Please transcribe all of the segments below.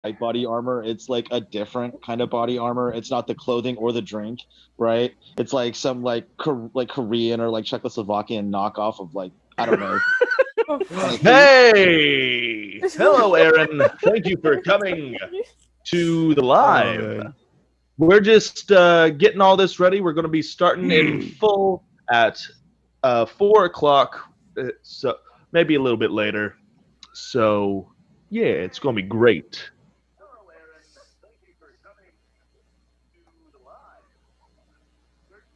like body armor. It's like a different kind of body armor. It's not the clothing or the drink, right? It's like some like Korean or like Czechoslovakian knockoff of like I don't know. Hey! Hello, Aaron. Thank you for coming to the Oh live. man. We're just getting all this ready. We're going to be starting in full at 4 o'clock, so maybe a little bit later. So, yeah, it's going to be great.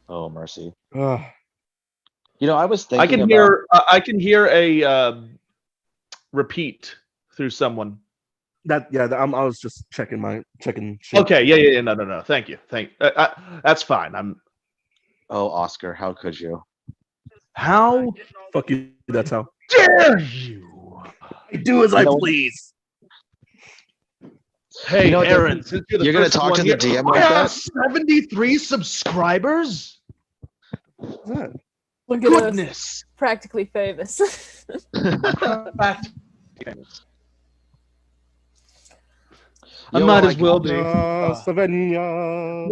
Oh mercy. Ugh. You know, I was I thinking can about. hear a repeat through someone. I was just checking shit. Okay, yeah. No. Thank you. That's fine. Oh, Oscar, how could you? How Fuck you. That's how. dare you? I do as I You know, please. Hey, You know what, Aaron, since you're the you're gonna first talk one to the here, DM I like have that? 73 subscribers. What's that? Look at us, Goodness. practically famous. Back to I Yo, might like, as well be. Slovenia.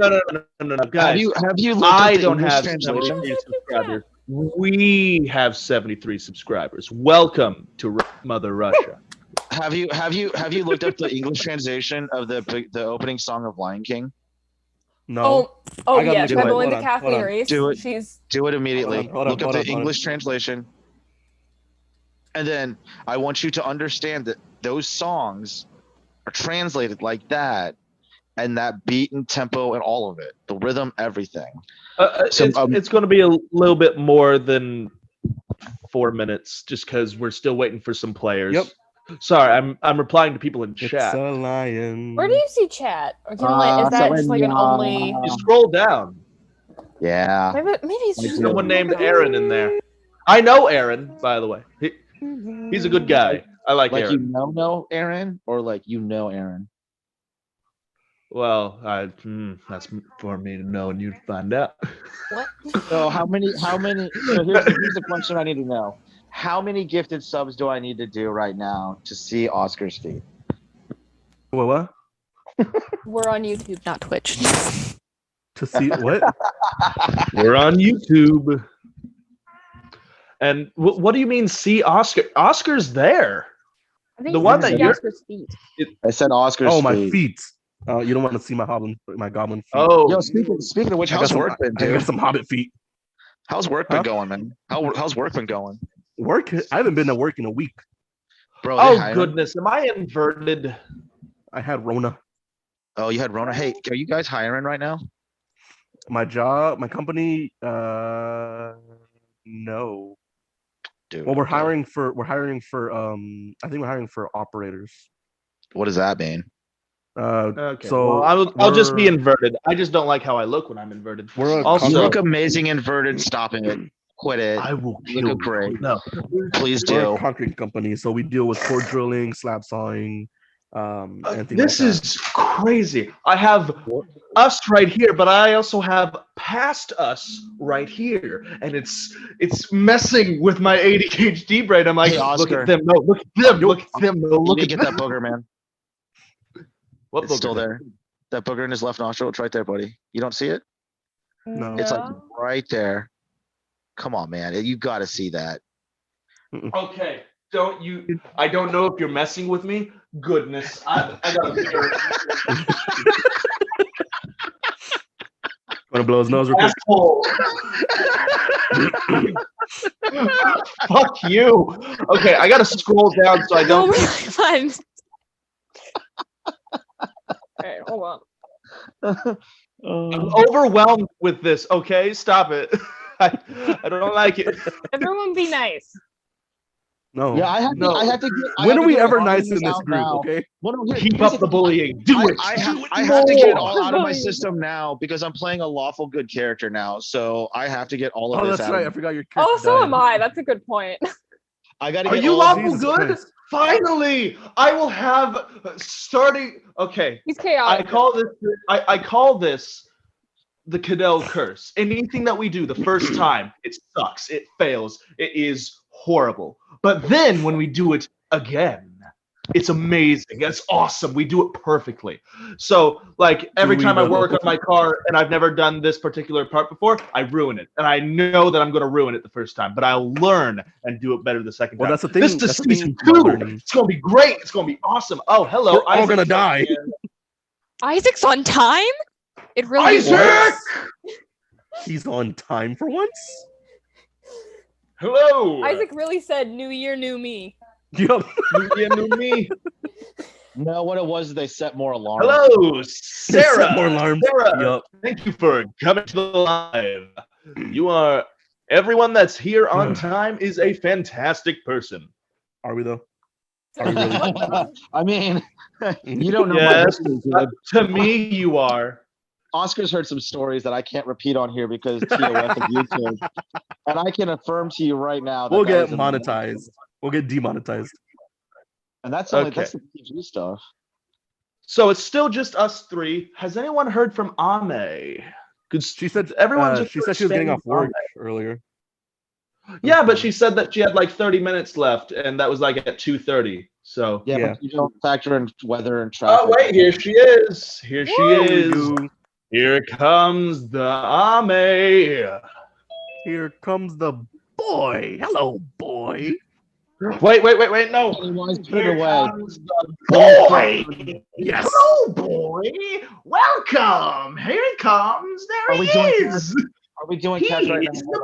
No, guys. have you looked I up the don't English have translation? 73 subscribers. We have 73 subscribers. Welcome to Mother Russia. Have you looked up the English translation of the opening song of Lion King? No. Oh I gotta yes, look by at it. going Hold to on, Kathleen hold on. Reese. Do it. She's Do it immediately. Hold on, Look up the hold on. English translation. And then I want you to understand that those songs are translated like that, and that beat and tempo and all of it, the rhythm, everything. So It's going to be a little bit more than 4 minutes, just because we're still waiting for some players. Yep. Sorry, I'm replying to people in It's chat. a lion. where do you see chat? Or can I, is that just like an only? You scroll down. yeah. Maybe it's I just do. Someone named Aaron in there. I know Aaron, by the way. He's a good guy. I like Like Aaron. know Aaron, or like Aaron. Well, that's for me to know and you to find out. What? So how many? So here's the question I need to know. How many gifted subs do I need to do right now to see Oscar's feet? What? We're on YouTube, not Twitch. To see what? We're on YouTube. And what do you mean see Oscar? Oscar's there. I think The you one said that you're- Oscar's feet. I said Oscar's Oh, my feet. feet. You don't want to see my goblin feet. Oh, Yo, speaking of which, I got how's some- work been, I dude? got some hobbit feet. How's work been going, man? How's work been going, Work? I haven't been to work in a week. bro? They oh hiring? goodness, am I inverted? I had Rona. Oh, you had Rona. Hey, are you guys hiring right now? My job, my company, no. Dude, Well, we're okay. hiring for I think we're hiring for operators. What does that mean? Okay, So well, I'll just be we're- inverted. I just don't like how I look when I'm inverted. We're a Also, You look contract- amazing inverted. Stop it. Quit it. I will You kill look great. No, Please we're do. a concrete company, so we deal with core drilling, slab sawing, anything this like that. is crazy. I have us right here, but I also have past us right here, and it's messing with my ADHD brain. I'm like, Hey, look Oscar. at them, no, look at them, look at them, no, You look need at to get them. that booger, man. What It's booger? still there. That booger in his left nostril. It's right there, buddy. You don't see it? No. It's like right there. Come on, man. You got to see that. Okay, don't you? I don't know if you're messing with me. Goodness, I gotta figure it. Want to blow his nose real quick? Asshole. Fuck you. Okay, I gotta scroll down so I No, don't. we're fine. Alright, hold on. I'm overwhelmed with this. Okay, stop it. I don't like it. Everyone be nice. No. Yeah, I have No. to get. When are we ever nice in this group? Okay. Keep up the bullying. Do it. I Do it have to get it more. all out of my system now because I'm playing a lawful good character now. So I have to get all of Oh, this that's out. right. I forgot your character. Oh, so died. am I. That's a good point. I got to Are get you all of lawful Jesus good? Christ. Finally, I will have starting. Okay, He's chaotic. I call this the Cadell curse. Anything that we do the first time, it sucks. It fails. It is horrible. But then when we do it again, It's amazing. It's awesome. We do it perfectly. So, like, every we time I though? work on my car and I've never done this particular part before, I ruin it. And I know that I'm going to ruin it the first time, but I'll learn and do it better the second Well, time. that's the thing. This is That's the thing season about 2. learning. It's going to be great. It's going to be awesome. Oh, hello. We're all Isaac gonna die. here. Isaac's on time? It really Isaac! was. He's on time for once. Hello. Isaac really said, "New year, new me." Yup. You know me. No, what it was, they set more alarms. Hello, Sarah. Set more alarms. Sarah, Yup. thank you for coming to the live. You are everyone that's here on time is a fantastic person. Are we though? Are we really? I mean, you don't know. Yes, Dude. to me you are. Oscar's heard some stories that I can't repeat on here because TOS of YouTube, and I can affirm to you right now that We'll that get is a- monetized. We'll get demonetized. and that's only Okay. that's the PG stuff. So it's still just us 3. Has anyone heard from Ame? Because She said everyone just she said she was getting off work Ame. earlier. Yeah, but she said that she had like 30 minutes left, and that was like at 2:30. So. Yeah, Yeah. but you don't factor in weather and traffic. Oh wait, here she is. Here she is. Ooh, Here comes the Ame. here comes the boy. Hello, boy. Wait, no. Otherwise, put it Here away. comes the boy. Yes. Hello, boy. Welcome. Here he comes. There Are we he doing is. Are we doing He's cats right now? the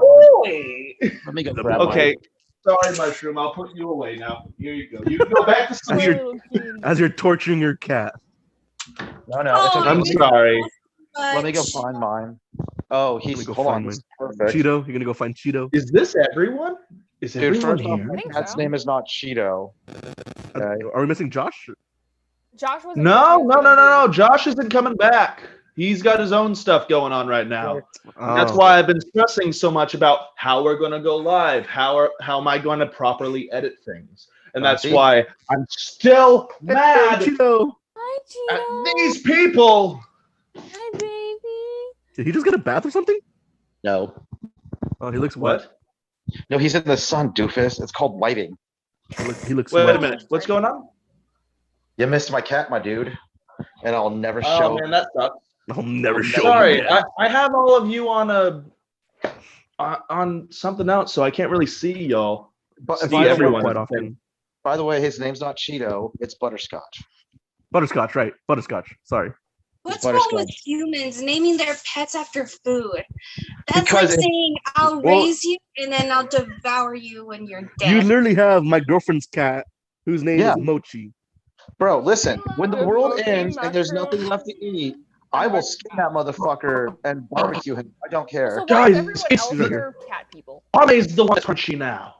boy. Let me go grab Okay. Sorry, Mushroom. I'll put you away now. Here you go. You can go back to As sleep. you're- Little cutie. As you're torturing your cat. No, it's Oh, okay. I'm sorry. Let me go find mine. Oh, Let me he's go hold on. find This is perfect. Cheeto, you're gonna go find Cheeto. Is this everyone? Is Dude, everyone first off, here? my think cat's so. name is not Cheeto. Okay. Are we missing Josh? Josh was. No. Josh isn't coming back. He's got his own stuff going on right now. That's Oh. why I've been stressing so much about how we're going to go live. How am I going to properly edit things? And that's see? why I'm still Hey, mad Cheeto. Hi, at Cheeto. these people. Hi, baby. Did he just get a bath or something? No. Oh, he looks wet. What? No, he's in the sun, doofus. It's called lighting. He looks Wait wet. a minute. What's going on? You missed my cat, my dude. And I'll never Oh show. man, that sucks. I'll never show Sorry, you. again. I have all of you on something else, so I can't really see y'all. But See I don't everyone. work quite often. by the way, his name's not Cheeto. It's Butterscotch. Butterscotch, right? Butterscotch. Sorry. What's wrong with butterscotch. humans naming their pets after food? That's Because like saying I'll Well- raise you and then I'll devour you when you're You dead. literally have my girlfriend's cat, whose name Yeah. is Mochi. Bro, listen. When the Good world looking ends and there's nothing mushroom. left to eat, I will skin that motherfucker and barbecue him. I don't care. So why Guys, is everyone it's- else here cat people? Ame's the one that's crunchy now.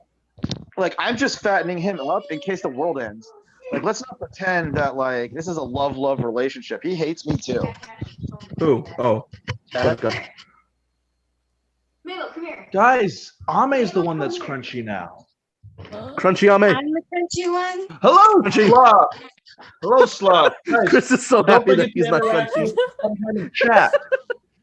Like, I'm just fattening him up in case the world ends. Like, let's not pretend that like this is a love relationship. He hates me too. Who? Oh. Okay? Butterscotch. Milo, come here. Guys, Ame's the one that's crunchy now. Crunchy Ame. I'm the crunchy one. Hello, Crunchy. Sloth. Hello, Sloth. Guys, Chris is so don't happy forget that he's to not interact crunchy. with some kind of chat.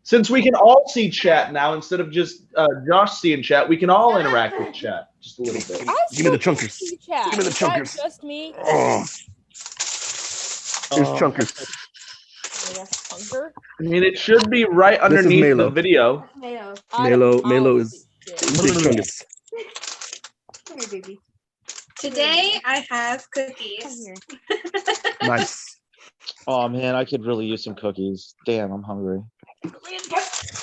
Since we can all see chat now, instead of just Josh seeing chat, we can all interact with chat just a little bit. I Give me the still chunkers. see chat. Give me the Is that chunkers. just me? Oh. Here's Chunkers. Yeah, chunker. I mean, it should be right is underneath the Milo. video. Milo, Milo is shit. Big Chungus. come here, baby. Today I have cookies. Nice. Oh man, I could really use some cookies. Damn, I'm hungry.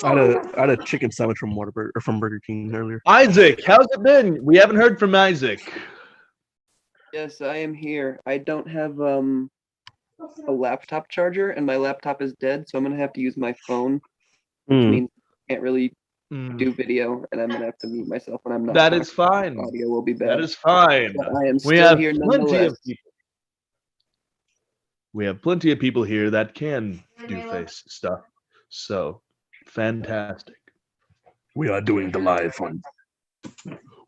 I had a chicken sandwich from Whataburger or from Burger King earlier. Isaac, how's it been? We haven't heard from Isaac. Yes, I am here. I don't have a laptop charger, and my laptop is dead, so I'm gonna have to use my phone, which Hmm. means I can't really do video, and I'm gonna have to mute myself when I'm not. That talking. is fine. Audio will be bad. That is fine. But I am We still have here plenty nonetheless. of people. We have plenty of people here that can do face stuff. So fantastic. We are doing the live one.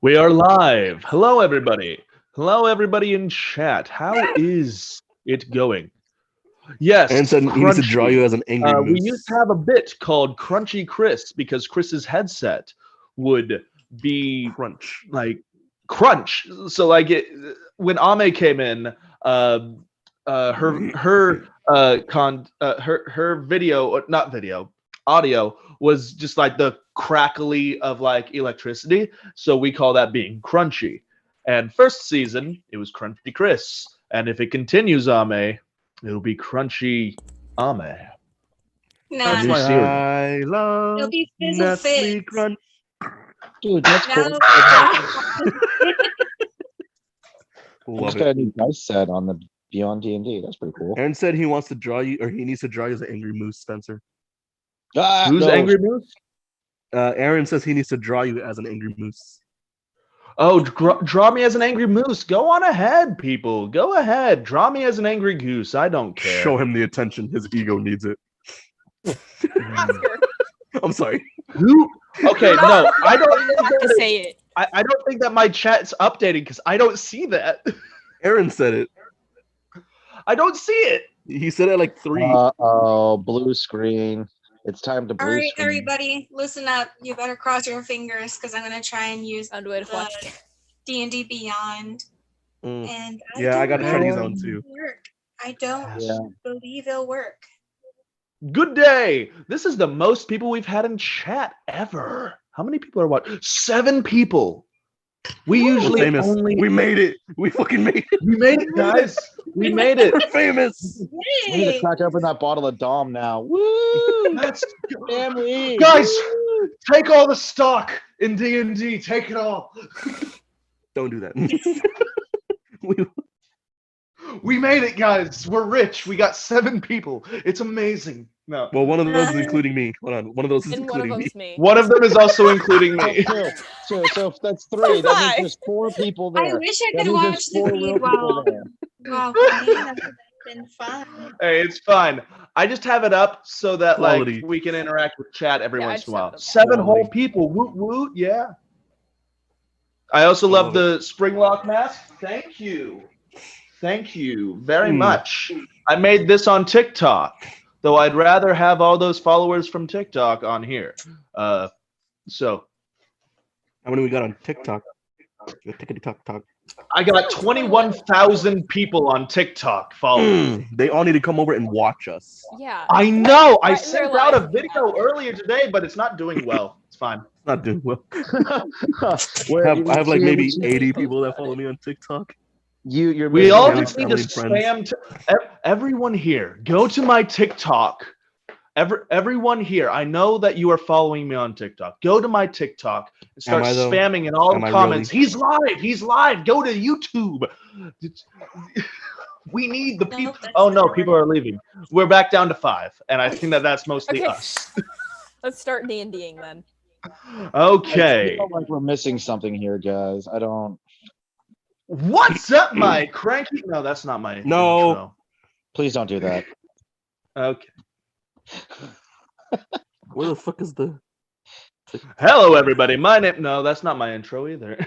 We are live. Hello, everybody. Hello, everybody in chat. How is it going? Yes. And said he needs to Crunchy. draw you as an angry We moose. used to have a bit called Crunchy Chris because Chris's headset would be Crunch. like crunch. So like when Ame came in, her video, or not video, audio was just like the crackly of like electricity. So we call that being crunchy. And first season, it was Crunchy Chris. And if it continues, Ame, it'll be Crunchy Ame. No, That's And my theory. I love it'll be Fizzle Nestle Fizz. Crunch. Dude, that's cool. No. I Love just got a it. new dice set on the Beyond D&D. That's pretty cool. Aaron said he wants to draw you, or he needs to draw you as an angry moose, Spencer. Who's No. Angry Moose? Aaron says he needs to draw you as an angry moose. Oh, draw me as an angry moose. Go on ahead, people. Go ahead. Draw me as an angry goose. I don't care. Show him the attention. His ego needs it. Oscar. I'm sorry. Who? Okay, no, I don't. You have to say it. I don't think that my chat's updating because I don't see that. Aaron said it. I don't see it. He said it like 3. Uh-oh, blue screen. It's time to blue All right, screen. everybody, listen up. You better cross your fingers because I'm gonna try and use Found a way to flash. D&D Beyond, Mm. and Yeah, I got to try these don't on believe too. it'll work. I don't Yeah. believe it'll work. Good day. This is the most people we've had in chat ever. How many people are watching? 7 people. We We're usually famous. only. We made it. We fucking made it. We made it, guys. We made it. We're famous. We need to Yay! crack open that bottle of Dom now. Woo! That's Family. guys. Take all the stock in D&D. Take it all. Don't do that. We- We made it, guys. We're rich. We got 7 people. It's amazing. No. well, one of those is including me. Hold on. One of those is And one of including me. them's me. One of them is also including So, me. so that's 3. That means Five. there's 4 people I there. wish I That could means watch there's the 4 real feed people while there. playing. That would have been fun. Hey, it's fine. I just have it up so that Quality. like we can interact with chat every Yeah, I once just in a have while. it up. 7 Quality. whole people. Woot woot. Yeah. I also love the Springlock mask. Thank you. Thank you very much. I made this on TikTok, though I'd rather have all those followers from TikTok on here. So How many we got on TikTok? TikTok. I got 21,000 people on TikTok following. They all need to come over and watch us. Yeah. I know. I Right in their sent out a lives. video earlier today, but it's not doing well. It's fine. It's not doing well. Where I have like maybe you- 80 people that follow me on TikTok. You're We making all it- just need to family and spam. Everyone here, go to my TikTok. Everyone here, I know that you are following me on TikTok. Go to my TikTok and start Am I, though? spamming in all Am the I comments. really? He's live. He's live. Go to YouTube. We need the No, people. that's Oh no, not people are leaving. We're back down to 5, and I think that that's mostly Okay. us. Let's start D&Ding then. Okay. I feel like we're missing something here, guys. I don't. What's up, my cranky? No, that's not my No. intro. Please don't do that. Okay. Where the fuck is the? Hello, everybody. My name. No, that's not my intro either.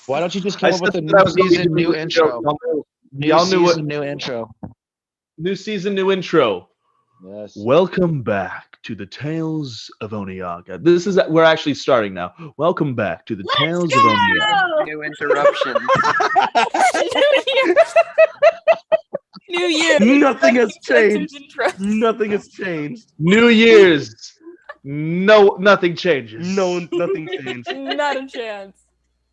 Why don't you just I come up with a said that I new was going to season, do new a intro? joke. New Y'all knew season, new intro. New season, new intro. Yes. Welcome back to the Tales of Onniaga. This is we're actually starting now. Welcome back to the Tales of Onniaga. New interruption. New Year. Nothing has Spencer's changed. intro. Nothing has changed. New Year's. No, nothing changes. No, nothing changed. Not a chance.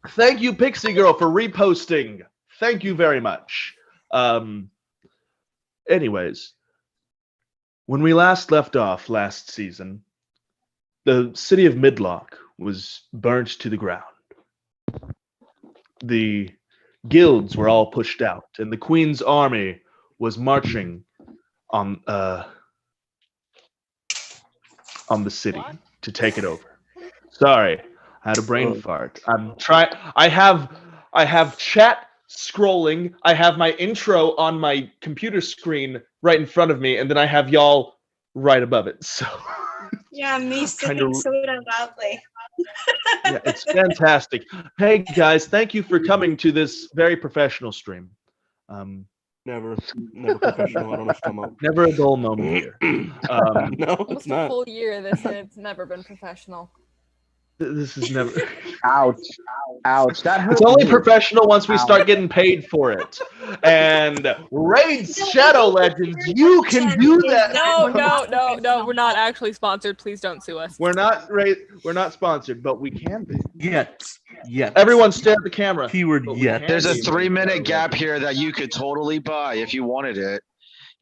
Thank you, Pixie Girl, for reposting. Thank you very much. Anyways, when we last left off last season, the city of Midlock was burnt to the ground. The guilds were all pushed out, and the Queen's army was marching on the city to take it over. Sorry, I had a brain fart. I'm trying. I have chat scrolling. I have my intro on my computer screen right in front of me, and then I have y'all right above it. So Yeah, me Trying sipping to- soda loudly. yeah, it's fantastic. Hey guys, thank you for coming to this very professional stream. Never professional. I don't know what you're talking about. Never a dull moment here. No, it's Almost a not. full year this and it's never been professional. This is never. Ouch. Ouch. That hurt It's only me. professional once we Ow. start getting paid for it. And Raid Shadow Legends, you can do that. No, we're not actually sponsored. Please don't sue us. We're not sponsored, but we can be. Yet. Everyone stare at the camera. Keyword But we yet. can There's a be. 3-minute gap here that you could totally buy if you wanted it.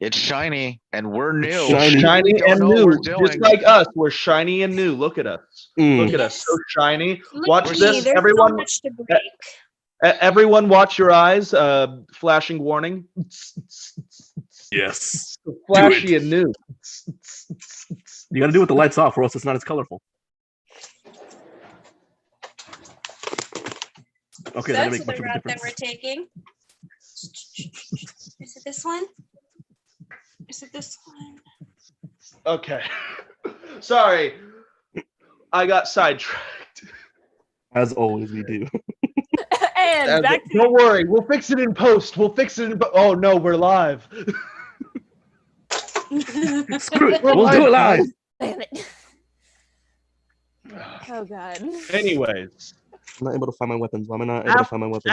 It's shiny and we're new. Shiny. Shiny We don't and know what new, we're just doing. like us. We're shiny and new. Look at us. Look at us, so shiny. Watch Look at this, me, there's everyone. so much to break. Everyone, watch your eyes. Flashing warning. Yes. Flashy and new. You gotta do it with the lights off, or else it's not as colorful. Okay, that'll That's make much the of a route that difference. we're taking. Is it this one? Is it this one? Okay. Sorry. I got sidetracked. As always, we do. And back to Don't worry. We'll fix it in post. Oh, no, we're live. Screw it. We'll do it live. damn it. Oh god. Anyways. I'm not able to find my weapons. Why am I not able to find my weapons?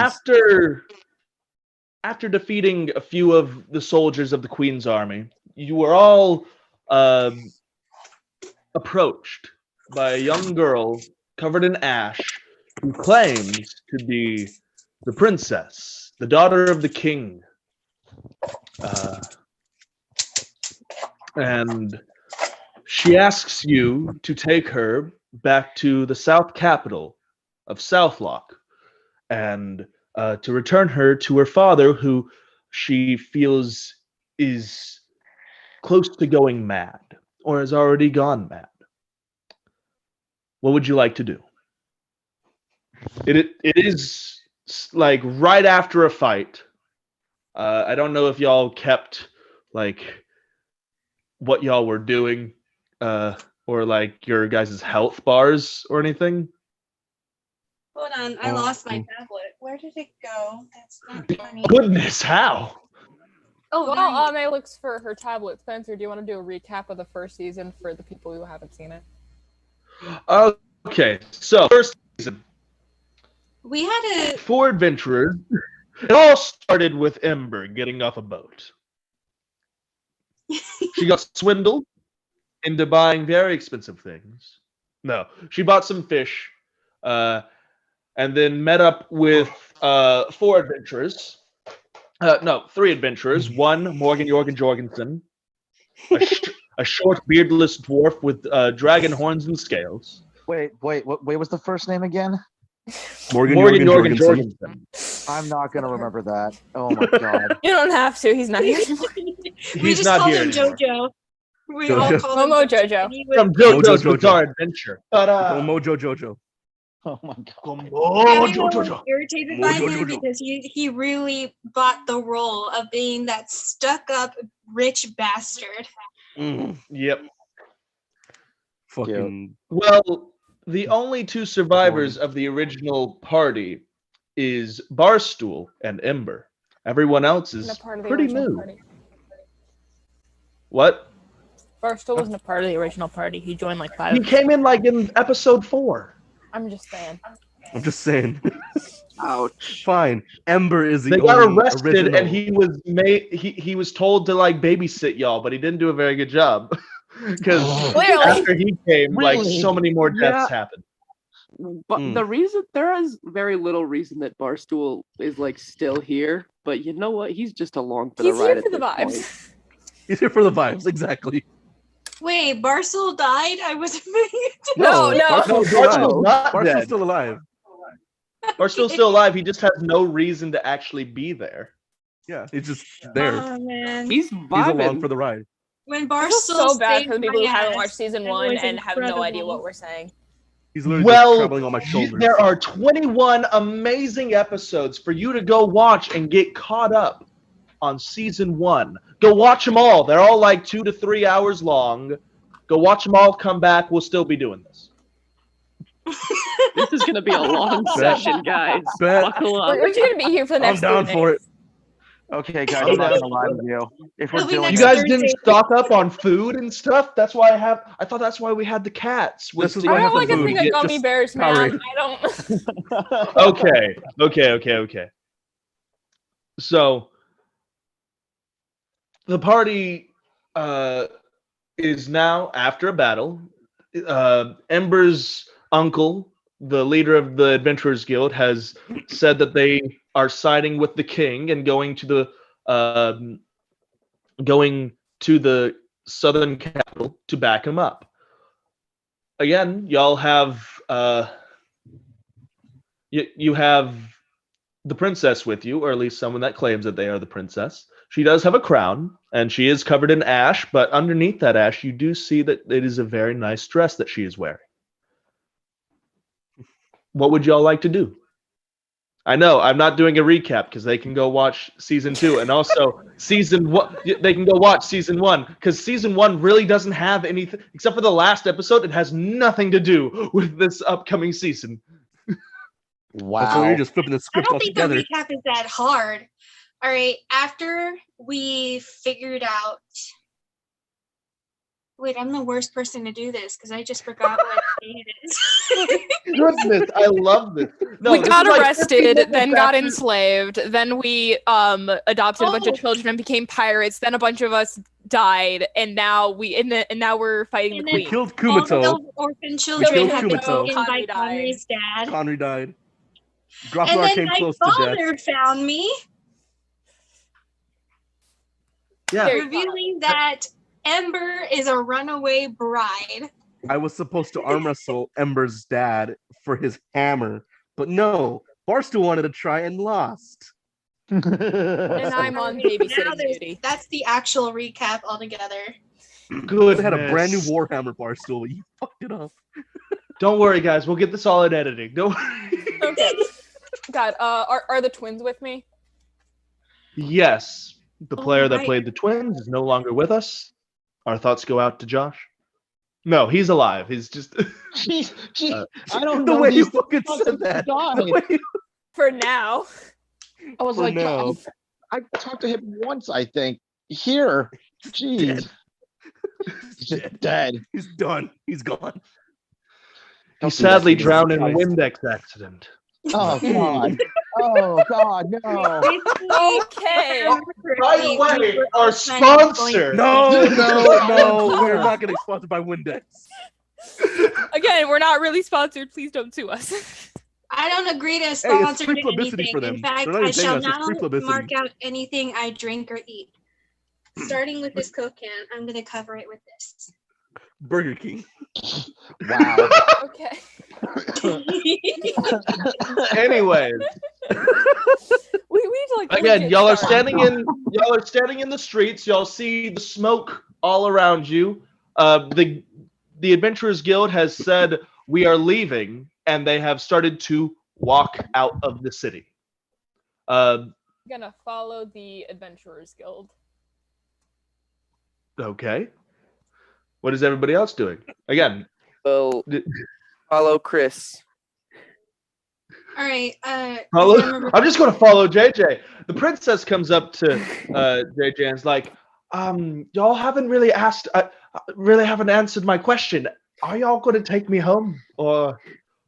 After defeating a few of the soldiers of the Queen's army, you were all approached by a young girl covered in ash who claims to be the princess, the daughter of the king. And she asks you to take her back to the south capital of Southlock and to return her to her father, who she feels is close to going mad or has already gone mad. What would you like to do? It is like right after a fight. I don't know if y'all kept like what y'all were doing or like your guys' health bars or anything. Hold on, I lost my tablet. Where did it go? That's not funny. Goodness, how? Oh, there Well, you May looks for her tablet. Spencer, do you want to do a recap of the first season for the people who haven't seen it? Okay, so first season, We had 4 adventurers. It all started with Ember getting off a boat. She got swindled into buying very expensive things. No, she bought some fish, and then met up with 4 adventurers. No, 3 adventurers. One, Morgan Jorgen Jorgensen, a short, beardless dwarf with dragon horns and scales. Wait, what was the first name again? Morgan Jorgen Jorgensen. Jorgensen. I'm not gonna remember that. Oh my god. You don't have to. He's not here. we He's just not called here him anymore. JoJo. We all Jojo. called him Momo Jojo. and he was- From JoJo's Mojo Jojo. Bizarre Adventure. Mojo Jojo. Oh my god. Everyone was irritated by Mojo him Jojo. because he really bought the role of being that stuck-up rich bastard. Yep. Fucking. Well, the only 2 survivors of the original party is Barstool and Ember. Everyone else is Wasn't a part of the pretty original new. party. What? Barstool wasn't a part of the original party. He joined like 5. He came in like in episode 4. I'm just saying. I'm just saying. Ouch. Fine. Ember is the They got only arrested original. and he was he was told to like babysit y'all, but he didn't do a very good job. Because Clearly. after he came, like Really? so many more deaths Yeah. happened. But Mm. the reason there is very little reason that Barstool is like still here, but you know what? He's just along for the He's ride. here at for the this point. vibes. He's here for the vibes, exactly. Wait, Barcel died? I wasn't No. Barstool's still Barstool's alive. not Barstool's dead. still alive. Barstool's still alive. He just has no reason to actually be there. Yeah, he's just there. Oh man. He's He's along vibing. for the ride. When I Barcel feel so bad saved for the people who my haven't ass, watched season that 1 was and have no idea incredible. what we're saying. He's literally Well, just traveling on my shoulders. there are 21 amazing episodes for you to go watch and get caught up on season 1. Go watch them all. They're all like 2 to 3 hours long. Go watch them all. Come back. We'll still be doing this. This is gonna be a long Bet. session, guys. Bet. Buckle up. We're just gonna be here for the I'm next down 3 for days. it. Okay, guys, I'm I'm not not- gonna lie to you. If we're It'll be doing You next guys Thursday. didn't stock up on food and stuff. That's why I thought that's why we had the cats. This is to why I I don't have like the a food. thing of get- gummy Just bears, man. Powerade. I don't. Okay. So the party is now after a battle. Ember's uncle, the leader of the Adventurers Guild, has said that they are siding with the king and going to the southern capital to back him up. Again, y'all have you have the princess with you, or at least someone that claims that they are the princess. She does have a crown, and she is covered in ash, but underneath that ash, you do see that it is a very nice dress that she is wearing. What would y'all like to do? I know I'm not doing a recap because they can go watch season 2, and also season 1. They can go watch season 1 because season 1 really doesn't have anything except for the last episode. It has nothing to do with this upcoming season. So you're Wow. just flipping the I script don't think the altogether. recap is that hard. All right, after we figured out. Wait, I'm the worst person to do this because I just forgot what day it is. Goodness, I love this. No, We this got is like 50 arrested, minutes then got after- enslaved, then we adopted a bunch of Oh. children and became pirates, then a bunch of us died, and now we're fighting And the then We queen. killed All Kumito. those orphan children killed have been Kumito. taken by Conry died. Conry's dad. Conry died. And Grotlar then came my close to death. father found me, Yeah. Very revealing that Ember is a runaway bride. I was supposed to arm wrestle Ember's dad for his hammer, but no, Barstool wanted to try and lost. And I'm on Now babysitting there's- duty. That's the actual recap altogether. Good. I had a brand new Warhammer Barstool, but you fucked it up. Don't worry, guys. We'll get this all in editing. Don't worry. Okay. God, are the twins with me? Yes, the Oh, player that right. played the twins is no longer with us. Our thoughts go out to Josh. No, he's alive. He's just. Jeez, Uh, I don't The know way you these fucking fucking said that. died. The way you- For now. I was For like, now. I talked to him once, I think. Here. Jeez. He's just dead. He's done. He's gone. he sadly Jesus drowned in a Christ. Windex accident. Oh God. Oh God, no. Okay. By the way, our sponsor. No, we're not getting sponsored by Windex. Again, we're not really sponsored. Please don't sue us. I don't agree to it's sponsor free publicity anything. for them. In fact, They're not I even paying shall us, it's free not publicity. mark out anything I drink or eat. Starting with this Coke can, I'm going to cover it with this. Burger King. Wow. Okay. Anyways, We need to like again, legit y'all are start. standing in the streets. Y'all see the smoke all around you. The Adventurers Guild has said we are leaving, and they have started to walk out of the city. Gonna follow the Adventurers Guild. Okay. What is everybody else doing? Again, So d- follow Chris. All right. I'm just going to follow JJ. The princess comes up to JJ and is like, y'all haven't really really haven't answered my question. Are y'all going to take me home? Or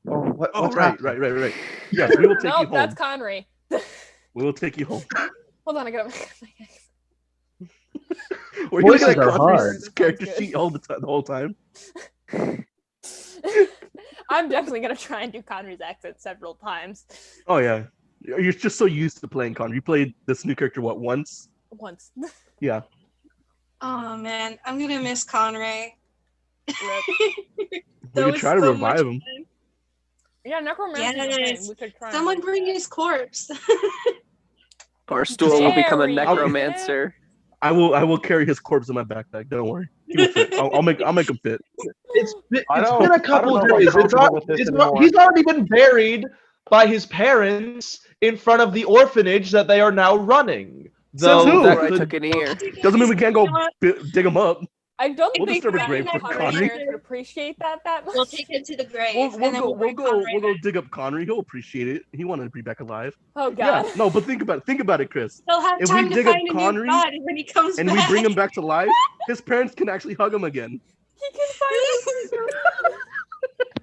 what? Oh, what's right. happening? Yes, we will take you Nope, home. that's Conry. We will take you home. Hold on, I gotta. We're looking Voices at are hard. Connor's character Sounds good. sheet all the time, the whole time. I'm definitely gonna try and do Conry's accent several times. Oh yeah, you're just so used to playing Connor. You played this new character once? Once. Yeah. Oh man, I'm gonna miss Conray. Rip. We could try to revive him. Yeah, necromancy. is a thing. Yes. We could try. and Someone do bring that. his corpse. Barstool will become a Very necromancer. I will carry his corpse in my backpack. Don't worry. He will fit. I'll make him fit. It's I don't- been a I couple don't know if I'm days. comfortable with this anymore. He's already been buried by his parents in front of the orphanage that they are now running. Says who? that Where I could- took an ear. Doesn't mean we can't go You know what? dig him up. I don't We'll think disturb a that grave for Conrad's Connery. parents would appreciate that much. We'll take it to the grave. We'll and then go bring Conrad we'll go back. dig up Connery. He'll appreciate it. He wanted to be back alive. Oh Yeah, God. no, but think about it, Chris. He'll have If time we to dig up find a Connery new body when he comes and back. we bring him back to life, his parents can actually hug him again. He can find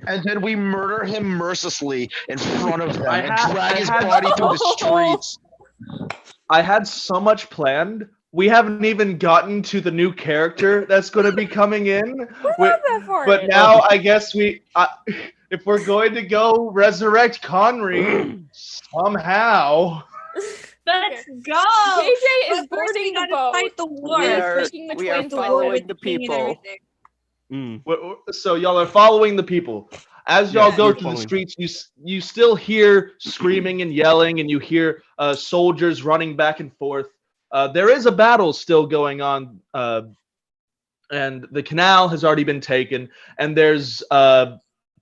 And then we murder him mercilessly in front of them I and had- drag I his had- body through the streets. I had so much planned. We haven't even gotten to the new character that's going to be coming in. But now I guess if we're going to go resurrect Connery somehow. Let's go. JJ is But first we boarding the gotta boat. fight the war. Taking the we are twins with following him. the people. So y'all are following the people. As y'all Yeah, go we're through the following. streets, you still hear screaming and yelling, and you hear soldiers running back and forth. There is a battle still going on, and the canal has already been taken, and there's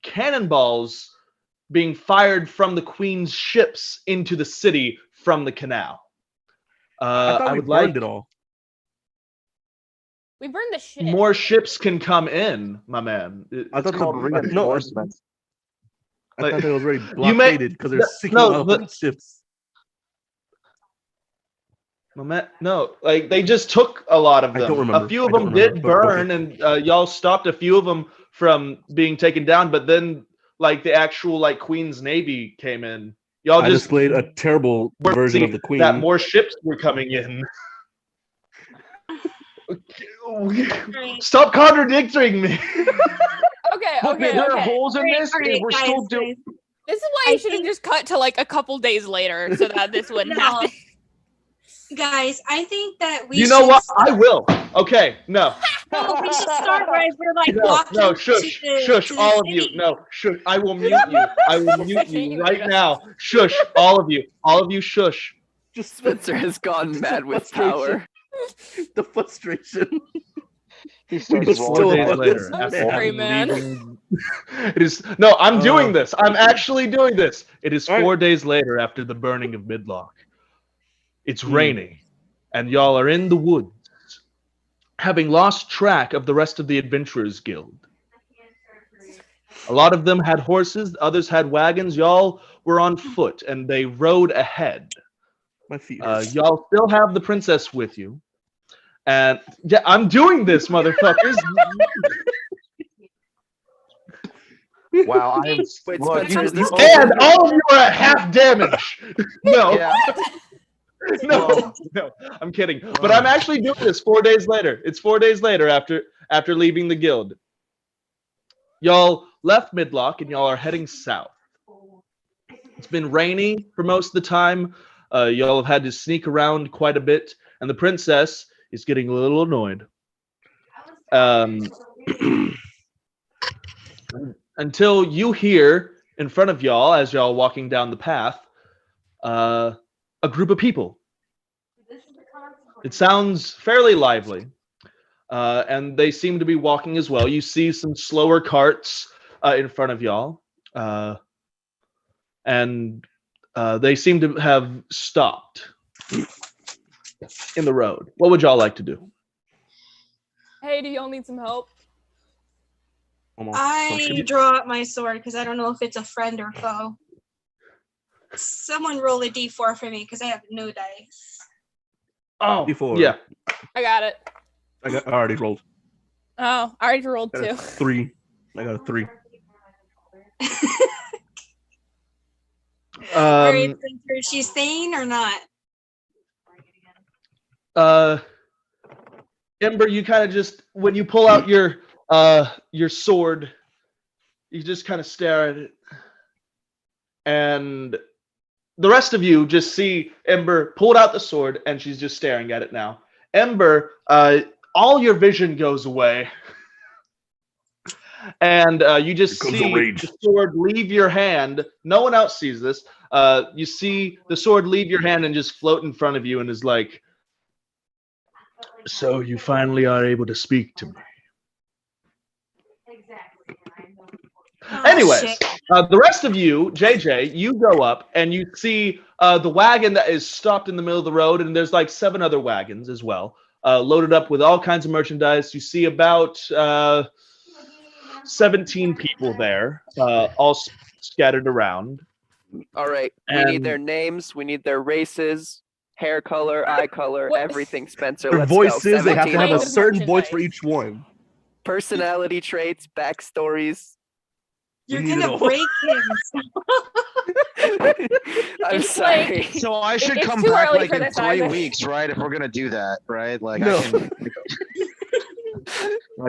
cannonballs being fired from the Queen's ships into the city from the canal. I thought we would burned like it all. We burned the ship. more ships can come in, my man. I thought Called reinforcements. I thought it was already You may- blockaded because there's sinking no, oil but- on ships. No, like they just took a lot of I don't them. remember. A few of I don't them remember, did but okay. burn, and y'all stopped a few of them from being taken down. But then, like the actual like Queen's Navy came in. Y'all I just displayed a terrible weren't version of seeing the Queen. that more ships were coming in. Right. Stop contradicting me. Okay, Look, okay, there are okay. holes in this. Alright, We're guys, still doing. guys. This is why I you should have think- just cut to like a couple days later so that this wouldn't No. happen. Guys, I think that we You know should what? start- I will. Okay, no. No, we should start where we're like No, walking no, to shush, the, shush, to the all of city. you. No, shush. I will mute you. I will mute Can't you even right do that. now. Shush, all of you, shush. Just Spencer has gone mad with power. the frustration. He starts Just rolling still 4 days on down. later, I'm after sorry, having man. leaving- it is no. I'm doing this. I'm actually doing this. It is All 4 days later after the burning of Midlock. It's Hmm. raining, and y'all are in the woods, having lost track of the rest of the Adventurers Guild. A lot of them had horses, others had wagons. Y'all were on foot, and they rode ahead. My feet hurt. Y'all still have the princess with you. And yeah, I'm doing this, motherfuckers. Wow, I'm. Wait, Look, Spencer, is this And all of you are at half damage. No, Yeah. no, I'm kidding. But I'm actually doing this 4 days later. It's 4 days later after leaving the guild. Y'all left Midlock and y'all are heading south. It's been rainy for most of the time. Y'all have had to sneak around quite a bit, and the princess is getting a little annoyed. Until you hear in front of y'all, as y'all walking down the path, a group of people. It sounds fairly lively, and they seem to be walking as well. You see some slower carts in front of y'all, and they seem to have stopped in the road. What would y'all like to do? Hey, do y'all need some help? I draw up my sword because I don't know if it's a friend or foe. Someone roll a d4 for me because I have no dice. Oh, D4. yeah. I got it. I already rolled. Oh, I already rolled Got a two. 3. I got a 3. Alright, Spencer, is she sane or not? Ember, you kind of just when you pull out your sword, you just kind of stare at it, and the rest of you just see Ember pulled out the sword, and she's just staring at it now. Ember, all your vision goes away, and you just Here comes see the rage. the sword leave your hand. No one else sees this. You see the sword leave your hand and just float in front of you, and is like, "So you finally are able to speak to me." Oh, Anyways, shit. the rest of you, JJ, you go up and you see the wagon that is stopped in the middle of the road, and there's like 7 other wagons as well. loaded up with all kinds of merchandise. You see about 17 people there, all scattered around. All right. We And need their names. We need their races, hair color, eye color, What? everything, Spencer. Their Let's voices, go. they have to have a Kinds of certain voice for merchandise. each one. Personality traits, backstories. You're We need it gonna all. break him. I'm It's sorry. So I should It's come too back early like for in this 3 either. weeks, right? If we're gonna do that, right? Like No.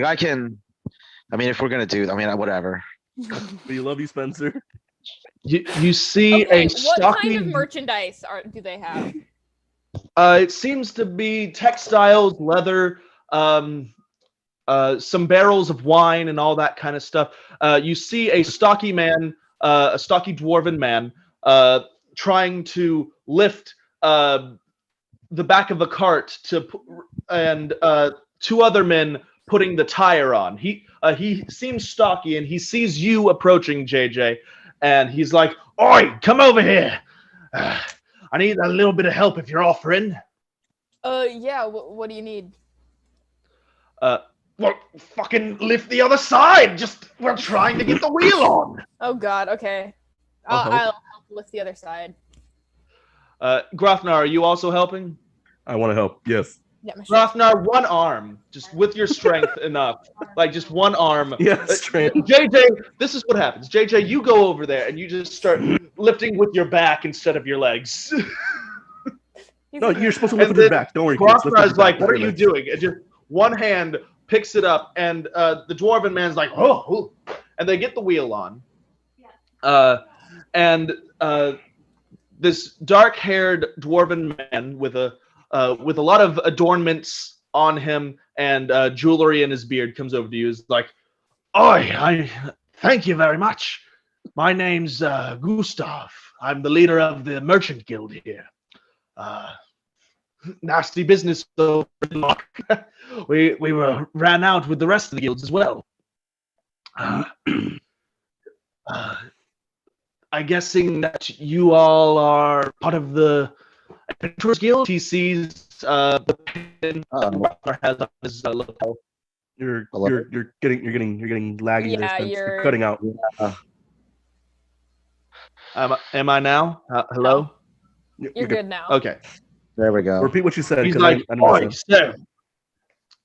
I can. I mean, if we're gonna do, I mean, whatever. We love you, Spencer. you see Okay, a what stocky. kind of merchandise do they have? It seems to be textiles, leather, some barrels of wine, and all that kind of stuff. You see a stocky man, a stocky dwarven man, trying to lift the back of a cart and 2 other men putting the tire on. He seems stocky, and he sees you approaching, JJ, and he's like, "Oi, come over here! I need a little bit of help if you're offering." Yeah. What do you need? Well, fucking lift the other side. We're trying to get the wheel on. Oh God. Okay. I'll I'll help. help lift the other side. Grafnar, are you also helping? I want to help. Yes. Yeah, my shit. Grafnar, one arm, just with your strength enough, like just one arm. Yeah, straight. JJ, this is what happens. JJ, you go over there and you just start lifting with your back instead of your legs. No, you're supposed to And lift with your then back. Don't worry, kids. Lift with Grafnar your is like, back, "What are not you your legs." doing?" And just one hand picks it up, and the dwarven man's like, "Oh," and they get the wheel on. And this dark-haired dwarven man with a lot of adornments on him and jewelry in his beard comes over to you. Is like, "Oi, I thank you very much. My name's Gustav. I'm the leader of the merchant guild here. Nasty business though. we ran out with the rest of the guilds as well. I'm guessing that you all are part of the Adventurers Guild." He sees the pin that Rothgar has on his lapel. You're Hello? getting laggy there, Yeah, Spence. you're- You're cutting out. Am I now? Hello? You're good now. Okay. There we go. Repeat what you said. He's 'cause like, I didn't "Oi, understand. so,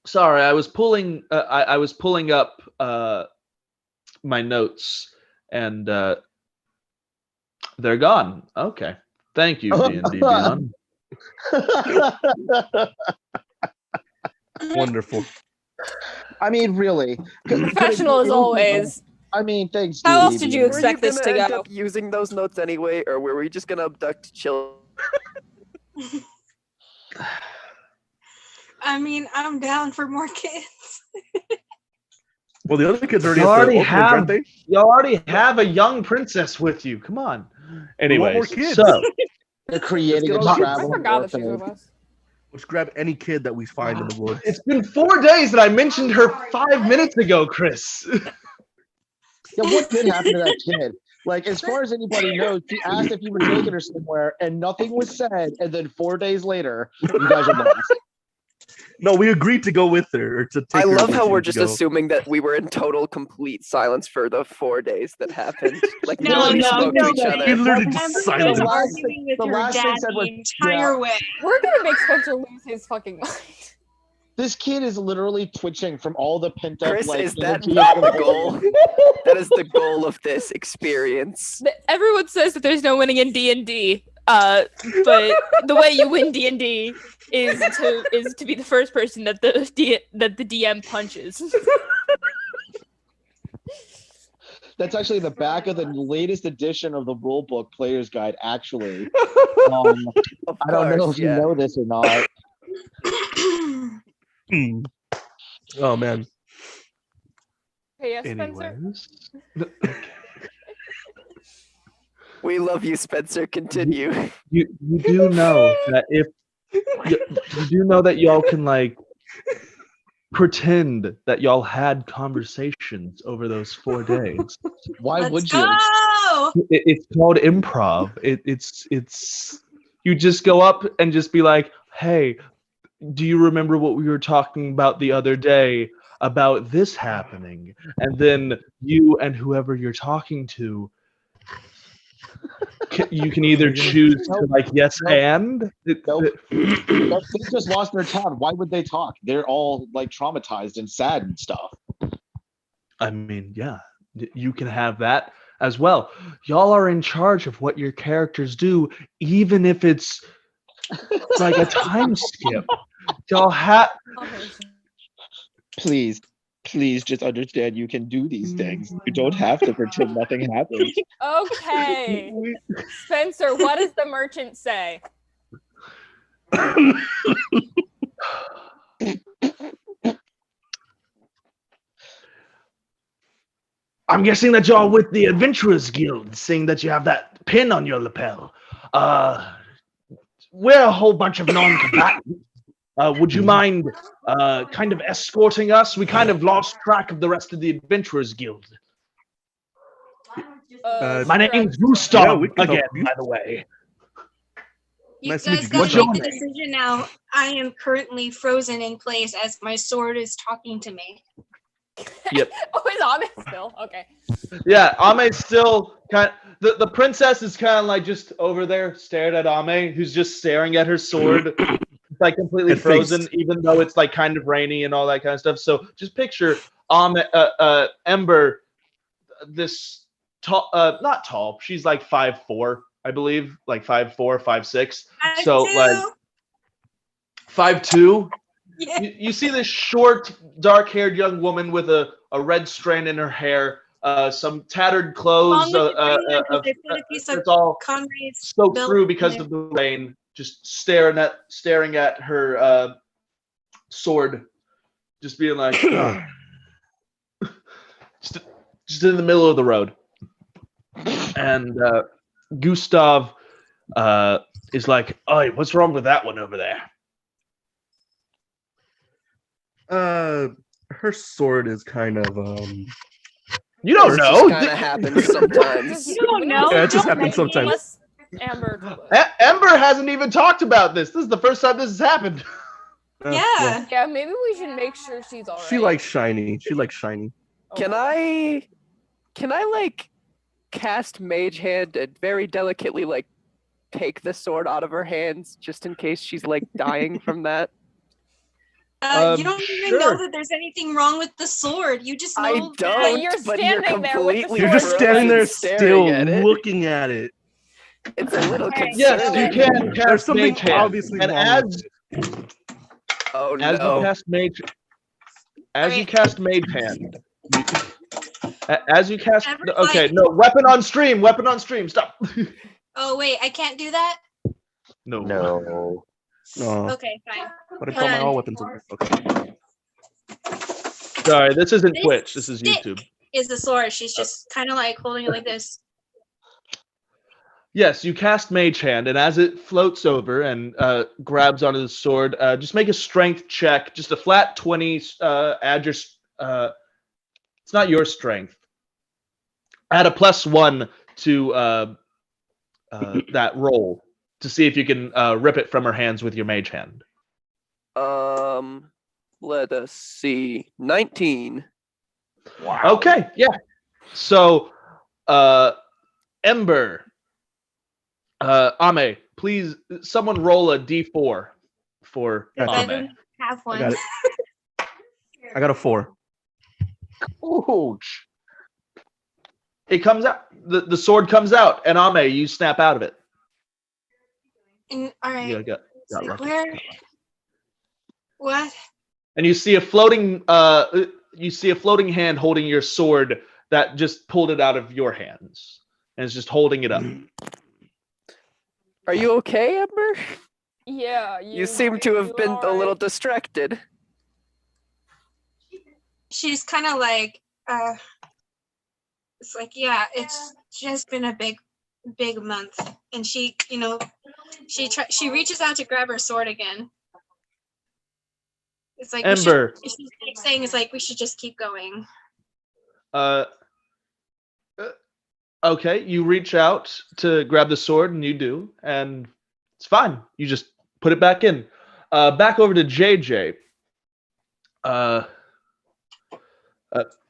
sorry, I was pulling. I was pulling up my notes, and they're gone. Okay, thank you, D&D Beyond. Wonderful. I mean, really. Professional as always. I mean, thanks. How else D&D did you Beyond. expect Were you this gonna to end go? up using those notes anyway, or were we just gonna abduct children? I mean, I'm down for more kids. Well, the other kids are You already already at the orphanage, aren't have. they? You already have a young princess with you. Come on. We want Anyways, more kids. so They're creating Let's a get all the I traveling forgot that she was orphanage. with us. Let's grab any kid that we find in the woods. it's been 4 days that I mentioned her 5 minutes ago, Chris. Yeah, what did happen to that kid? Like, as far as anybody knows, she asked if you were taking her somewhere, and nothing was said. And then 4 days later, you guys are lost. No, we agreed to go with her or to take I her love where how she we're needs to just go. assuming that we were in total complete silence for the 4 days that happened. Like No, nobody no, spoke no to each way. other. We literally Ember just was silence. The last arguing with the her last thing dad said was, the entire way. We're gonna make Spencer lose his fucking mind. This kid is literally twitching from all the pent up Chris, like is that energy not from the all goal? That is the goal of this experience. Everyone says that there's no winning in D&D, but the way you win D&D is to be the first person that the DM punches. That's actually the back of the latest edition of the rulebook player's guide. Actually, Of I don't know course, if you yeah. know this or not. Oh man. Okay, yes, Spencer. Anyways. We love you, Spencer. Continue. You do know that if you do know that y'all can like pretend that y'all had conversations over those 4 days. Why Let's would you? go! It's called improv. It's you just go up and just be like, "Hey, do you remember what we were talking about the other day about this happening? And then you and whoever you're talking to, you can either choose to like yes Nope. and. Nope. They just lost their town. Why would they talk? They're all like traumatized and sad and stuff. I mean, yeah, you can have that as well. Y'all are in charge of what your characters do, even if it's like a time skip. Y'all have. Please, please just understand you can do these things. You don't have to pretend nothing happens. Okay. Spencer, what does the merchant say? I'm guessing that y'all with the Adventurers Guild, seeing that you have that pin on your lapel. We're a whole bunch of non-combatants. Would you mind kind of escorting us? We kind of lost track of the rest of the Adventurers Guild. My name's Gustav again, by the way. You Nice to meet guys you, gotta Gustav. make the decision now. I am currently frozen in place as my sword is talking to me. Yep. Oh, is Amit still? Okay. Yeah, Ame's still kind of, the princess is kind of like just over there staring at Ame, who's just staring at her sword. It's like completely frozen, even though it's like kind of rainy and all that kind of stuff. So just picture Ember, this tall, not tall. She's like 5'4", I believe, like 5'4", 5'6". So like 5'2". Yeah. You see this short, dark-haired young woman with a red strand in her hair, some tattered clothes. It's all soaked through because of the rain. Just staring at her sword, just being like, just in the middle of the road. And Gustav is like, "Oh, what's wrong with that one over there?" Her sword is kind of You don't This know. just kind of happens sometimes. You don't know. Yeah, it just Don't happens blame me. sometimes. Amber told us. Ember hasn't even talked about this. This is the first time this has happened. Yeah. well, Yeah, maybe we should make sure she's alright. she likes shiny. She likes shiny. Can I like cast Mage Hand and very delicately like take the sword out of her hands just in case she's like dying from that? You don't even know Sure. that there's anything wrong with the sword. You just know I that- don't. you're but you're standing there with the completely You're just sword standing there staring still at it. looking at it. It's a little Alright, Yes, concerning. you can There's cast something Mage Hand. obviously And wrong with it. Oh as no. you cast Mage, as you Alright. cast Mage Hand, as you cast. Every, Okay, like- no, weapon on stream. Weapon on stream. Stop. Oh wait, I can't do that? No. No. Oh, Okay, fine. but I call my all weapons. Okay. Sorry, this isn't This Twitch. This is stick YouTube. is the sword. She's just kind of like holding it like this. Yes, you cast Mage Hand, and as it floats over and grabs onto the sword, just make a strength check. Just a flat 20. Add your. It's not your strength. Add a +1 to that roll to see if you can rip it from her hands with your Mage Hand. Let us see. 19. Wow. Okay, yeah. So, Ember, Ame, please, someone roll a d4 for Gotcha. I Ame. don't have I one. got it. I got a 4. Ouch. It comes out. The sword comes out, and Ame, you snap out of it. All right. You got lucky. Where? What? And you see a floating hand holding your sword that just pulled it out of your hands and is just holding it up. Are you okay, Ember? Yeah, You seem to have been a little distracted. She's kind of like, it's like, yeah, it's just been a big month, and she, she reaches out to grab her sword again. It's like Ember. she's saying it's like we should just keep going. Okay, you reach out to grab the sword, and you do, and it's fine. You just put it back in. Back over to JJ.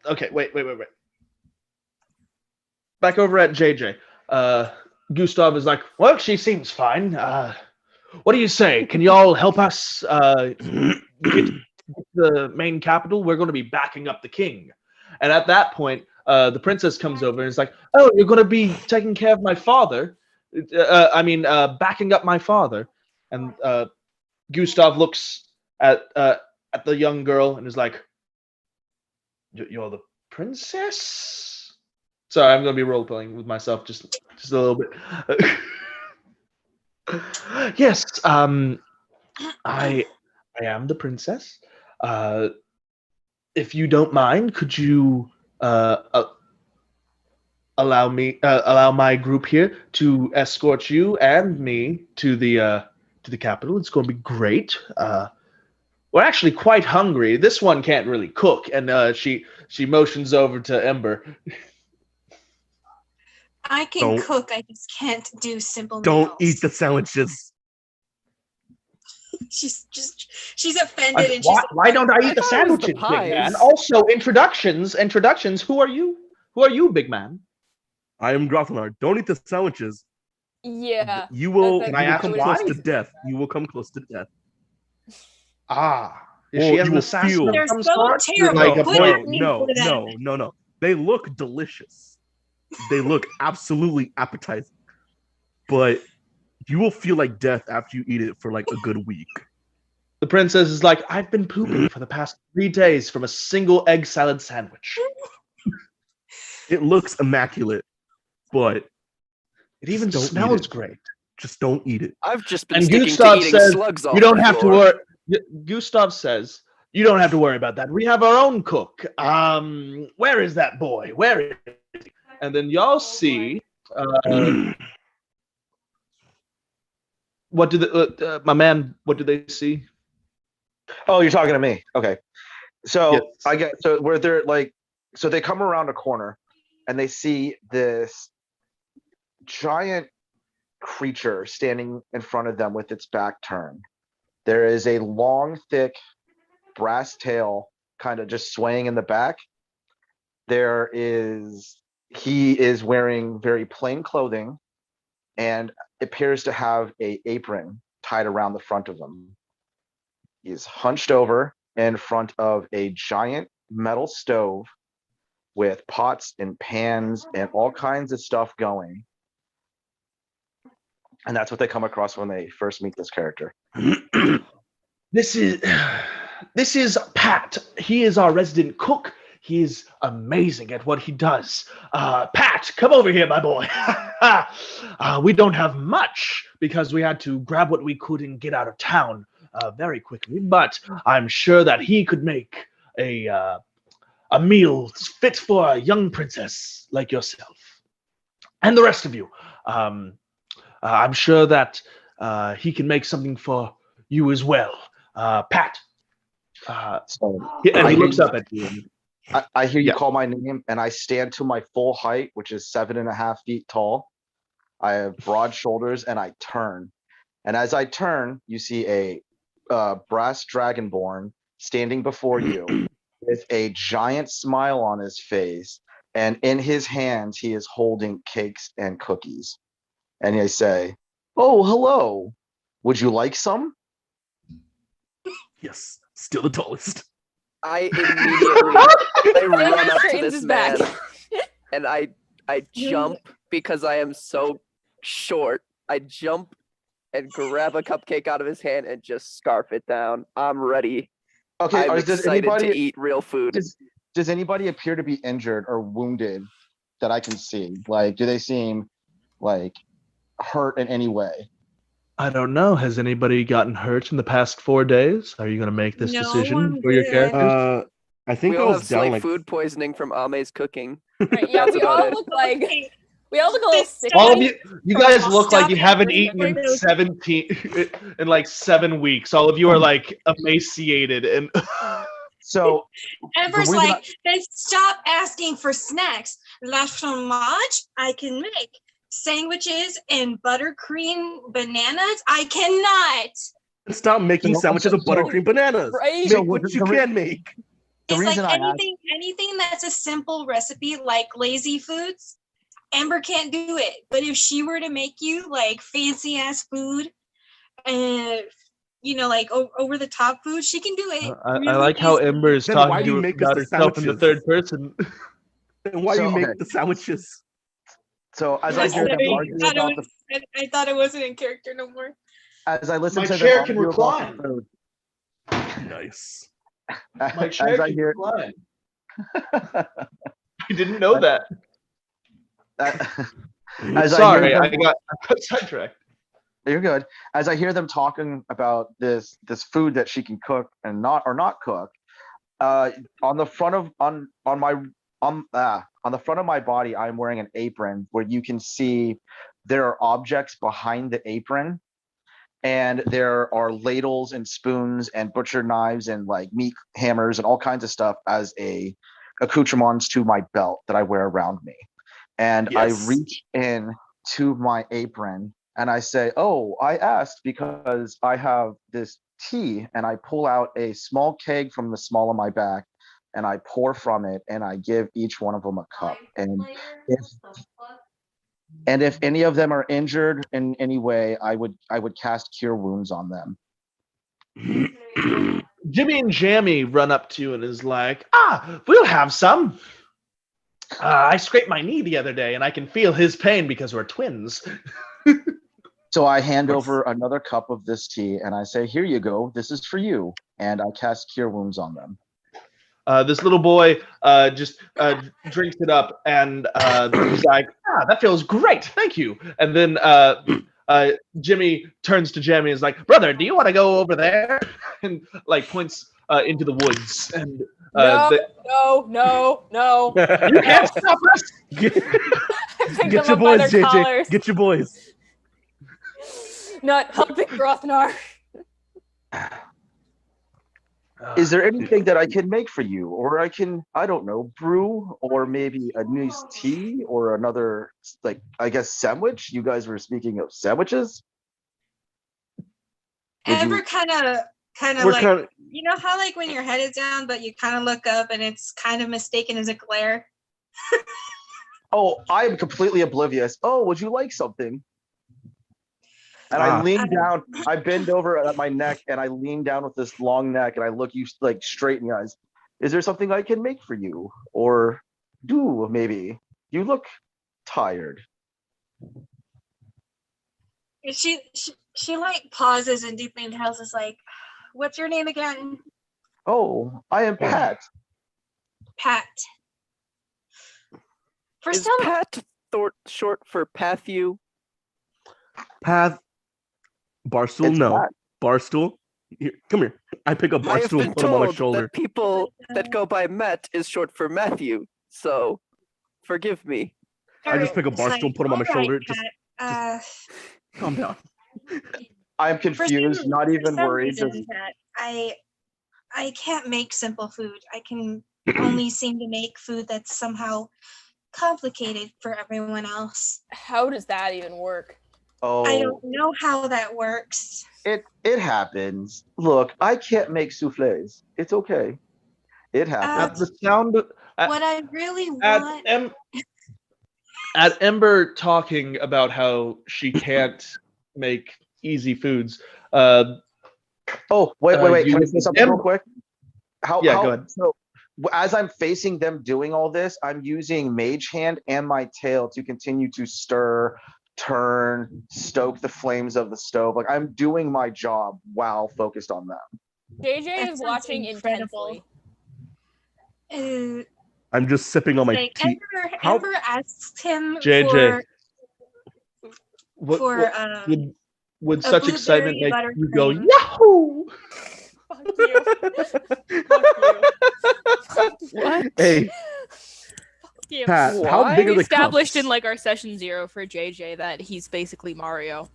Okay, wait. Back over at JJ. Gustav is like, well, she seems fine. What do you say? Can y'all help us get to the main capital? We're going to be backing up the king. And at that point, the princess comes over and is like, oh, you're going to be taking care of my father? Backing up my father. And Gustav looks at the young girl and is like, you're the princess? Sorry, I'm going to be role-playing with myself just a little bit. Yes, I am the princess. If you don't mind, could you allow my group here to escort you and me to the capital? It's going to be great. We're actually quite hungry. This one can't really cook, and she motions over to Ember. I can cook. I just can't do simple Don't meals. eat the sandwiches. She's offended, and Why don't I eat the sandwiches, big man? Also, introductions. Who are you? Who are you, big man? I am Grothanar. Don't eat the sandwiches. Yeah. You will That's come why? close to death. You will come close to death. Is Or she has you an will assassin feel. of They're some so sort? terrible. Like a Quit no, asking for that. no. They look delicious. They look absolutely appetizing. But you will feel like death after you eat it for like a good week. The princess is like, I've been pooping for the past 3 days from a single egg salad sandwich. It looks immaculate, but it even don't smells eat it. great. Just don't eat it. I've just been And sticking Gustav to eating says, slugs off you don't the have to floor. worry. Gustav says, you don't have to worry about that. We have our own cook. Where is that boy? Where is he? And then y'all see, what do my man? What do they see? Oh, you're talking to me. Okay. So Yes. I get so where they're like, so they come around a corner and they see this giant creature standing in front of them with its back turned. There is a long, thick brass tail kind of just swaying in the back. He is wearing very plain clothing and appears to have an apron tied around the front of him. He's hunched over in front of a giant metal stove with pots and pans and all kinds of stuff going. And that's what they come across when they first meet this character. This is Pat. He is our resident cook. He is amazing at what he does. Pat, come over here, my boy. We don't have much because we had to grab what we could and get out of town very quickly. But I'm sure that he could make a meal fit for a young princess like yourself and the rest of you. I'm sure that he can make something for you as well. Pat. So And he looks up at you. I hear you Yeah. call my name, and I stand to my full height, which is 7.5 feet tall. I have broad shoulders, and I turn. And as I turn, you see a brass dragonborn standing before you with a giant smile on his face, and in his hands he is holding cakes and cookies. And I say, "Oh, hello. Would you like some?" Yes, still the tallest. I immediately run up to Straightens this his man back. and I jump because I am so short. I jump and grab a cupcake out of his hand and just scarf it down. I'm ready. Okay, I'm does excited to anybody eat real food. does anybody appear to be injured or wounded that I can see? Like, do they seem like hurt in any way? I don't know. Has anybody gotten hurt in the past 4 days? Are you going to make this No, decision I'm for your good. characters? I think We I all was have down slight like food poisoning from Ame's cooking. Right, yeah, That's we about all it. look like Okay, we all look a little sick. All of you guys look like you Stop haven't it. eaten in 17 in like 7 weeks. All of you are like emaciated and So Ember's reason like, then stop asking for snacks. La fromage, I can make. Sandwiches and buttercream bananas, I cannot. Stop making sandwiches of buttercream bananas. Right? Make what you can make. The It's like reason I asked, anything that's a simple recipe, like lazy foods, Amber can't do it. But if she were to make you like fancy ass food, and like over the top food, she can do it. I really like how easily. Ember is Then why talking do you make us about the herself in the sandwiches? third person. And why do you So, make okay. the sandwiches? so as I hear them argue about the, I thought it wasn't in character no more. as I listen My to them chair can argue about the recline. food, Nice. My as chair I can hear, recline. I didn't know that. as Sorry, I I hear them, got sidetracked. you're good. As I hear them talking about this food that she can cook and not cook, on the front of on my on the front of my body, I'm wearing an apron where you can see there are objects behind the apron, and there are ladles and spoons and butcher knives and like meat hammers and all kinds of stuff as a accoutrements to my belt that I wear around me. And I Yes. reach in to my apron and I say, "Oh, I asked because I have this tea," and I pull out a small keg from the small of my back and I pour from it and I give each one of them a cup. And if any of them are injured in any way, I would cast cure wounds on them. Jimmy and Jammy run up to you and is like, we'll have some. I scraped my knee the other day and I can feel his pain because we're twins. So I hand over another cup of this tea and I say, "Here you go. This is for you." And I cast cure wounds on them. This little boy just drinks it up and he's like, that feels great. Thank you. And then Jimmy turns to Jammy and is like, "Brother, do you want to go over there?" And like points into the woods. And No. you can't stop us. Get Pick them your up by boys, their JJ. collars. Get your boys. Not helping Grothnar. Is there anything that I can make for you? Or I can, I don't know, brew, or maybe a nice tea, or another, like, I guess, sandwich? You guys were speaking of sandwiches? Amber kind of We're like, kinda- you know how like when your head is down, but you kind of look up and it's kind of mistaken as a glare. Oh, I am completely oblivious. "Oh, would you like something?" And I lean down, I bend over at my neck, and I lean down with this long neck, and I look you like straight in the eyes. "Is there something I can make for you? Or do, maybe? You look tired." She like pauses and deeply inhales, is like, "What's your name again?" "Oh, I am Pat." Pat. For Is some, Pat short for Pathu? Path. Barstool, It's no. Pat. Barstool. Here, come here. I pick up I have Barstool been and put him on my told shoulder. that people that go by Met is short for Matthew, so forgive me. I just pick up it's Barstool and put him on my "All right, shoulder. Pat, Calm down. I'm for confused, not even some worried. reason, Just, Pat, I can't make simple food. I can only seem to make food that's somehow complicated for everyone else. How does that even work? I oh, don't know how that works. it happens. Look, I can't make souffles. It's okay. It At happens. the sound of, What I really at, want. at Ember talking about how she can't make easy foods, Oh, wait. Can I you- say something real Em- quick? Yeah, go ahead. So as I'm facing them doing all this, I'm using Mage Hand and my tail to continue to stir, turn, stoke the flames of the stove. Like, I'm doing my job while focused on them. JJ That is sounds watching incredible. intensely. I'm just sipping on my Like tea. Ember asked him JJ, for would a such excitement blueberry make you go buttercream. Yahoo? Fuck you. Fuck you. What? Hey, Fuck you. Pat, how Why? big are We the established cups? in like our session 0 for JJ that he's basically Mario.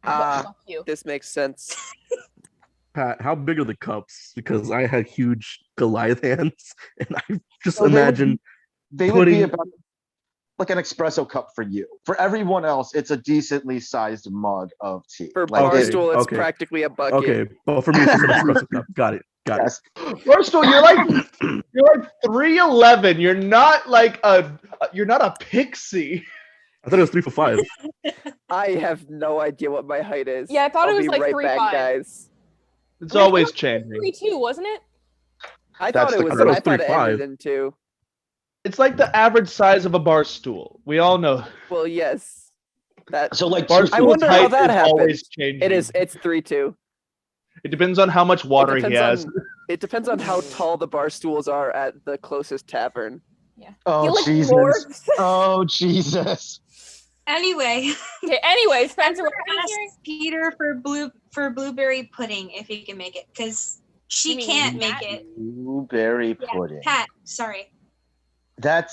Fuck you. This makes sense. Pat, how big are the cups? Because I had huge Goliath hands, and I just So they would imagine They would be putting about like an espresso cup for you. For everyone else, it's a decently sized mug of tea. For Like Barstool, it's okay. practically a bucket. Okay, but for me, it's just an espresso cup. Got it. yes. First of all, you're like 3'11". You're not like you're not a pixie. I thought it was 3 for 5. I have no idea what my height is. Yeah, I thought it I'll was be like right 3'5". back, guys. It's always changing. 3'2", wasn't it? I That's thought it the was. correct- I thought it 3'5". ended in 2. It's like the average size of a bar stool. We all know. Well, yes. That. So like Bar two I stool's wonder how height that is happened. always changing. It is. It's 3'2". It depends on how much water he has. It depends on how tall the bar stools are at the closest tavern. oh You like Jesus. dwarves? Oh Jesus. Anyway, Okay. Anyway, Spencer, what are you ask hearing? Peter for blueberry pudding if he can make it, because she You mean can't make Pat? it. Blueberry pudding. Pat, sorry. That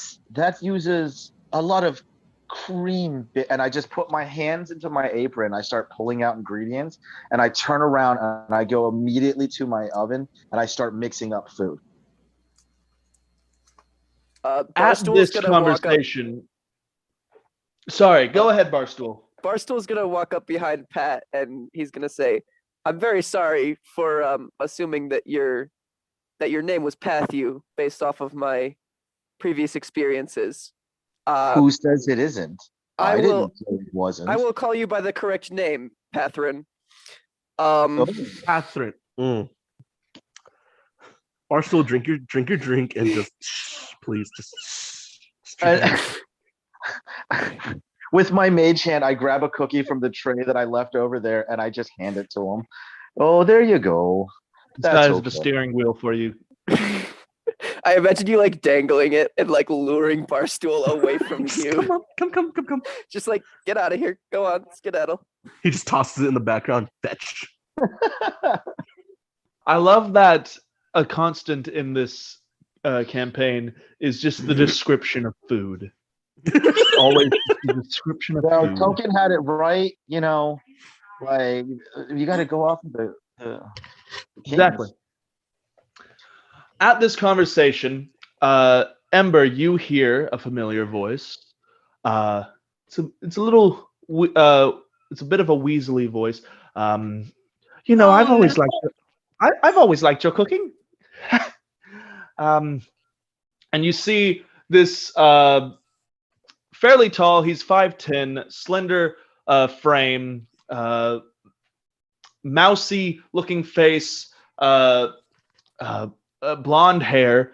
uses a lot of cream and I just put my hands into my apron, I start pulling out ingredients, and I turn around and I go immediately to my oven and I start mixing up food. At Barstool's this gonna walk up. conversation. Sorry, go ahead, Barstool. Barstool's gonna walk up behind Pat and he's gonna say, "I'm very sorry for assuming that your name was Pathu based off of my previous experiences. Who says it isn't? I will. didn't say it wasn't. I will call you by the correct name, Pathrin. Oh. Catherine. Barstool, drink your drink and just please just drink it. With my mage hand, I grab a cookie from the tray that I left over there and I just hand it to him. Oh, there you go. This That's guy's okay. the steering wheel for you. I imagine you like dangling it and like luring Barstool away from you. Come on, come. Just like, get out of here. Go on, skedaddle. He just tosses it in the background. Fetch. I love that a constant in this campaign is just the description of food. Always the description of Well, food. Token had it right, like you got to go off of the Exactly. At this conversation, Ember, you hear a familiar voice. It's a little, it's a bit of a weaselly voice. I've always liked, I've always liked your cooking. And you see this fairly tall. He's 5'10", slender frame, mousy-looking face. Blonde hair.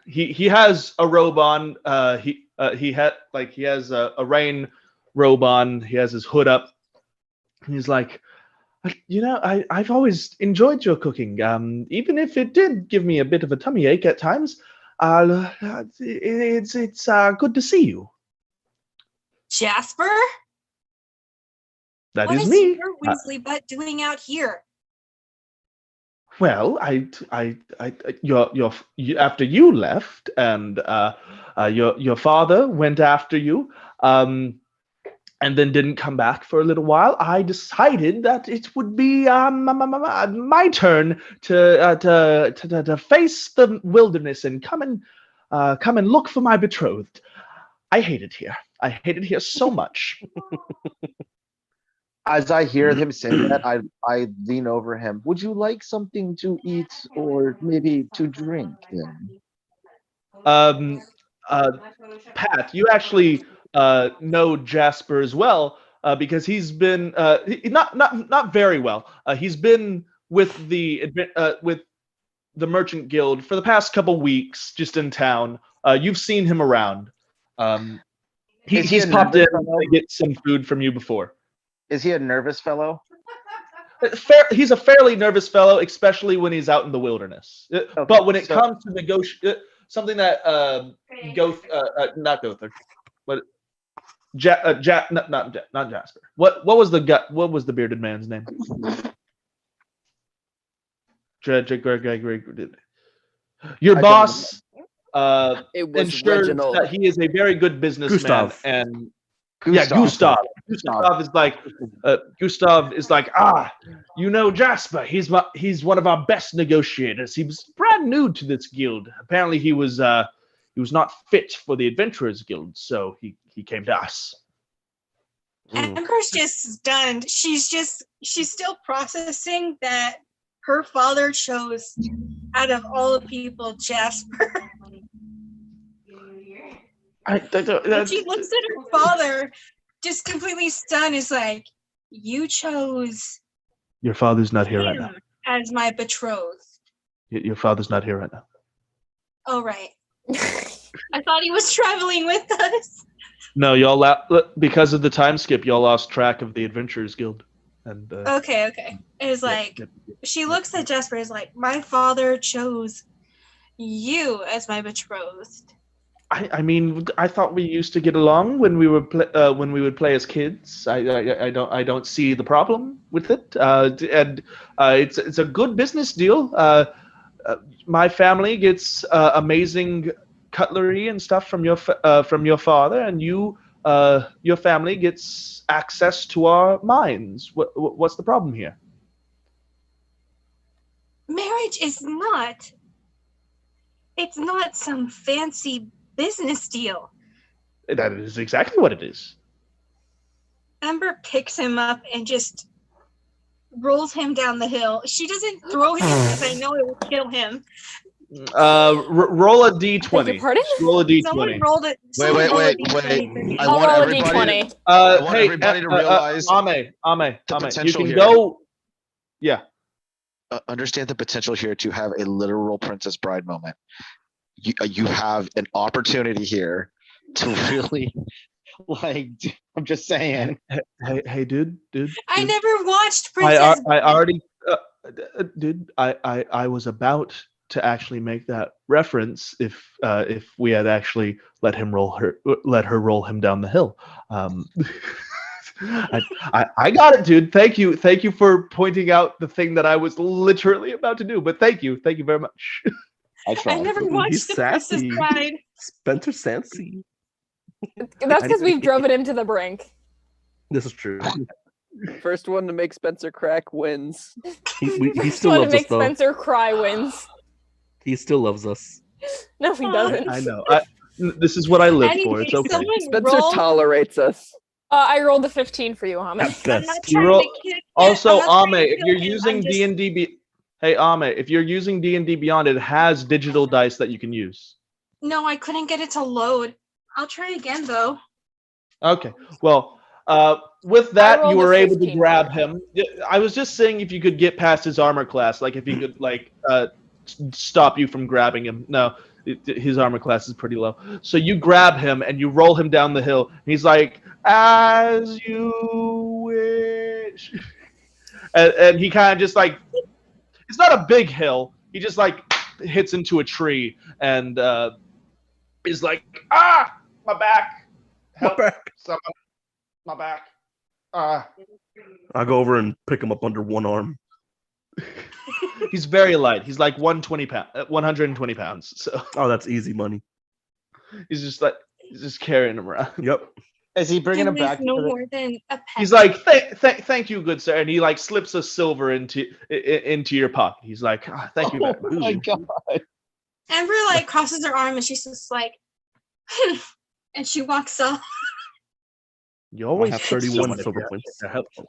He has a robe on. He has a rain robe on. He has his hood up. And he's like, I've always enjoyed your cooking. Even if it did give me a bit of a tummy ache at times, it's good to see you. Jasper? That What is is me. your Weasley butt doing out here? Well, after you left, and your father went after you, and then didn't come back for a little while. I decided that it would be my turn to face the wilderness and come and look for my betrothed. I hate it here. I hate it here so much. As I hear him say that, I lean over him. Would you like something to eat or maybe to drink then? Pat, you actually know Jasper as well because he's been not very well. He's been with the Merchant Guild for the past couple weeks, just in town. You've seen him around. He's popped in to get some food from you before. Is he a nervous fellow? He's a fairly nervous fellow, especially when he's out in the wilderness. But when it comes to negotiate something that not Gother, but not Jasper. What was the bearded man's name? Your boss It was ensures Reginald. that he is a very good businessman. Gustav. And Gustav. Gustav. Gustav is like, Jasper. He's one of our best negotiators. He was brand new to this guild. Apparently, he was not fit for the Adventurers Guild, so he came to us. Amber's just stunned. She's still processing that her father chose, out of all the people, Jasper. And she looks at her father, just completely stunned. Is like, you chose Your father's not here right him now. as my betrothed. Your father's not here right now. Oh, right. I thought he was traveling with us. No, because of the time skip, y'all lost track of the Adventurers Guild. And Okay. It's like, she looks at Jasper, is like, my father chose you as my betrothed. I mean, I thought we used to get along when we would play as kids. I don't see the problem with it. And it's a good business deal. My family gets amazing cutlery and stuff from your father, and your family gets access to our mines. What's the problem here? Marriage is not. It's not some fancy business deal. That is exactly what it is. Amber picks him up and just rolls him down the hill. She doesn't throw him because I know it will kill him. Roll a d20. Beg your pardon? Roll a d20. Someone rolled it. Wait. I I I'll want roll a everybody. d20. I want everybody to realize Ame, the you potential can here. go. Yeah. Understand the potential here to have a literal Princess Bride moment. You have an opportunity here to really, like, I'm just saying. Hey, dude. I never watched Princess. I already, dude. I was about to actually make that reference if we had actually let her roll him down the hill. I got it, dude. Thank you for pointing out the thing that I was literally about to do. But thank you very much. I never watched He's the Princess sassy. Bride. Spencer Sassy. That's because we've driven him to the brink. This is true. First one to make Spencer crack wins. He still Want to loves us make though. Spencer cry wins. He still loves us. No, he doesn't. I know. This is what I live for. Anyway, It's okay. someone Spencer rolled. tolerates us. I rolled a 15 for you, Hamid. At I'm not best. You trying roll- to kick. Also, I'm not Ame, trying to if you're kill him, using I'm just- D&D, hey Ame, if you're using D&D Beyond, it has digital dice that you can use. No, I couldn't get it to load. I'll try again though. Okay. Well, with I that, you rolled a were able to 15 grab for him. I was just saying if you could get past his armor class, like if he could stop you from grabbing him. No, his armor class is pretty low. So you grab him and you roll him down the hill. He's like, as you wish. And he kind of just like, it's not a big hill. He just like hits into a tree and is like, my back. Help. Someone. My back. I'll go over and pick him up under one arm. He's very light. He's like 120 pounds. So Oh, that's easy money. he's just carrying him around. Yep. Is he bringing him It was back? no to the- more than a pet. He's like, thank you, good sir, and he like slips a silver into your pocket. He's like, thank you very much. Oh my god! Amber like crosses her arm and she's just like, and she walks off. You always have 31 to- silver points. They're helpful.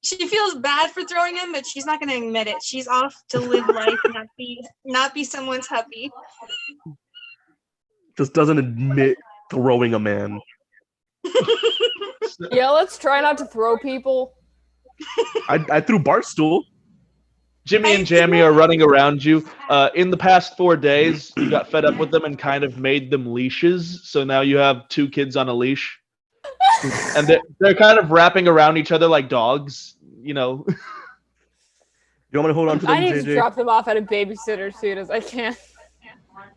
She feels bad for throwing him, but she's not going to admit it. She's off to live life, not be someone's hubby. Just doesn't admit throwing a man. Yeah, let's try not to throw people. I threw Barstool. Jimmy and Jamie are running around you. In the past 4 days, you got fed up with them and kind of made them leashes. So now you have 2 kids on a leash. And they're kind of wrapping around each other like dogs, you know. You want me to hold on to them, I need to JJ? drop them off at a babysitter soon as I can. Do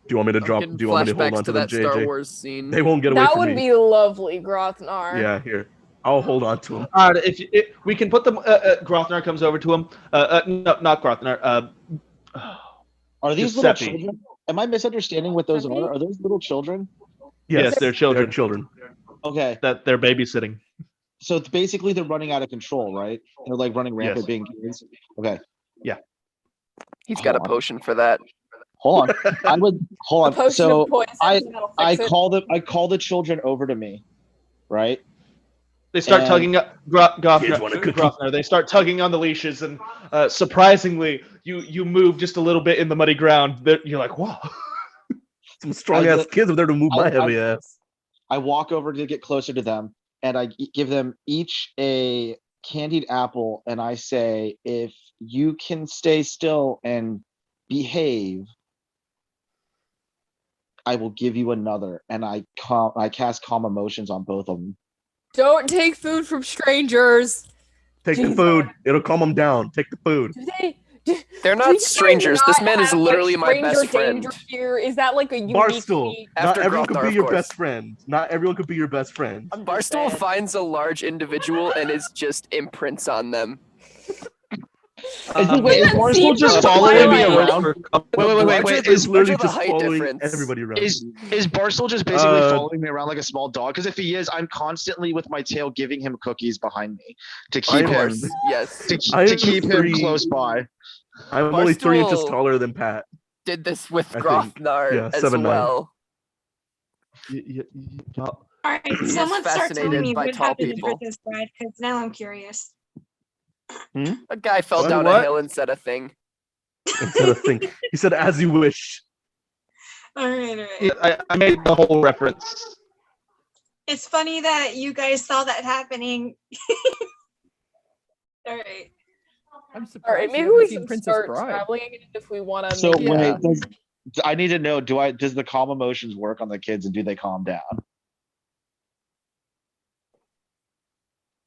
you want me to drop? Getting Do you want me to hold flashbacks on to to them, that Star JJ? Wars scene. They won't get away That from would me. be lovely, Grothnar. Yeah, here. I'll hold on to him. If we can put them, Grothnar comes over to him. No, not Grothnar. Are these Giuseppe. little children? Am I misunderstanding what those Giuseppe? are? Are those little children? Yes, they're children. They're children. Okay, That they're babysitting. so it's basically they're running out of control, right? They're like running rampant, Yes. being kids. Okay, He's got a Hold on. potion for that. Hold on. I would hold A on. potion So of poison. I that'll I fix it. call the children over to me, right? They start And- tugging up Kids want a cookie. Grofner. They start tugging on the leashes, and surprisingly, you move just a little bit in the muddy ground. You're like, wow. Some strong ass kids are there to move my heavy ass. I walk over to get closer to them, and I give them each a candied apple, and I say, if you can stay still and behave, I will give you another. And I cast calm emotions on both of them. Don't take food from strangers. Take the Jesus. food. It'll calm them down. Take the food. Do they? They're do not you strangers. not This man is have, literally like, my best stranger friend. danger here? Is that like a unique Barstool. feat? Not After everyone could Grofnar, be of your course. best friend. Not everyone could be your best friend. Barstool Understand. finds a large individual and is just imprints on them. Is Barstool Barstool just from following me Twilight. around? Roger, Wait. the- It's literally Roger the just height following difference. everybody around. Is Barstool just basically Uh, following me around like a small dog? Because if he is, I'm constantly with my tail giving him cookies behind me to I keep Of him course, yes. I to am keep him 3 close by. I'm only 3 inches Barstool- taller than Pat. Did this with I think. Grofnar Yeah, as 7'9". well. All right, He's someone start telling fascinated me by what tall happened people. to Princess Bride, because now I'm curious. A guy fell What? down What? a hill and said a thing. Instead of thing. He said, "As you wish." All right. Yeah, I made the whole reference. It's funny that you guys saw that happening. All right. I'm surprised. All right, maybe you haven't we seen should Princess start Bride. traveling again if we want to. So make Yeah. wait, I need to know, does the calm emotions work on the kids and do they calm down?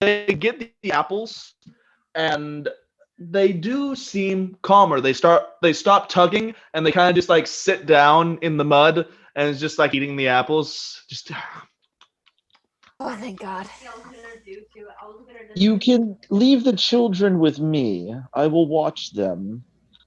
They get the apples, and they do seem calmer. They stop tugging, and they kind of just like sit down in the mud, and it's just like eating the apples. Just Oh, thank God. You can leave the children with me. I will watch them.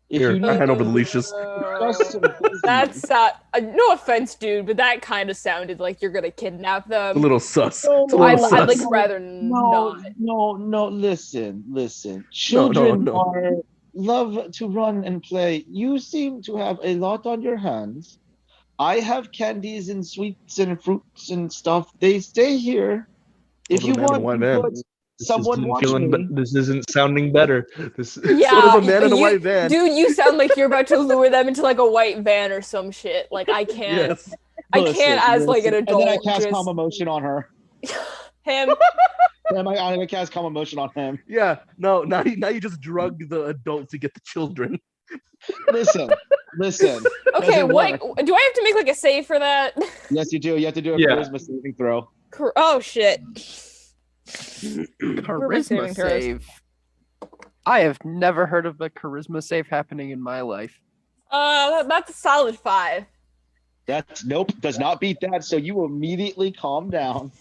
If Here, you I need hand over the leashes. just some business. That's no offense, dude, but that kind of sounded like you're gonna kidnap them. It's a little sus. No, It's a little I'd like sus. rather No, not. listen. Children no. are love to run and play. You seem to have a lot on your hands. I have candies and sweets and fruits and stuff. They stay here. If Go to you the man in want the white to van. put someone watch me. This isn't sounding better. This Yeah, So does a man in a you- white van. Dude, you sound like you're about to lure them into like a white van or some shit. Like I can't. Yes. I can't as like an adult. And then I cast just- calm emotion on her. him. And I cast calm emotion on him. Yeah. No. Now you just drug the adult to get the children. Listen. Okay, Doesn't what work. do I have to make like a save for that? Yes, you do. You have to do a Yeah. charisma saving throw. Oh shit. Charisma saving throws? Save. I have never heard of a charisma save happening in my life. That's a solid 5. That's nope, does not beat that. So you immediately calm down.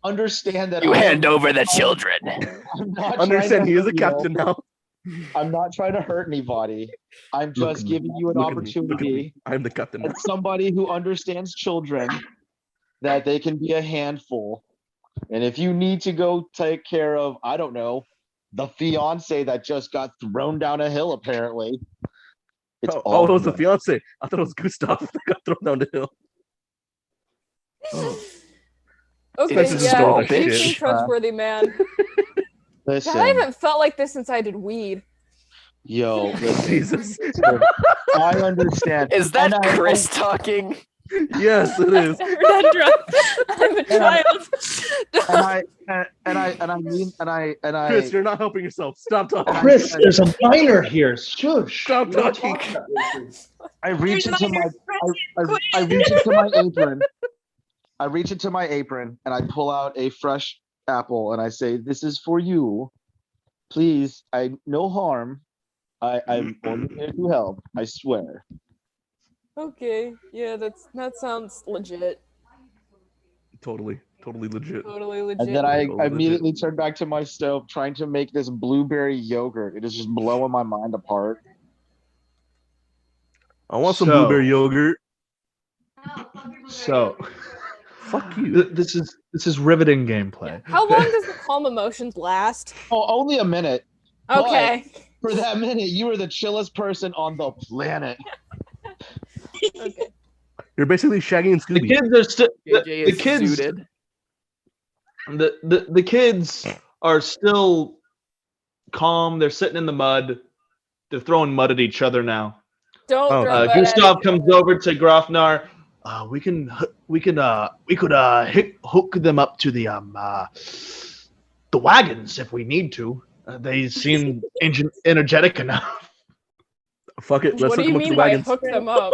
Understand that You I am- hand over the children. I'm not trying Understand, to he is a hurt you. captain now. I'm not trying to hurt anybody. I'm Look just at me. giving you an Look at me. Look at me. opportunity I'm the captain now. as somebody who understands children that they can be a handful. And if you need to go take care of, I don't know, the fiance that just got thrown down a hill, apparently. It's Oh, it was the good. fiance. I thought it was Gustav that got thrown down the hill. Okay, Spencer just yeah, stole you that seem shit. trustworthy, man. Listen, God, I haven't felt like this since I did weed. yo, listen, Jesus. I understand. Is that And I- Chris talking? Yes, it is. I've never done drugs. I'm a child. and I Chris, you're not helping yourself. Stop talking. Chris, there's a minor here. Shush. Stop talking. I reach Here's into my my I reach into my apron. I reach into my apron and I pull out a fresh apple and I say, "This is for you. Please, no harm. I'm only here to help. I swear." Okay, yeah, that sounds legit. Totally legit. Totally legit. And then I Totally immediately turn back to my stove, trying to make this blueberry yogurt. It is just blowing my mind apart. I want some So- blueberry yogurt. So Fuck you. this is riveting gameplay. How long does the calm emotions last? Oh, only a minute. But Okay. for that minute, you were the chillest person on the planet. Okay. You're basically Shaggy and The Scooby. kids are still JJ the is kids. zooted. The kids are still calm. They're sitting in the mud. They're throwing mud at each other now. Don't Oh, throw okay. mud at Gustav each comes other. over to Grafnar. We could hook them up to the wagons if we need to. They seem energetic enough. Fuck it. Let's What do hook you them up to the mean by wagons. hook them up?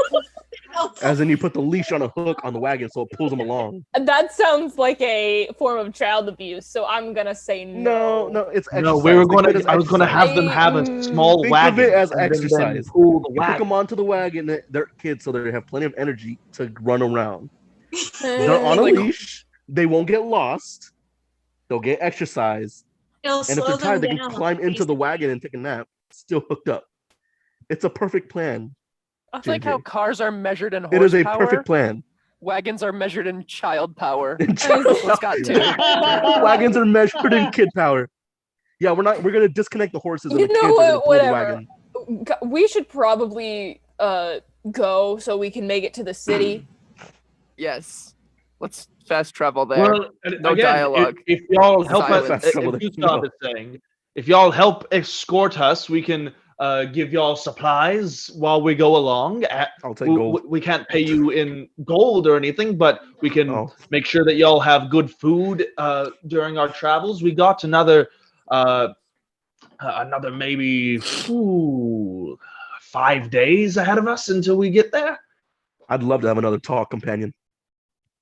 As in, you put the leash on a hook on the wagon so it pulls them along. That sounds like a form of child abuse, so I'm gonna say no. No, it's exercise. No, we were Think of it going as to. I was going to exercise. have them have a small Think wagon of it as and then exercise. pull the You hook wagon. them onto the wagon. They're kids, so they have plenty of energy to run around. Eh, They're on a Like- leash. They won't get lost. They'll get exercise. It'll And if slow they're tired, they them can down. climb into the wagon and take a nap, still hooked up. It's a perfect plan. I like how JJ. cars are measured in It horsepower. is a perfect plan. Wagons are measured in child power. Child It's got two. Wagons are measured in kid power. Yeah, we're gonna disconnect the horses and You the know kids are gonna what? pull the Whatever. wagon. We should probably go so we can make it to the city. Yes. Let's fast travel there. Well, No again, dialogue. If y'all help us, Silence. if Trouble. Gustav No. is saying, if y'all help escort us, we can give y'all supplies while we go along. I'll take gold. We can't pay you in gold or anything, but we can Oh. make sure that y'all have good food during our travels. We got another maybe 5 days ahead of us until we get there. I'd love to have another tall companion.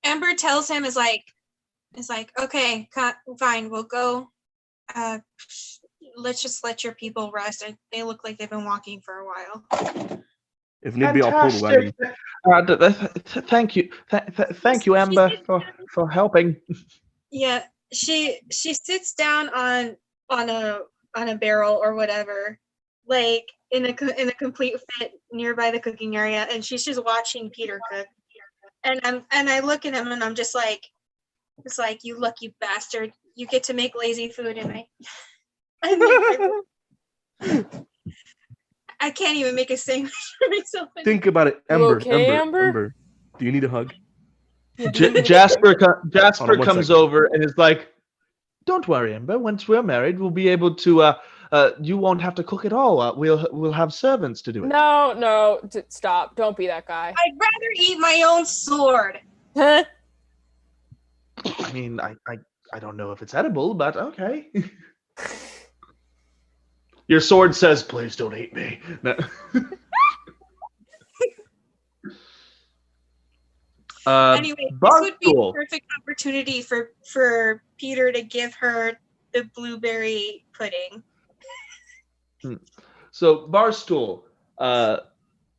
Ember tells him is like, okay, fine, we'll go. Let's just let your people rest. They look like they've been walking for a while. If need be, I'll pull the wagon. Thank you, thank you, Amber, for helping. Yeah, she sits down on a barrel or whatever, like in a complete fit nearby the cooking area, and she's just watching Peter cook. And I look at him and I'm just like, it's like, you lucky bastard, you get to make lazy food, and I can't even make a sandwich for myself. Think about it, You Ember. okay, Amber? Ember. Do you need a hug? Jasper Hold on one comes second. over and is like, "Don't worry, Amber. Once we're married, we'll be able to. You won't have to cook at all. We'll have servants to do it." No, stop. Don't be that guy. I'd rather eat my own sword. Huh? I mean, I don't know if it's edible, but okay. Your sword says, "Please don't eat me." No. Anyway, this would be a Barstool. perfect opportunity for Peter to give her the blueberry pudding. So Barstool,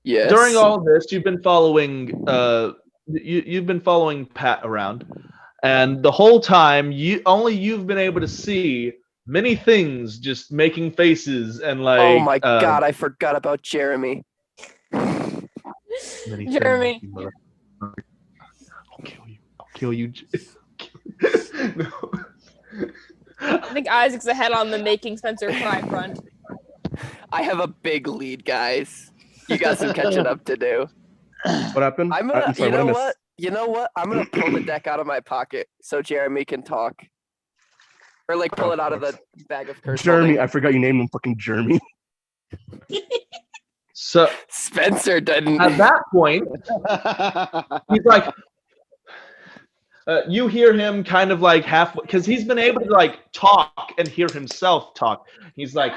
Yes. during all this, you've been following you've been following Pat around, and the whole time you've been able to see many things just making fases and like. Oh my god, I forgot about Jeremy. Many Jeremy. things, you motherfucker. I'll kill you. No. I think Isaac's ahead on the making Spencer cry front. I have a big lead, guys. You got some catching up to do. What happened? I'm gonna. sorry, You know I missed? what? You know what? I'm gonna pull the deck out of my pocket so Jeremy can talk, or like pull it out of the bag of curse. Jeremy, holding. I forgot you named him fucking Jeremy. So Spencer didn't. at that point, he's like, you hear him kind of like halfway, because he's been able to like talk and hear himself talk. He's like,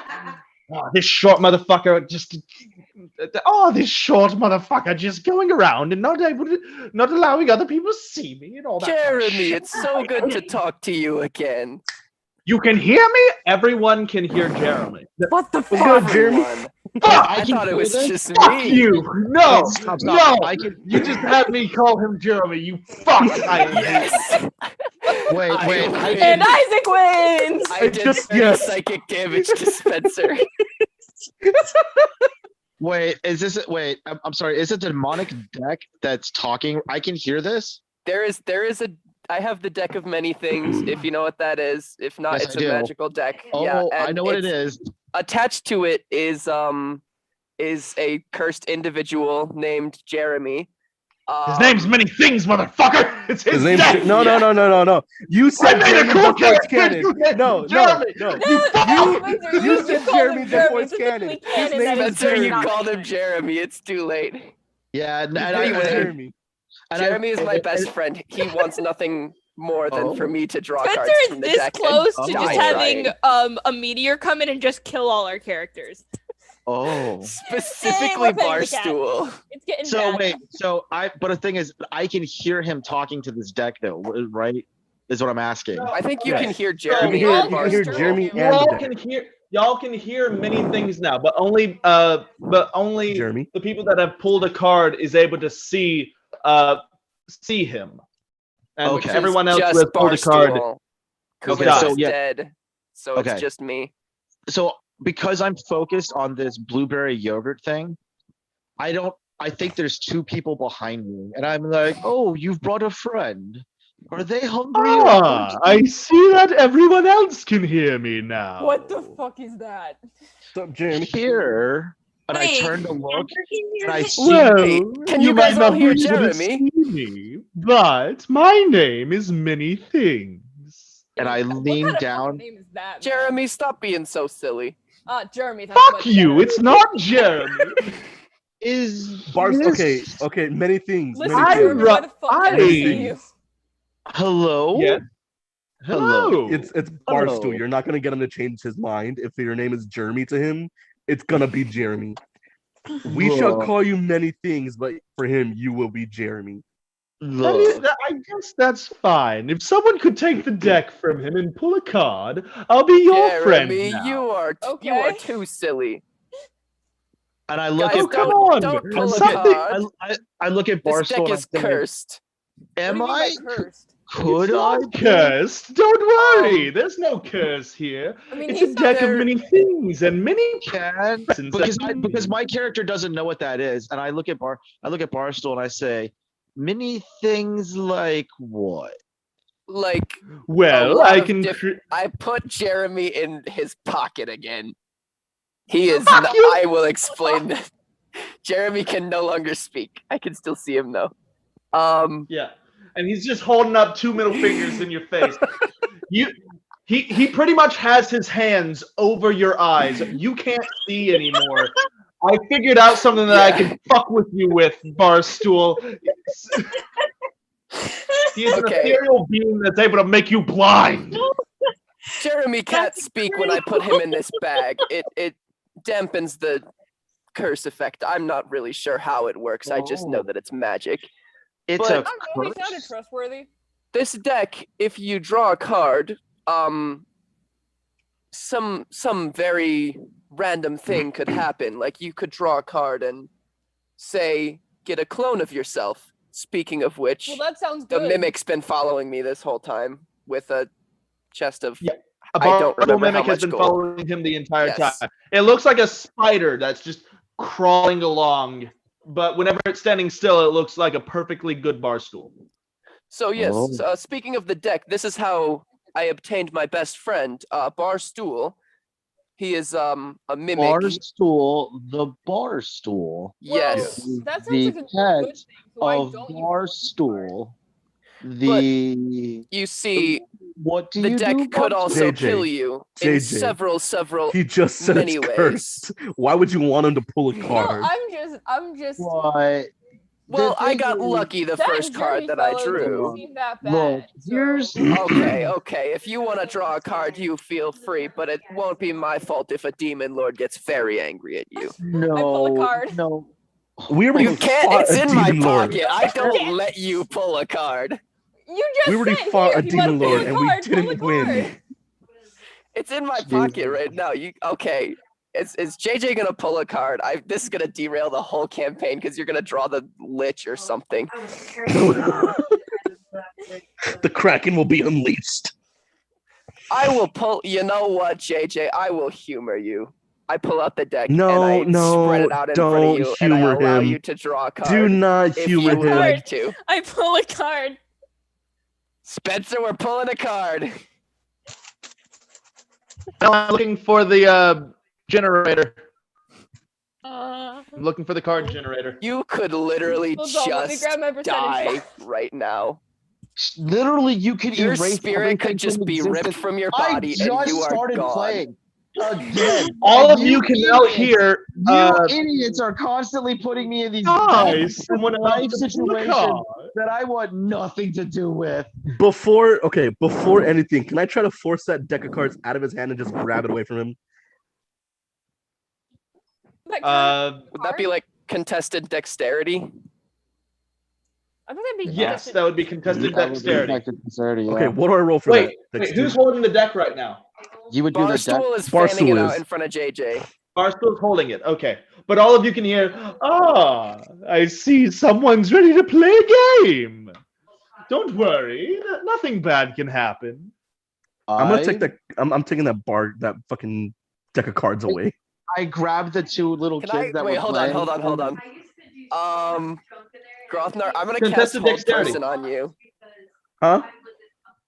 "Oh, this short motherfucker just going around and not allowing other people to see me and all that." Jeremy, it's so good to talk to you again. You can hear me? Everyone can hear Jeremy. What the What's good, Jeremy? Everyone. Fuck! I thought it was just Fuck me. you! No! Wait, stop. No! I can You just had me call him Jeremy, you fuck! Yes. wait. I I win. And Isaac wins! I did just- 30 yes. psychic damage to Spencer. wait. Is this? Wait. I'm sorry. Is it a demonic deck that's talking? I can hear this. There is a. I have the deck of many things. If you know what that is. If not, Yes, it's I a do. magical deck. Oh, Yeah, I and know what it it's- is. Attached to it is is a cursed individual named Jeremy. His name's many things, motherfucker. It's his His name's deck. no. You I said made a Jeremy cool before it's character. canon. You named No. him Jeremy. You said called Jeremy him before Jeremy. it's It's canon. officially His canon name that is it's Spencer, you Jeremy. called him Jeremy. It's too late. Yeah, and Anyway, Jeremy. Jeremy is my best friend. He wants nothing more than for me to draw Spencer cards is from the this deck. close and to die just having trying. a meteor come in and just kill all our characters. Oh. Specifically we're paying the cat. Barstool. It's getting So bad. wait, but the thing is, I can hear him talking to this deck though, right? Is what I'm asking. I think you Yes. can hear You Jeremy can hear, and you can hear Barstool. Jeremy You and all the can deck. y'all can hear many things now, but only Jeremy. the people that have pulled a card is able to see him. And Okay. everyone else who Just has pulled a card. Barstool. Okay, Kubo's so yeah. dead. So Okay. it's just me. So because I'm focused on this blueberry yogurt thing, I think there's two people behind me, and I'm like, oh, you've brought a friend. Are they hungry? Ah, I see that everyone else can hear me now. What the fuck is that? What's up, Jeremy? Here, and I Wait, turn to look, Amber can hear and I him? see. Well, Can you might guys all not hear be able to Jeremy? see me, but my name is Many Things. And I What lean kind of down. fucking name is that, man? Jeremy, stop being so silly. Jeremy. That's Fuck much you! better. It's not Jeremy. Is Bars. this- Okay. Many things. Listen, Many Jeremy, things. why the fuck can't I I- see you? Hello? Yes. Hello. Hello. It's Hello. Barstool. You're not gonna get him to change his mind. If your name is Jeremy to him, it's gonna be Jeremy. We shall Look, call you many things, but for him, you will be Jeremy. look. I guess that's fine. If someone could take the deck from him and pull a card, I'll be your friend Jeremy, now. you are Okay. too silly. And I look Guys, Oh, at come don't- on! don't pull a Something- card. I look at This Barstool deck and I is say, cursed. What do you am mean by I? cursed? Could It's I? not cursed. Don't worry. There's no curse here. I mean, It's he's a not deck there- of many things and many Can presents. because my character doesn't know what that is, and I look at Barstool and I say, many things like what? Like, Well, lot I of can. I put Jeremy in his pocket again. He is. Fuck you! I will explain that. Jeremy can no longer speak. I can still see him though. Yeah, and he's just holding up two middle fingers in your face. He pretty much has his hands over your eyes. You can't see anymore. I figured out something that I Yeah. can fuck with you with, Barstool. He is an Okay. ethereal being that's able to make you blind. Jeremy can't That's speak when I put him in this bag. It dampens the curse effect. I'm not really sure how it works. I just know Oh. that it's magic. It's But- a I don't know. He sounded curse. trustworthy. This deck, if you draw a card, some very random thing could happen. Like you could draw a card and say get a clone of yourself. Speaking of which, Well, that sounds the good. mimic's been following me this whole time with a chest of Yeah. I don't Barstool remember how Mimic has much been gold. following him the entire Yes. time. It looks like a spider that's just crawling along, but whenever it's standing still, it looks like a perfectly good Barstool. So yes, Oh. speaking of the deck, this is how I obtained my best friend, Barstool. He is a mimic. Barstool, the Barstool. Yes. Well, that sounds The like a good pet thing. So why of don't you? Barstool. The You see, what do the you deck do? could Barstool? also JJ, kill you in JJ. several He just said many it's ways. cursed. Why would you want him to pull a No, card? I'm just. What? Well, I thing got is- lucky the That first Jeremy card that I fellow didn't drew. seem that bad, Look, so- here's Okay. If you want to draw a card, you feel free, but it won't be my fault if a demon lord gets very angry at you. no, I pull a card. no. We already You can't. fought It's a in my demon lord. pocket. I don't Yes. let you pull a card. You just We already said fought here, a if you wanna demon pull lord a and we card, pull a didn't win. card. It's in my Jesus. pocket right now. You okay? Is JJ gonna pull a card? This is gonna derail the whole campaign because you're gonna draw the lich or something. The Kraken will be unleashed. I will pull. You know what, JJ? I will humor you. I pull out the deck No, and I no, spread it out in front of don't you, and I humor allow him. you to draw a card. Do not if humor you would him. like to. I pull a card. Spencer, we're pulling a card. I'm looking for the generator. I'm looking for the card generator. You could literally Hold on, let me just grab my percentage die die. right now. Literally, you could Your erase spirit everything could just from be ripped existence. from your I body and just you are started gone. playing again. All and of you can now hear. You idiots are constantly putting me in these Guys, someone life else to pull a situations card. that I want nothing to do with. Before anything, can I try to force that deck of cards out of his hand and just grab it away from him? That kind of Would that be hard? like contested dexterity? I thought that'd be Yes, that would be contested dexterity. Dexterity, Okay, what do I roll for Wait, that? wait, who's holding the deck right now? You would do the deck. Barstool is fanning Barstool it out is. in front of JJ. Barstool's holding it. Okay, but all of you can hear. Ah, I see. Someone's ready to play a game. Don't worry, nothing bad can happen. I'm gonna take that. I'm taking that fucking deck of cards away. I grabbed the two little Can kids I that wait? were Hold playing. on. Grothnar, I'm gonna Contested cast hold dexterity. person on you. Huh?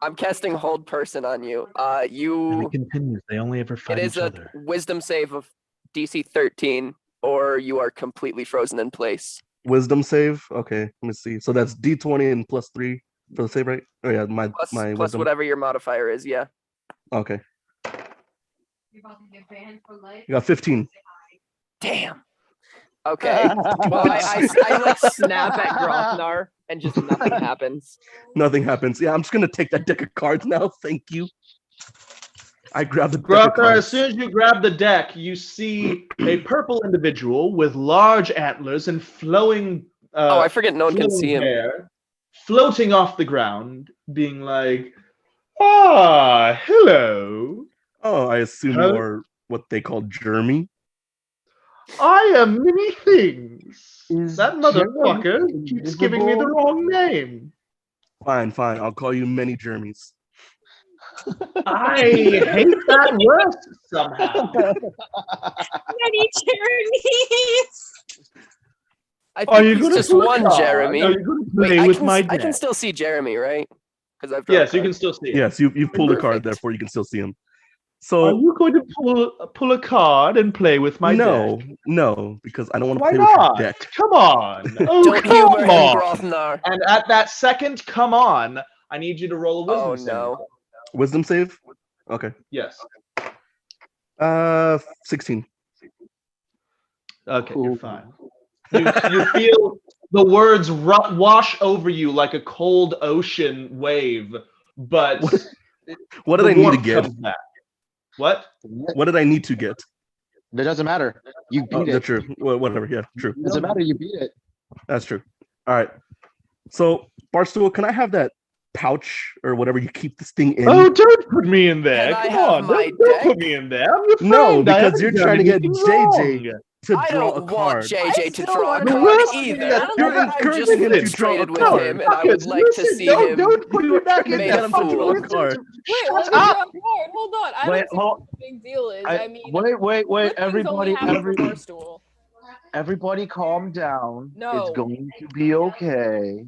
I'm casting hold person on you. And You. it continues. They only ever It fight is each a other. wisdom save of DC 13, or you are completely frozen in place. Wisdom save. Okay, let me see. So that's D20 and +3 for the save, right? Oh yeah, my Plus wisdom. whatever your modifier is. Yeah. Okay. You got 15. Damn. Okay. Well, I like snap at Grothnar and just nothing happens. Nothing happens. Yeah, I'm just gonna take that deck of cards now. Thank you. I grabbed the deck of Grothnar, as cards. soon as you grab the deck, you see a purple individual with large antlers and flowing. Oh, I forget no one can flowing see him. hair, floating off the ground, being like, "Ah, hello. Oh, I assume Huh? you are what they call Jeremy. I am many things. Is That motherfucker Jeremy keeps giving me the invisible? wrong name. Fine. I'll call you many Jeremys. I hate that word somehow. Many Jeremys. I Are think you he's gonna just pull a one card? Jeremy. Are you going to Wait, play I with can, my I can deck? still see Jeremy, right? Because I've drawn Yes, you a can card. still see it. Yes, you've pulled a card, Perfect. therefore you can still see him. Are So you going to pull a card and play with my deck? no, because I don't want to Why play with your not? deck. Come on. Oh, Don't come humor him, on. Grothnar. And at that second, come on, I need you to roll a wisdom Oh save. no. Wisdom save? Okay. Yes. 16. Okay, you're fine. You feel the words wash over you like a cold ocean wave, but What the did I need to warmth get? comes back. What? What did I need to get? It doesn't matter. You Oh, beat it. that's true. Well, whatever. Yeah, true. It doesn't matter. You beat it. That's true. All right. So, Barstool, can I have that pouch or whatever you keep this thing in? Oh, don't put me in there. Can I Come have on, my don't deck? put me in there. I'm your friend. No, I because haven't you're done trying to get anything JJ wrong. to I draw a don't want card. JJ to still draw a want The card worst either. thing that You're ever encouraging him to Just draw a frustrated with card. him, and I Marcus, would like to listen, see don't, him. don't put You your were back trying in to made get there. him to draw a fool. card. Wait, Shut let me up. draw a card. Hold on. I Wait, don't see hold- what the big deal is. I mean, wait. good things only happen for Everybody, Barstool. everybody, calm down. No. It's going to be okay.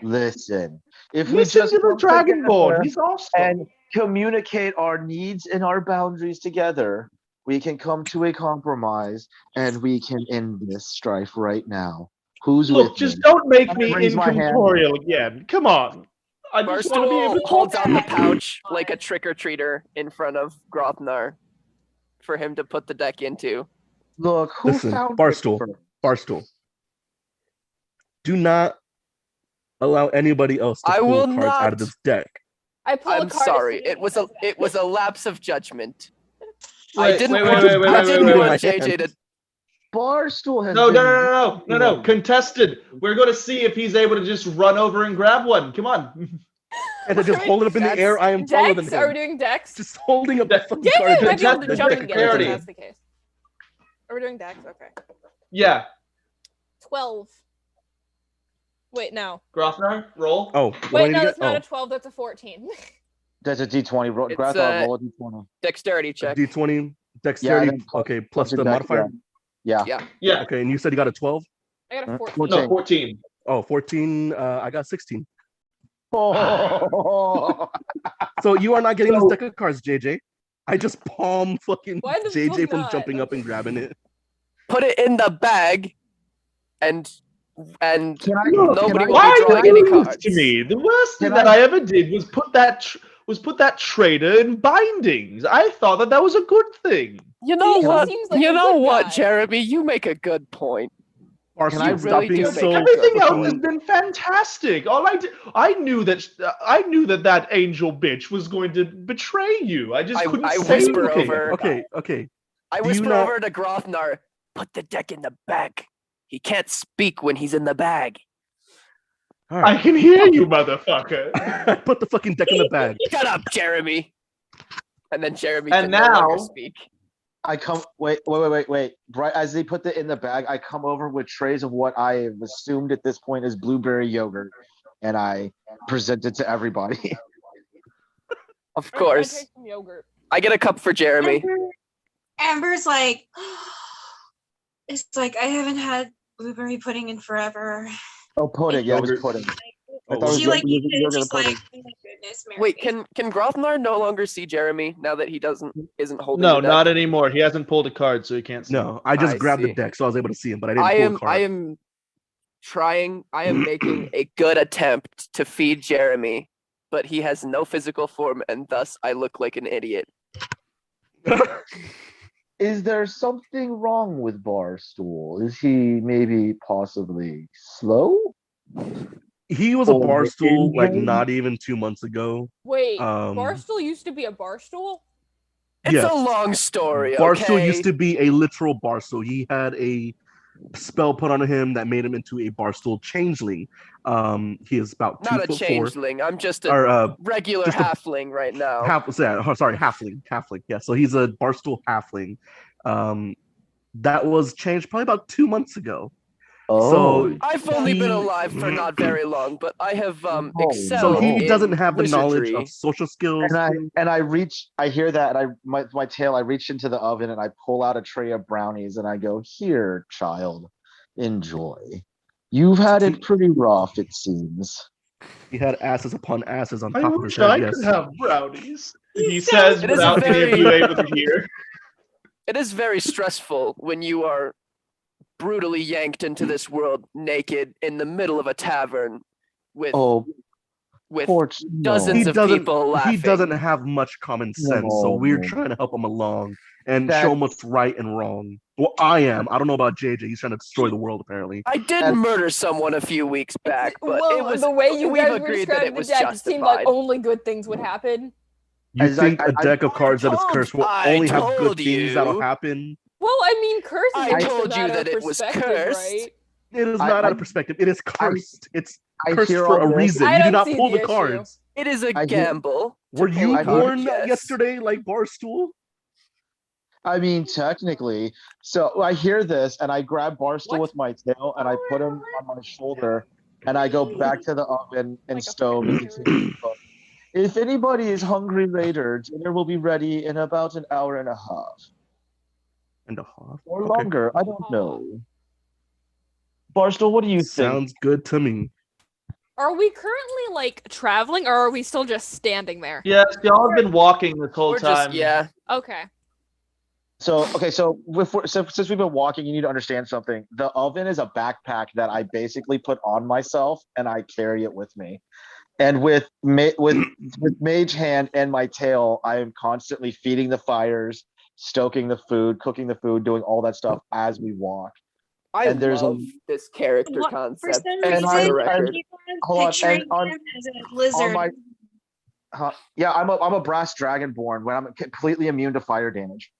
Listen, if we Listen just to the come Dragonborn. together He's awesome. and communicate our needs and our boundaries together, we can come to a compromise and we can end this strife right now. Who's Look, with just me? don't make I me raise my hand. incorporeal again. Come on. I just want to be able Barstool to holds talk out the to you. pouch like a trick-or-treater in front of Grothnar for him to put the deck into. Look, who Listen, found Barstool. it first? Barstool. Do not allow anybody else to I pull will cards out of not. this deck. I pull a I'm card. sorry. as soon as It was he a says that. it was a lapse of judgment. Wait, I didn't wait, want, wait, wait, I wait, didn't wait, want wait. JJ to. Barstool has No, been no, no, no, no, no, no. Contested. We're going to see if he's able to just run over and grab one. Come on. And then just hold it up in the That's air. I am taller than Dex? Are we him. doing Dex? Just holding up the fucking JJ card. might be able to Contested jump and get it if dexterity. that's the case. Are we doing Dex? Okay. Yeah. 12. Wait, no. Grothnar, roll. Oh, what do I Wait, need no, to that's get? not Oh, a 12, that's a 14. That's a D20. It's, Grathar, roll a D20. Dexterity check. D20, dexterity. then plus- Okay, plus your the dex, modifier. Yeah. Yeah. Yeah. Okay, and you said you got a 12? I got a 14. 14. No, 14. Oh, 14. I got 16. Oh. So you are not getting So- this deck of cards, JJ. I just palm fucking Why the JJ fuck from not? jumping up and grabbing it. put it in the bag, and Can I? nobody will Why be drawing any do this cards. to me? The worst thing Can that I- I ever did was put that trader in bindings. I thought that was a good thing. You know He what? seems like you a know good what, guy. Jeremy? You make a good point. Barstool, I stop really being do make so a Everything good else has point. been fantastic. I knew that angel bitch was going to betray you. I just couldn't I say whisper anything. over. Okay. I Do you whisper not- over to Grothnar. Put the deck in the bag. He can't speak when he's in the bag. All I right. can hear you, motherfucker. Put the fucking deck in the bag. Shut up, Jeremy. And then Jeremy And can no longer now- speak. I come. Wait. Right as they put it in the bag, I come over with trays of what I have assumed at this point is blueberry yogurt, and I present it to everybody. Of I course. taste some yogurt. I get a cup for Jeremy. Amber's like, it's like I haven't had blueberry pudding in forever. Oh, pudding. Yeah, it was Yogurt. pudding. I Oh, thought it was She like eats it, yogurt she's like, pudding. oh my goodness, Mary. Wait, can Grothnar no longer see Jeremy now that he isn't holding No, the deck? not anymore. He hasn't pulled a card, so he can't see. No, I just I grabbed the see. deck, so I was able to see him, but I didn't pull the card. I am making a good attempt to feed Jeremy, but he has no physical form, and thus I look like an idiot. Is there something wrong with Barstool? Is he maybe possibly slow? He was a Or barstool like injured? not even 2 months ago. Wait, Um, Barstool used to be a barstool? It's Yes. a long story. Barstool okay? used to be a literal barstool. He had a spell put on him that made him into a barstool changeling. He is about Not a 2'4". changeling. I'm just a Or regular just a- halfling right now. halfling. Yeah, so he's a barstool halfling. That was changed probably about 2 months ago. Oh, I've only been he- alive for not very long, but I have Oh, excelled. So he in doesn't have the knowledge wizardry. of social skills. and I reach. I hear that, and my tail. I reach into the oven and I pull out a tray of brownies, and I go, "Here, child, enjoy. You've had it pretty rough, it seems." He had asses upon asses on I top of his wish I head. could Yes. have brownies. He So says It is without a any of you very- able to hear. It is very stressful when you are brutally yanked into this world naked in the middle of a tavern with Oh, with poor dozens He of doesn't. people laughing. He doesn't have much common sense, so we're No. trying to help him along and That- show him what's right and wrong. Well, I am. I don't know about JJ. He's trying to destroy the world, apparently. I did And- murder someone a few weeks back, but well, it was the way you we've guys were agreed that it describing the was deck, it seemed like justified. only good things would happen. You As think I- a deck of cards that is told- cursed will I only have good told things that'll you. happen? Well, I mean, curses I are just a told you matter that of it was perspective, cursed. right? It is I- not I- out of perspective. It is cursed. It's I cursed hear for all a this. reason. I You do don't not see pull the the issue. cards. It is a I hear- gamble. to Were you pull a card, born yes. yesterday like Barstool? I mean, technically. So I hear this, and I grab Barstool What? with my tail, and I put him on my shoulder, and I go back to the oven and Like a stove and continue to cook. If anybody is hungry later, dinner will be ready in about an hour and a half And a half. or Okay. longer. I don't know. Barstool, what do you think? Sounds good to me. Are we currently like traveling, or are we still just standing there? Yes, y'all have been walking this whole We're time. just yeah. Okay. So okay, so since we've been walking, you need to understand something. The oven is a backpack that I basically put on myself, and I carry it with me. And with Mage Hand and my tail, I am constantly feeding the fires, stoking the food, cooking the food, doing all that stuff as we walk. I And there's a- love this character What- concept. For some And reason, I- I record. keep on Hold on, picturing and on- him as a lizard. my- Yeah, I'm a brass dragonborn when I'm completely immune to fire damage.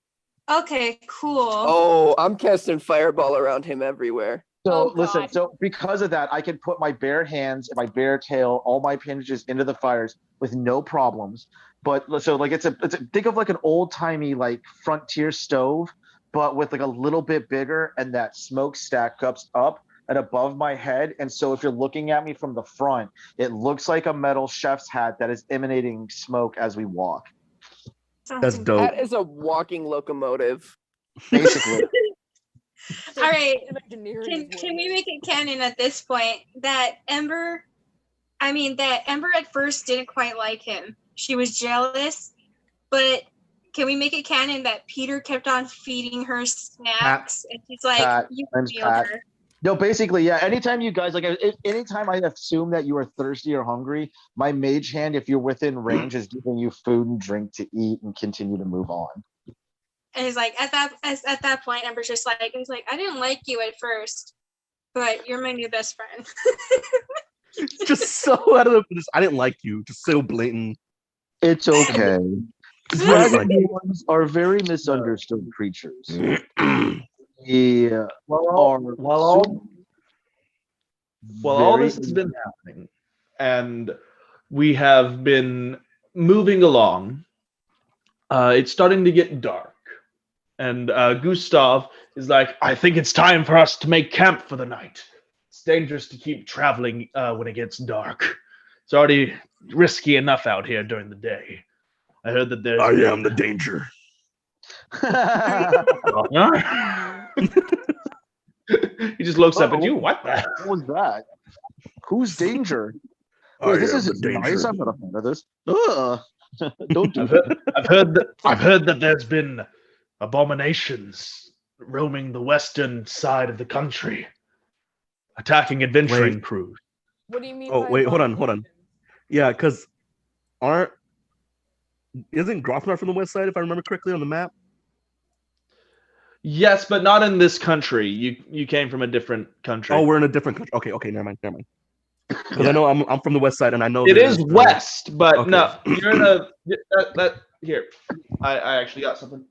Okay, cool. Oh, I'm casting fireball around him everywhere. So Oh, listen, God. so because of that, I can put my bare hands and my bare tail, all my appendages into the fires with no problems. But so like think of like an old timey like frontier stove, but with like a little bit bigger, and that smokestack cups up and above my head. And so if you're looking at me from the front, it looks like a metal chef's hat that is emanating smoke as we walk. Sounds That's dope. That is a walking locomotive. Basically. All right. Imagineering is Can we what make it canon at this point that Ember at first didn't quite like him. She was jealous, but can we make it canon that Peter kept on feeding her snacks, and she's like, Pat. "You Mine's failed Pat. her." No, basically, yeah. Anytime you guys anytime I assume that you are thirsty or hungry, my mage hand, if you're within range, is giving you food and drink to eat and continue to move on. And he's like, at that point, Ember's just like, he's like, I didn't like you at first, but you're my new best friend. Just so out of the. I didn't like you. Just so blatant. It's okay. Like- Dragonborns are very misunderstood creatures. Yeah. While Are all very- this has been happening, and we have been moving along, it's starting to get dark. And Gustav is like, I think it's time for us to make camp for the night. It's dangerous to keep traveling when it gets dark. It's already risky enough out here during the day. I heard that there's... I am the danger. He just looks up at you. What the? What was that? Who's danger? I Wait, this am is the danger. nice. I'm not a fan of this. Ugh. Don't do I've heard that there's been abominations roaming the western side of the country, attacking adventuring Wait. crews. What do you mean? Oh, by wait, hold on. abomination? Yeah, because isn't Grothnard from the west side, if I remember correctly, on the map? Yes, but not in this country. You came from a different country. Oh, we're in a different country. Okay, never mind. Because I know I'm from the west side, and I know it there's, is west, but okay. no, you're in a here. I actually got something.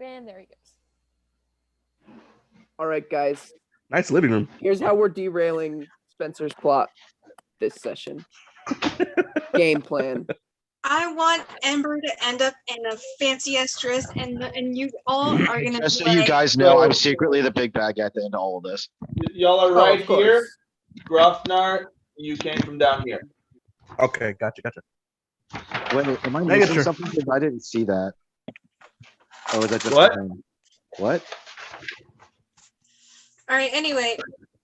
And there he goes. All right, guys. Nice living room. Here's how we're derailing Spencer's plot this session. Game plan. I want Ember to end up in a fancy ass dress, and you all are gonna Just so be you like, guys know, I'm secretly the big bag at the end of all of this. Y'all are Oh, right of course. here. Grothnard, you came from down here. Okay, gotcha. Wait, am I Negative. missing something? Because I didn't see that. Oh, is that just What? behind? What? all right. Anyway,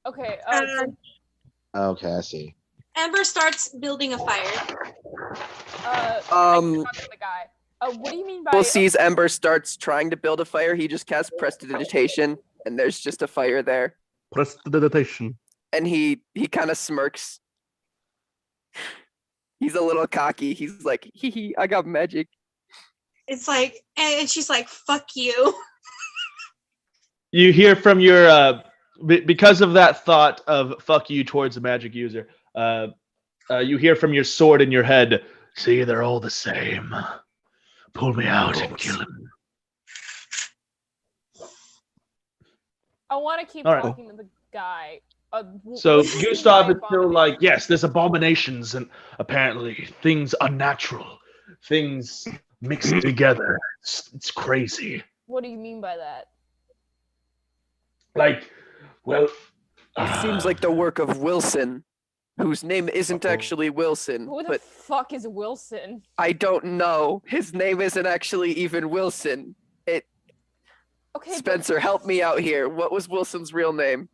Okay. Okay, I see. Ember starts building a fire. I can talk to the guy. What do you mean by? Will sees Ember starts trying to build a fire. He just casts prestidigitation, and there's just a fire there. Prestidigitation. And he kind of smirks. He's a little cocky. He's like, hee hee, I got magic. It's like, and she's like, "Fuck you." You hear from your because of that thought of "fuck you" towards a magic user. You hear from your sword in your head. See, they're all the same. Pull me out and kill him. I want to keep All right. talking to the guy. So what do you mean Gustav by is still like, abomination? yes, there's abominations and apparently things unnatural, things mixed together. It's crazy. What do you mean by that? Like, well, It seems like the work of Wilson, whose name isn't actually Wilson, Who the but fuck is Wilson? I don't know. His name isn't actually even Wilson. Okay, Spencer, help me out here. What was Wilson's real name?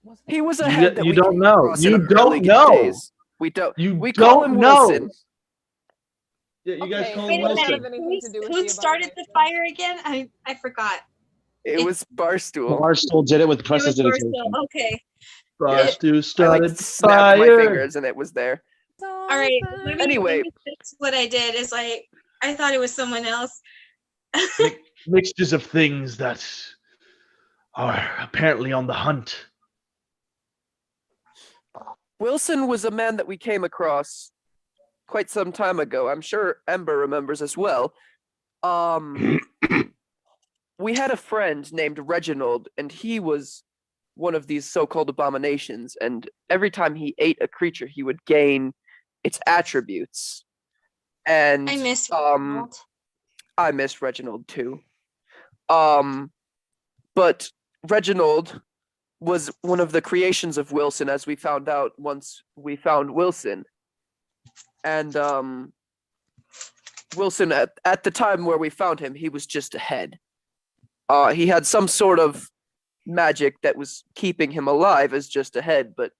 but He was a You- head that you we don't came know. across in You our don't early know. days. We don't. you We call him don't know. Wilson. Yeah, you guys Okay, call wait him a Wilson. minute. Anything to do with Who the started the abomination. fire again? I forgot. It was Barstool. Barstool did it with It was prestidigitation. Barstool. Okay. Barstool I started like snapped my fire. fingers and it was there. All right. Anyway. let me fix what I did is like I thought it was someone else. Mixtures of things that are apparently on the hunt. Wilson was a man that we came across quite some time ago. I'm sure Ember remembers as well. We had a friend named Reginald, and he was one of these so-called abominations. And every time he ate a creature, he would gain its attributes. And I miss I miss Reginald too. But Reginald was one of the creations of Wilson, as we found out once we found Wilson. And Wilson, at the time where we found him, he was just a head. He had some sort of magic that was keeping him alive as just a head, but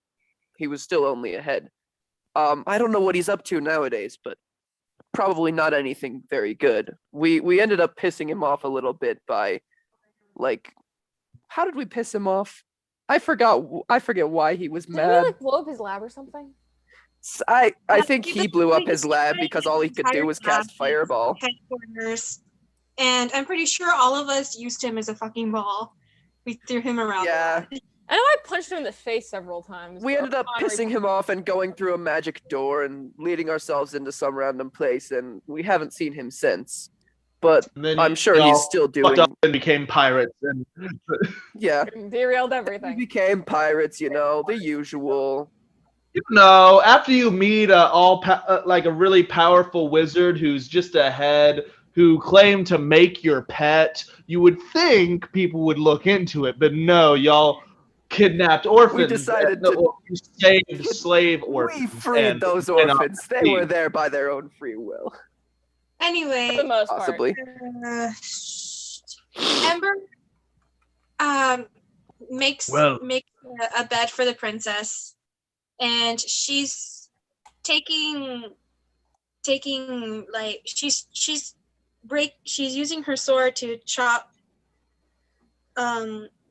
he was still only a head. I don't know what he's up to nowadays, but probably not anything very good. We ended up pissing him off a little bit by, like, how did we piss him off? I forget why he was Did mad. he like blow up his lab or something? I Yeah, think he he was blew up trying to his lab destroy because his all he could do entire was lab, cast fireball. headquarters. And I'm pretty sure all of us used him as a fucking ball. We threw him around. Yeah. A lot. I know I punched him in the face several times. We but ended up Connery pissing him off and going through a magic door and leading ourselves into some random place, and we haven't seen him since. But And then I'm sure y'all he's still fucked doing. up and became pirates. And Yeah, derailed we everything. became pirates, the usual. after you meet like a really powerful wizard who's just ahead, who claimed to make your pet, you would think people would look into it, but no, y'all kidnapped orphans. We decided you saved slave We orphans. freed those orphans. They were there by their own free will. Anyway, For the most Possibly. Ember makes a bed for the princess, and she's taking like she's using her sword to chop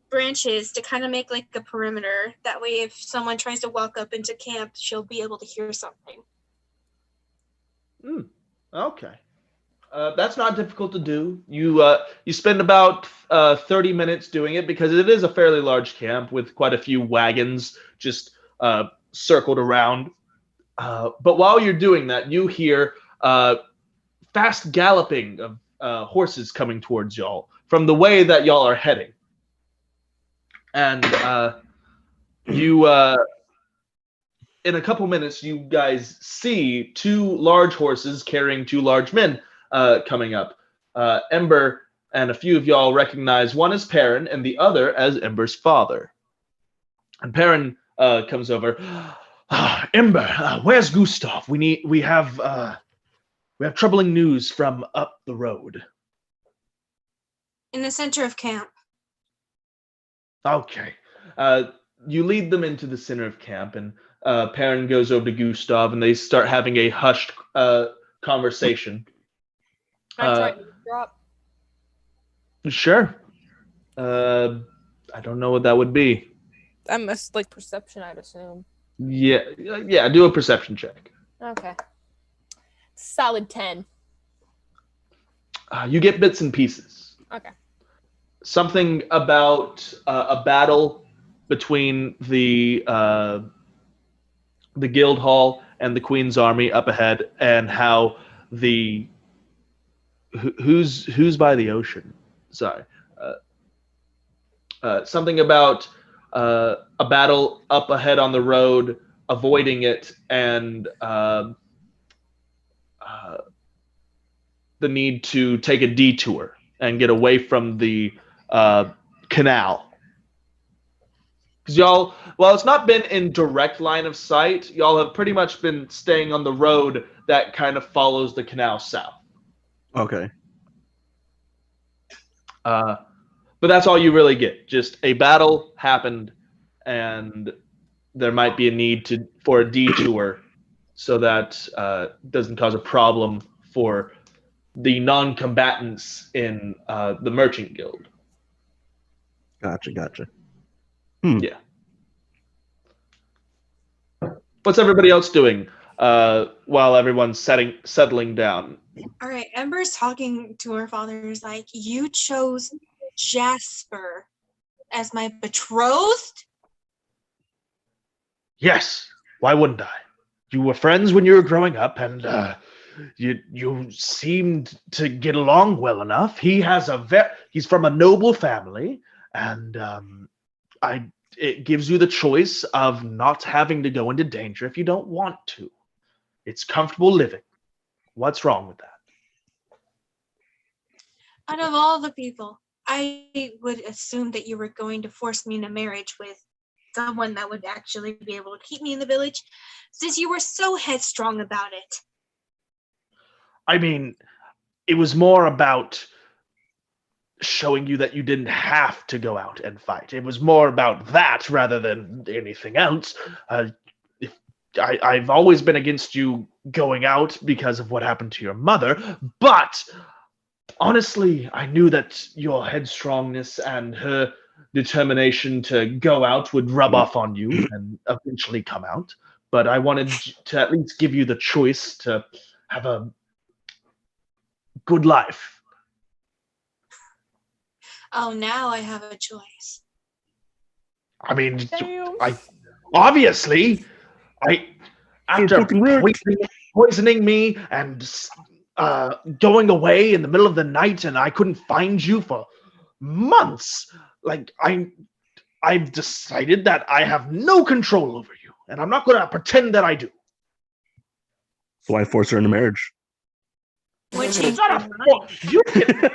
branches to kind of make like a perimeter. That way, if someone tries to walk up into camp, she'll be able to hear something. Okay. That's not difficult to do. You spend about 30 minutes doing it because it is a fairly large camp with quite a few wagons just circled around. But while you're doing that, you hear fast galloping of horses coming towards y'all from the way that y'all are heading. And you, in a couple minutes, you guys see two large horses carrying two large men coming up. Ember and a few of y'all recognize one as Perrin and the other as Ember's father. And Perrin comes over. Ember, where's Gustav? We have troubling news from up the road. In the center of camp. Okay. You lead them into the center of camp, and Perrin goes over to Gustav, and they start having a hushed conversation. Can I try to drop? Sure. I don't know what that would be. I must like perception, I'd assume. Yeah. Do a perception check. Okay. Solid 10. You get bits and pieces. Okay. Something about a battle between the guild hall and the Queen's army up ahead, and how the who's by the ocean. Sorry. Something about a battle up ahead on the road, avoiding it, and the need to take a detour and get away from the canal. Because y'all, while it's not been in direct line of sight, y'all have pretty much been staying on the road that kind of follows the canal south. Okay. But that's all you really get. Just a battle happened, and there might be a need for a detour so that doesn't cause a problem for the non-combatants in the Merchant Guild. Gotcha. Yeah. What's everybody else doing while everyone's settling down? All right, Ember's talking to her father. Is like, you chose Jasper as my betrothed? Yes. Why wouldn't I? You were friends when you were growing up, and you seemed to get along well enough. He's from a noble family, and it gives you the choice of not having to go into danger if you don't want to. It's comfortable living. What's wrong with that? Out of all the people, I would assume that you were going to force me into marriage with someone that would actually be able to keep me in the village, since you were so headstrong about it. I mean, it was more about showing you that you didn't have to go out and fight. It was more about that rather than anything else. I've always been against you going out because of what happened to your mother, but honestly, I knew that your headstrongness and her determination to go out would rub off on you and eventually come out. But I wanted to at least give you the choice to have a good life. Oh, now I have a choice. I mean, Damn. obviously, after fucking rude. poisoning me and going away in the middle of the night, and I couldn't find you for months. Like I've decided that I have no control over you, and I'm not going to pretend that I do. So I forced her into marriage. Which It's not you can.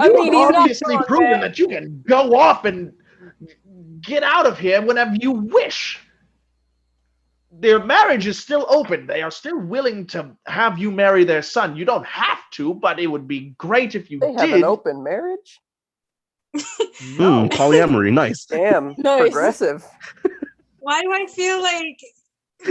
I You mean, have he's not obviously wrong proven there. that you can go off and get out of here whenever you wish. Their marriage is still open. They are still willing to have you marry their son. You don't have to, but it would be great if you They have did. an open marriage? No. Polyamory, nice. Damn, Nice. progressive. Why do I feel like?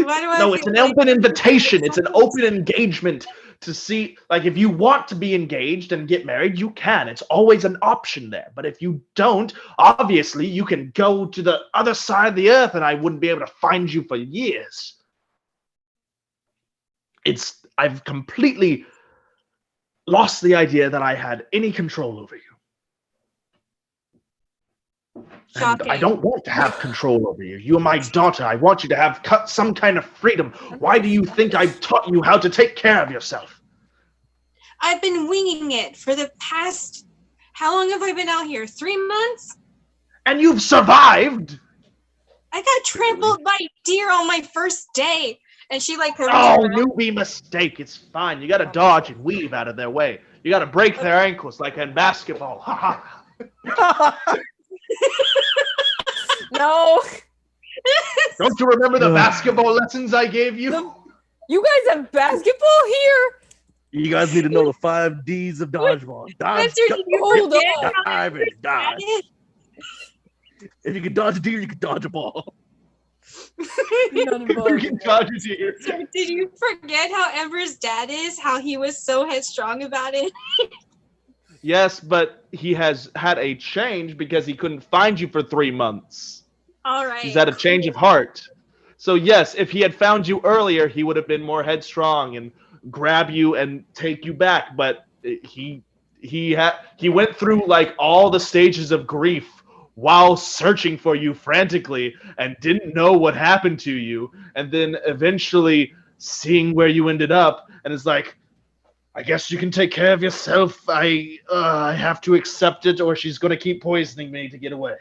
Why do I? No, feel it's an like- open invitation. It's an open engagement to see, like, if you want to be engaged and get married, you can. It's always an option there. But if you don't, obviously, you can go to the other side of the earth and I wouldn't be able to find you for years. I've completely lost the idea that I had any control over you. And Shocking. I don't want to have control over you. You're my daughter. I want you to have some kind of freedom. Why do you think I've taught you how to take care of yourself? I've been winging it for the past. How long have I been out here? 3 months. And you've survived. I got trampled by deer on my first day, and she like covers Oh, her mouth. newbie mistake. It's fine. You got to dodge and weave out of their way. You got to break their ankles like in basketball. Ha ha. No. Don't you remember the basketball lessons I gave you? You guys have basketball here? You guys need to know the 5 D's of dodgeball. Dodge, Spencer, did you Hold forget on. how dive, and dodge. If you can dodge a deer, you can dodge a ball. None You involved. can dodge it here. Did you forget how Ember's dad is? How he was so headstrong about it? Yes, but he has had a change because he couldn't find you for 3 months. All right. He's had a change of heart. So yes, if he had found you earlier, he would have been more headstrong and grab you and take you back. But he went through like all the stages of grief while searching for you frantically and didn't know what happened to you, and then eventually seeing where you ended up, and it's like, I guess you can take care of yourself. I have to accept it, or she's gonna keep poisoning me to get away.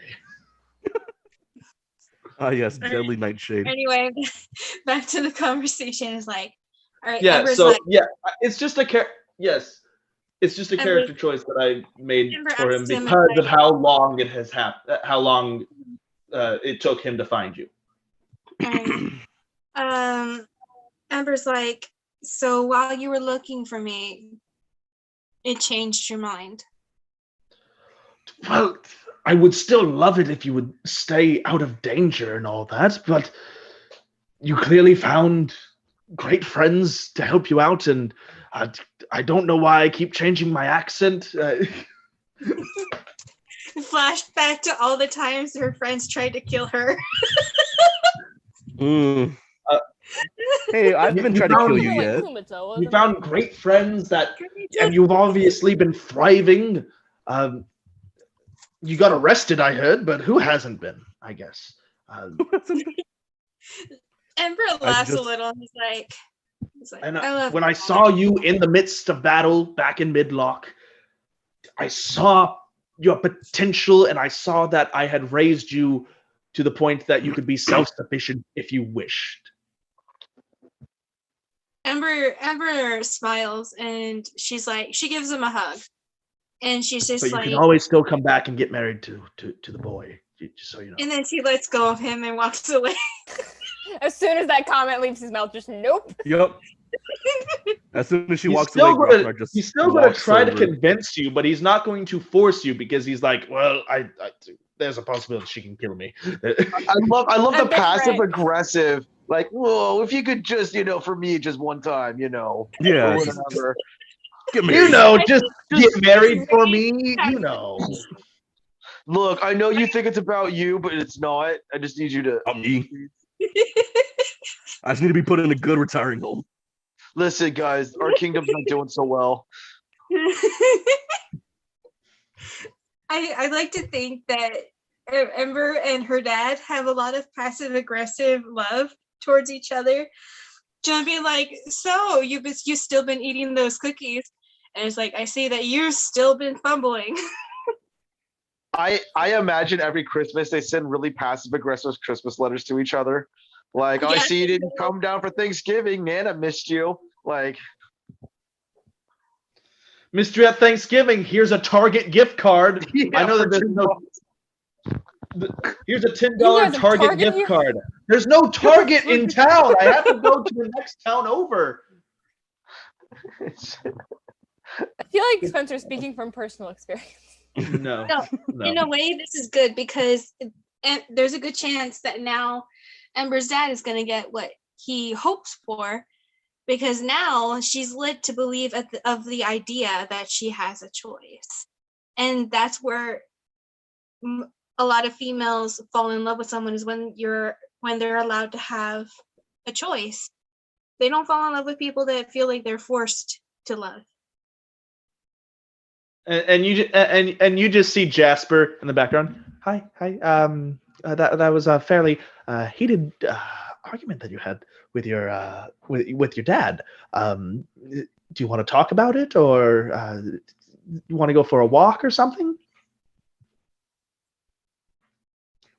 Ah, yes, deadly nightshade. Anyway, back to the conversation. Is like, all right. Yeah, Ember's so like, yeah, it's just a it's just a Ember- character choice that I made Ember for him asked him, because like- of how long it has happened, how long it took him to find you. Ember's like, so while you were looking for me, it changed your mind. Well, I would still love it if you would stay out of danger and all that, but you clearly found great friends to help you out, and I don't know why I keep changing my accent. Flashback to all the times her friends tried to kill her. Mm. Hey, I haven't You tried to kill found- you Like yet. Kumito, You wasn't found it? great friends and you've obviously been thriving. You got arrested, I heard, but who hasn't been? I guess. Ember laughs just- a little and he's like, And I love when I saw you in the midst of battle back in Midlock, I saw your potential, and I saw that I had raised you to the point that you could be self-sufficient if you wished. Ember smiles and she's like, she gives him a hug. And she's just But you like, can always still come back and get married to the boy, just so you know. and then she lets go of him and walks away. As soon as that comment leaves his mouth, just nope. Yep. As soon as she He's walks still away, gonna- Grothar just He's still going to walks try to over. convince you, but he's not going to force you because he's like, well, there's a possibility she can kill me. I love the And that's passive right. aggressive Like, whoa, if you could just, for me, just one time, Yeah, or just whatever. get married. Just get married for me. Look, I know you think it's about you, but it's not. I just need you to Me. I just need to be put in a good retiring home. listen, guys. Our kingdom's not doing so well. I like to think that Ember and her dad have a lot of passive aggressive love towards each other. John being like, so you've still been eating those cookies, and it's like, I see that you've still been fumbling. I imagine every Christmas they send really passive aggressive Christmas letters to each other. Like, I see you didn't come down for Thanksgiving, Nana missed you. Like, Missed you at Thanksgiving. Here's a Target gift card. yeah, I know that there's no. Here's a $10 Target gift card. There's no Target in town. I have to go to the next town over. I feel like Spencer's speaking from personal experience. No. In a way, this is good because there's a good chance that now Ember's dad is going to get what he hopes for, because now she's led to believe of the idea that she has a choice. And that's where a lot of females fall in love with someone, is when they're allowed to have a choice. They don't fall in love with people that feel like they're forced to love. And you just see Jasper in the background. Hi. That was a fairly heated argument that you had with your with your dad. Do you want to talk about it, or you want to go for a walk or something?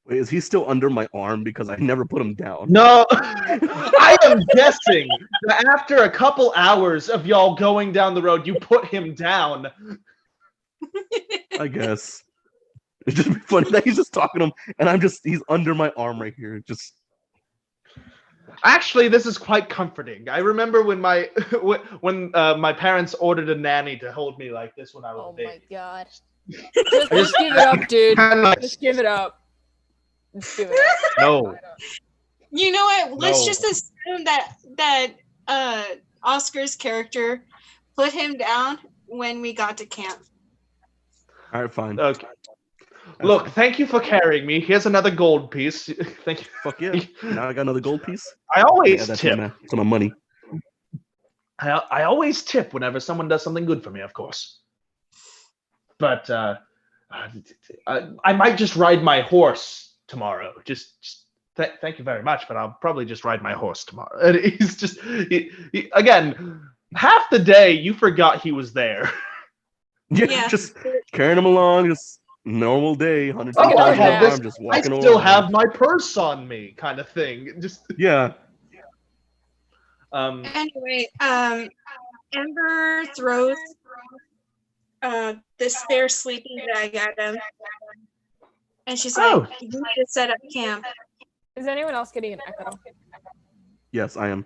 Wait, is he still under my arm? Because I never put him down. No, I am guessing that after a couple hours of y'all going down the road, you put him down. I guess. It's just funny that he's just talking to him, and he's under my arm right here. Just Actually, this is quite comforting. I remember when my parents ordered a nanny to hold me like this when I was a baby. Oh my god. Just give it up, dude. Just give it up. Just give it up. No. You know what? Let's No. just assume that Oscar's character put him down when we got to camp. all right, fine. Okay. Look, thank you for carrying me. Here's another gold piece. Thank you. Fuck yeah! Now I got another gold piece. I always That's tip. to my money. I always tip whenever someone does something good for me, of course. But I might just ride my horse tomorrow. Thank you very much, but I'll probably just ride my horse tomorrow. And he's just again, half the day you forgot he was there. Yeah. Just carrying him along, just normal day, 100 Oh, I have this. arm, just I walking still along. have my purse on me, kind of thing. Just Yeah. Anyway, Ember throws the spare sleeping bag at him, and she's like, "You need to set up camp." Is anyone else getting an echo? Yes, I am.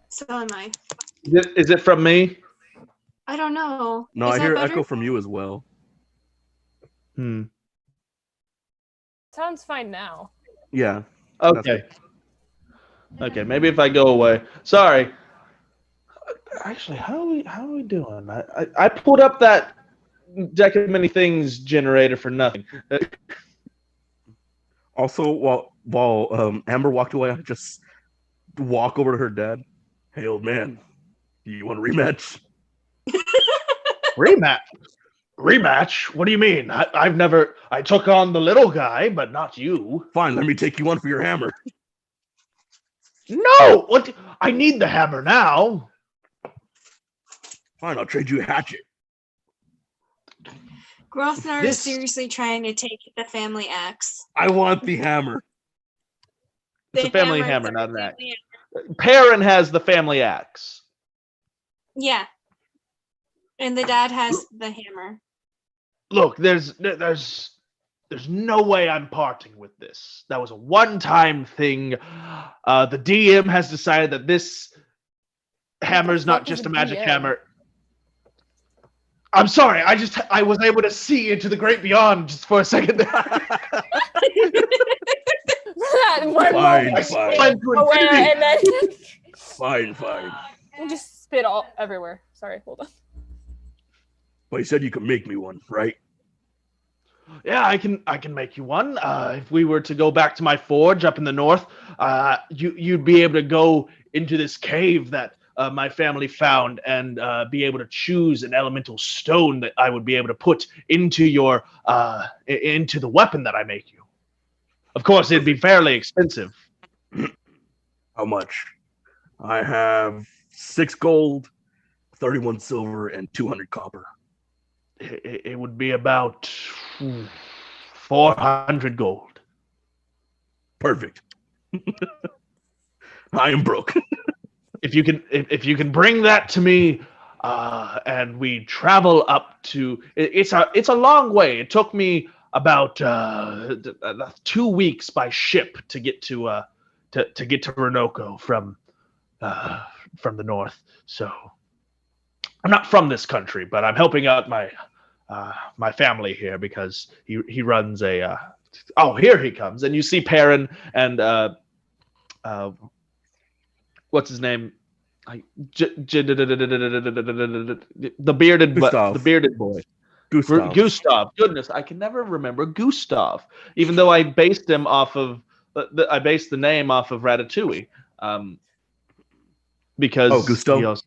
So am I. is it from me? I don't know. No, Is I that hear better? echo from you as well. Sounds fine now. Yeah. Okay. Okay, maybe if I go away. Sorry. Actually, how are we doing? I pulled up that deck of many things generator for nothing. Also, while Amber walked away, I just walk over to her dad. Hey, old man, you want a rematch? Rematch? What do you mean? I took on the little guy, but not you. Fine, let me take you on for your hammer. No! What? I need the hammer now. Fine, I'll trade you a hatchet. Grosvenor is seriously trying to take the family axe. I want the hammer. It's The a family hammer- hammer, not an axe. Perrin has the family axe. Yeah. And the dad has the hammer. Look, there's no way I'm parting with this. That was a one-time thing. The DM has decided that this hammer's not just a magic hammer. I'm sorry. I was able to see into the great beyond just for a second. That Fine. away, and then Fine. just spit all everywhere. Sorry, hold on. But you said you could make me one, right? Yeah, I can make you one. If we were to go back to my forge up in the north, you'd be able to go into this cave that my family found and be able to choose an elemental stone that I would be able to put into your into the weapon that I make you. Of course, it'd be fairly expensive. How much? I have 6 gold, 31 silver, and 200 copper. It would be about 400 gold. Perfect. I am broke. If you can bring that to me, and we travel up to it's a long way. It took me about 2 weeks by ship to get to Renoko from the north. So I'm not from this country, but I'm helping out my family here because he runs a. Oh, here he comes, and you see Perrin and what's his name? The bearded boy. Gustav. Goodness, I can never remember Gustav, even though I based him off of I based the name off of Ratatouille. Because Gustav.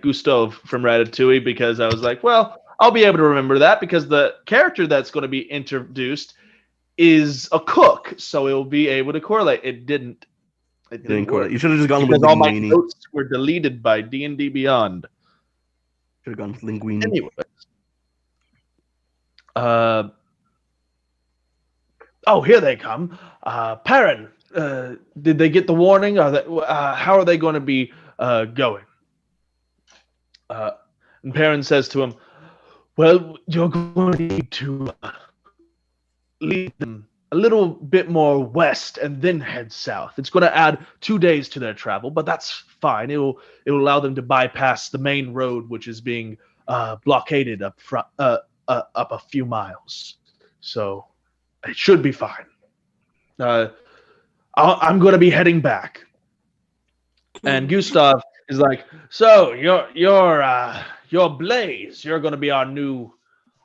Gustav from Ratatouille, because I was like, well, I'll be able to remember that because the character that's going to be introduced is a cook, so it will be able to correlate. It didn't work. You should have just gone with all my Linguini. notes were deleted by D&D Beyond. Should have gone with Linguini. Anyways. Oh, here they come. Perrin, did they get the warning? How are they going to be going? And Perrin says to him, well, you're going to need to lead them a little bit more west and then head south. It's going to add 2 days to their travel, but that's fine. It will allow them to bypass the main road, which is being blockaded up front, up a few miles. So it should be fine. I'm going to be heading back. And Gustav is like, so you're Blaze. You're going to be our new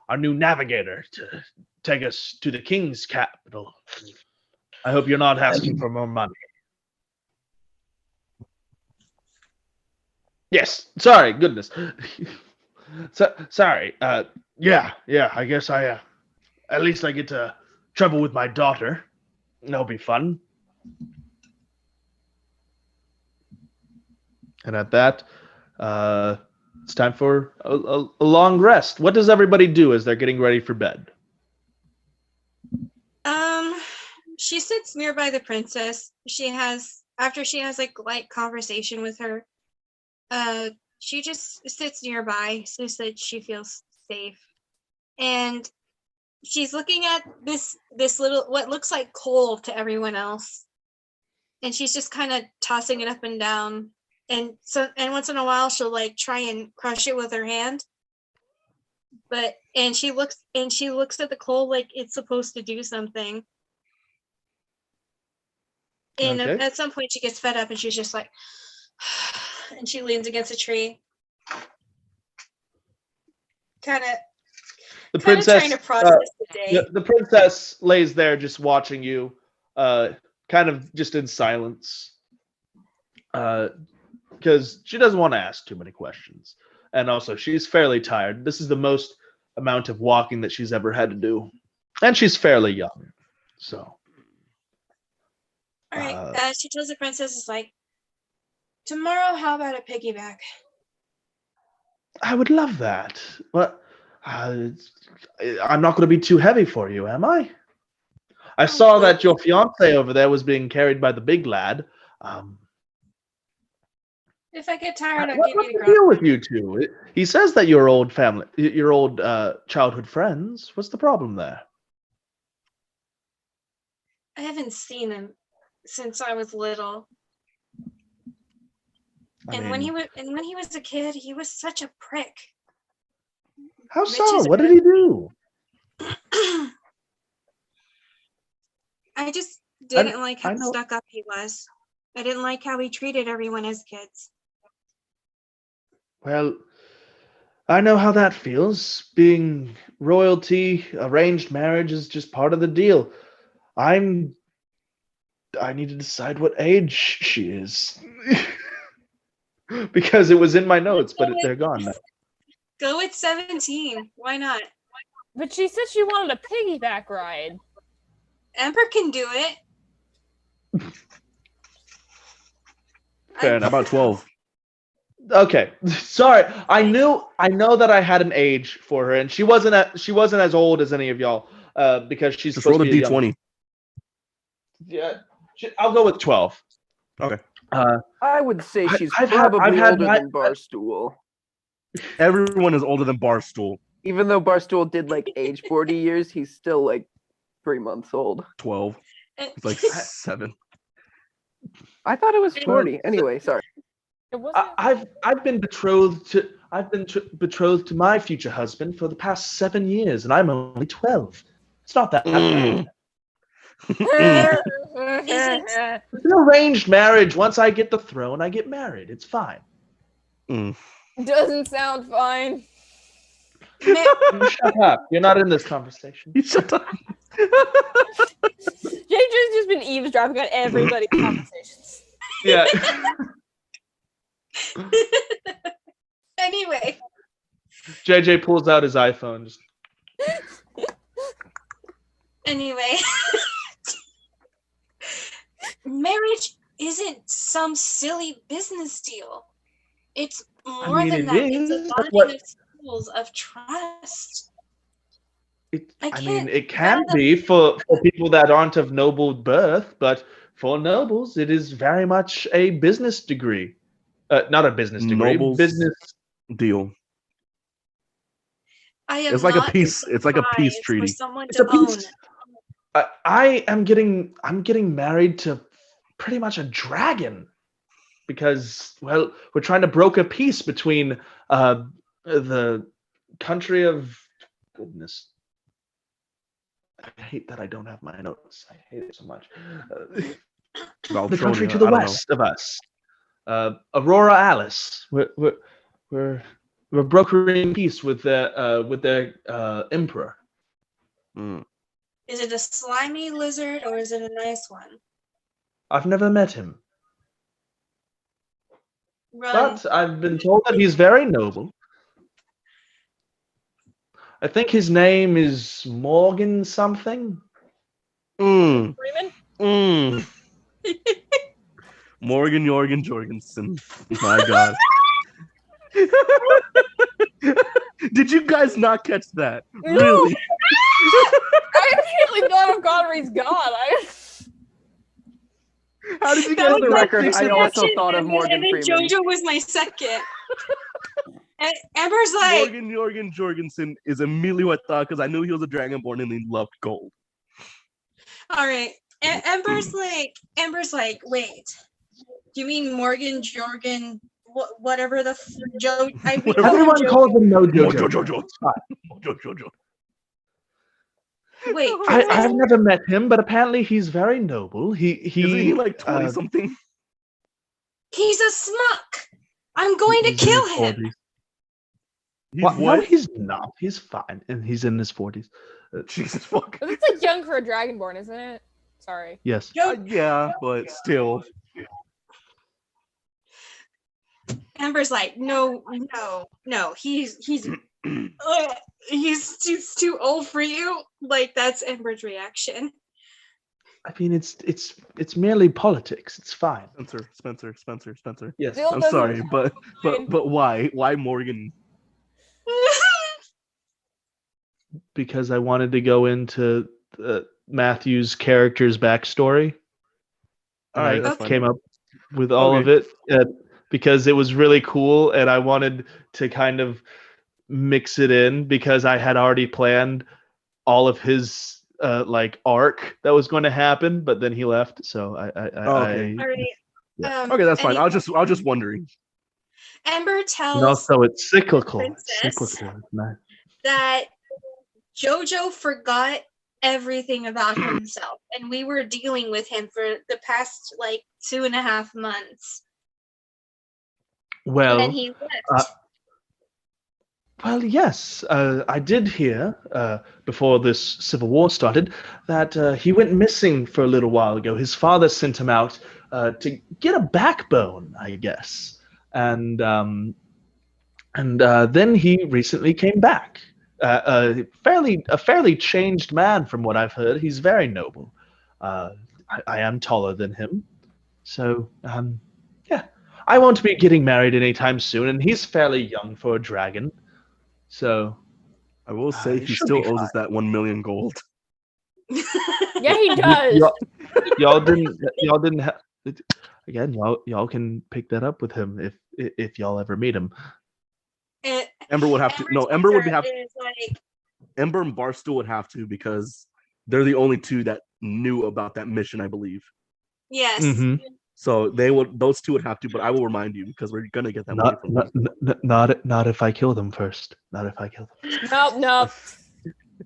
navigator to take us to the king's capital. I hope you're not asking for more money. Yes. Sorry. Goodness. Sorry. Yeah. I guess I. At least I get to travel with my daughter. That'll be fun. And at that, it's time for a long rest. What does everybody do as they're getting ready for bed? She sits nearby the princess. After she has like light conversation with her, she just sits nearby so that she feels safe. And she's looking at this little, what looks like coal to everyone else. And she's just kind of tossing it up and down. And once in a while she'll like try and crush it with her hand. And she looks at the coal like it's supposed to do something. And Okay. at some point she gets fed up and she's just like, and she leans against a tree. Kind of trying to process the day. The princess lays there just watching you, kind of just in silence. Because she doesn't want to ask too many questions. And also, she's fairly tired. This is the most amount of walking that she's ever had to do. And she's fairly young. So. All right. She tells the princess, "Is like, tomorrow, how about a piggyback?" I would love that. But I'm not going to be too heavy for you, am I? I saw that your fiance over there was being carried by the big lad. If I get tired, I'll What's give you the the deal with you two? He says that you're old family, you're old childhood friends. What's the problem there? I haven't seen him since I was little. When he was a kid, he was such a prick. How so? What did he do? I just didn't like how I know. stuck up he was. I didn't like how he treated everyone as kids. Well, I know how that feels. Being royalty, arranged marriage is just part of the deal. I need to decide what age she is. Because it was in my notes, but they're gone now. Go with 17. Why not? But she said she wanted a piggyback ride. Ember can do it. Fair enough. How about 12? Okay, sorry. I know that I had an age for her, and she wasn't as old as any of y'all, because she's Just roll supposed the to be a young. d20. Yeah, I'll go with 12. Okay. I would say she's I've probably had older my- than Barstool. Everyone is older than Barstool. Even though Barstool did like age 40 years, he's still like 3 months old. 12. And- It's like 7. I thought it was 40. Anyway, sorry. It wasn't. I've been betrothed to my future husband for the past 7 years, and I'm only 12. It's not that bad. It's an arranged marriage. Once I get the throne, I get married. It's fine. Doesn't sound fine. You shut up. You're not in this conversation. You shut up. JJ's just been eavesdropping on everybody's conversations. Yeah. Anyway, JJ pulls out his iPhone. Just, anyway. Marriage isn't some silly business deal. It's more mean, than it that. It's is. a That's bonding of souls of trust. it can be for people that aren't of noble birth, but for nobles, it is very much a business degree. Not a business degree, Nobles business. deal. I am It's like a not peace. It's like a peace surprised treaty. For someone It's to a peace. own. I'm getting married to pretty much a dragon because, well, we're trying to broker peace between the country of goodness. I hate that I don't have my notes. I hate it so much. The country to the west of us, Aurora Alice. We're brokering peace with their emperor. Is it a slimy lizard or is it a nice one? I've never met him, Run. but I've been told that he's very noble. I think his name is Morgan something. Freeman? Morgan Jorgen Jorgensen. My God. Did you guys not catch that? No. Really? I immediately thought of Godfrey's God. How did you That guys was the my record, first I also reaction, thought of and Morgan then Freeman. JoJo was my second. And Amber's like, Morgan Jorgen Jorgensen is immediately what I thought because I knew he was a dragonborn and he loved gold. all right. Amber's like, wait. Do you mean Morgan Jorgen? Whatever the Joe. Everyone calls him No Jojo. Jojo. It's fine. Jojo. Wait, I've never met him, but apparently he's very noble. Isn't he like 20 something? he's a smuck. I'm going to kill him. He's What? what? No, he's not. He's fine, and he's in his 40s. Jesus fuck. It's like young for a dragonborn, isn't it? Sorry. Yes. Yeah, but still. Amber's like, no. He's he's too old for you. Like that's Amber's reaction. I mean, it's merely politics. It's fine. Spencer. Yes. Still I'm doesn't sorry, sound but fine. why? Why Morgan? Because I wanted to go into Matthew's character's backstory. All right, And that's I fine. came up with all of it because it was really cool, and I wanted to kind of mix it in because I had already planned all of his like arc that was going to happen, but then he left. So Okay. All right. Yeah. Okay, that's fine. I anyway, was just wondering. Amber tells and also it's cyclical. Princess. Cyclical. It's nice. that JoJo forgot everything about himself, and we were dealing with him for the past like 2.5 months. And then Well, he left. yes, I did hear before this civil war started that he went missing for a little while ago. His father sent him out to get a backbone, I guess, and then he recently came back. A fairly changed man, from what I've heard. He's very noble. I am taller than him, so yeah. I won't be getting married anytime soon, and he's fairly young for a dragon. So I will say it he should still be owes fine. us that 1 million gold. Yeah, he does. Y'all didn't have. Again, y'all can pick that up with him if y'all ever meet him. Ember would have to. No, Ember would have. Ember and Barstool would have to, because they're the only two that knew about that mission, I believe. Yes. Mm-hmm. So those two would have to, but I will remind you, because we're gonna get that money from them. Not if I kill them first. Not if I kill them. Nope.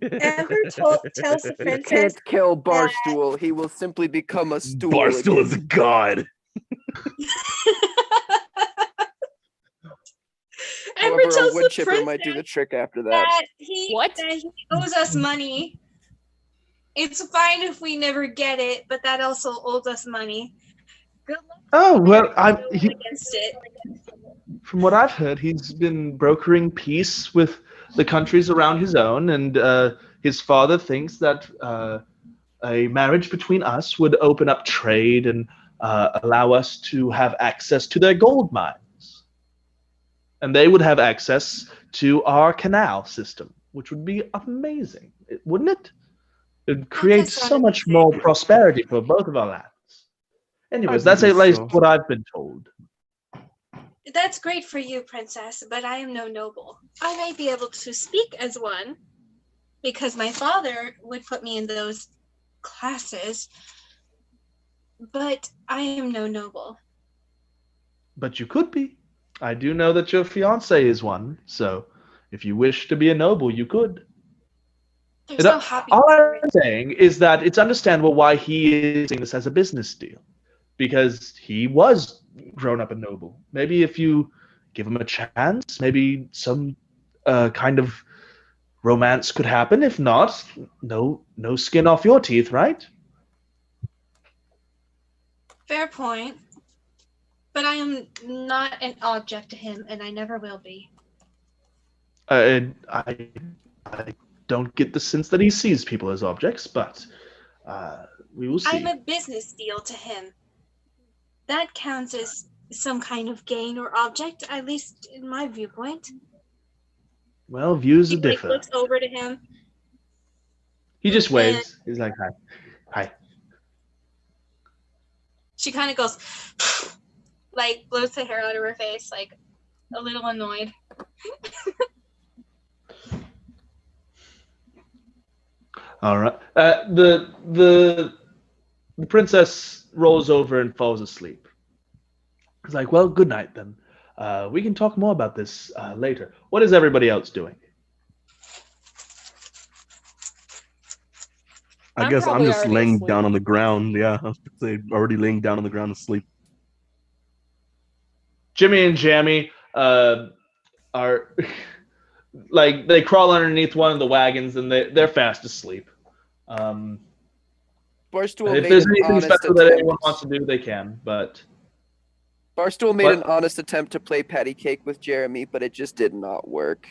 Ember tells the You princess can't kill Barstool. He will simply become a stool. Barstool is a again. god. Ember However, a tells wood the chipper princess might do the trick after that. that he What? owes us money. It's fine if we never get it, but that also owes us money. Good luck. Oh well, Against it. from what I've heard, he's been brokering peace with the countries around his own, and his father thinks that a marriage between us would open up trade and allow us to have access to their gold mines. And they would have access to our canal system, which would be amazing, wouldn't it? It would create so much more prosperity for both of our lands. Anyways, that's at least what I've been told. That's great for you, princess, but I am no noble. I might be able to speak as one, because my father would put me in those classes, but I am no noble. But you could be. I do know that your fiance is one, so if you wish to be a noble, you could. There's no happy. All I'm saying is that it's understandable why he is seeing this as a business deal, because he was grown up a noble. Maybe if you give him a chance, maybe some kind of romance could happen. If not, no skin off your teeth, right? Fair point. But I am not an object to him, and I never will be. And I don't get the sense that he sees people as objects, but we will see. I'm a business deal to him. That counts as some kind of gain or object, at least in my viewpoint. Well, views He are different. looks over to him. He just waves. He's like, hi. Hi. She kind of goes, like, blows the hair out of her face, like, a little annoyed. All right. The princess rolls over and falls asleep. It's like, well, good night then. We can talk more about this later. What is everybody else doing? I guess I'm just laying down on the ground. Yeah, I was already laying down on the ground asleep. Jimmy and Jammy are like, they crawl underneath one of the wagons and they're fast asleep. Barstool if made there's an anything honest special that attempt. anyone wants to do, they can. But Barstool made an honest attempt to play patty cake with Jeremy, but it just did not work.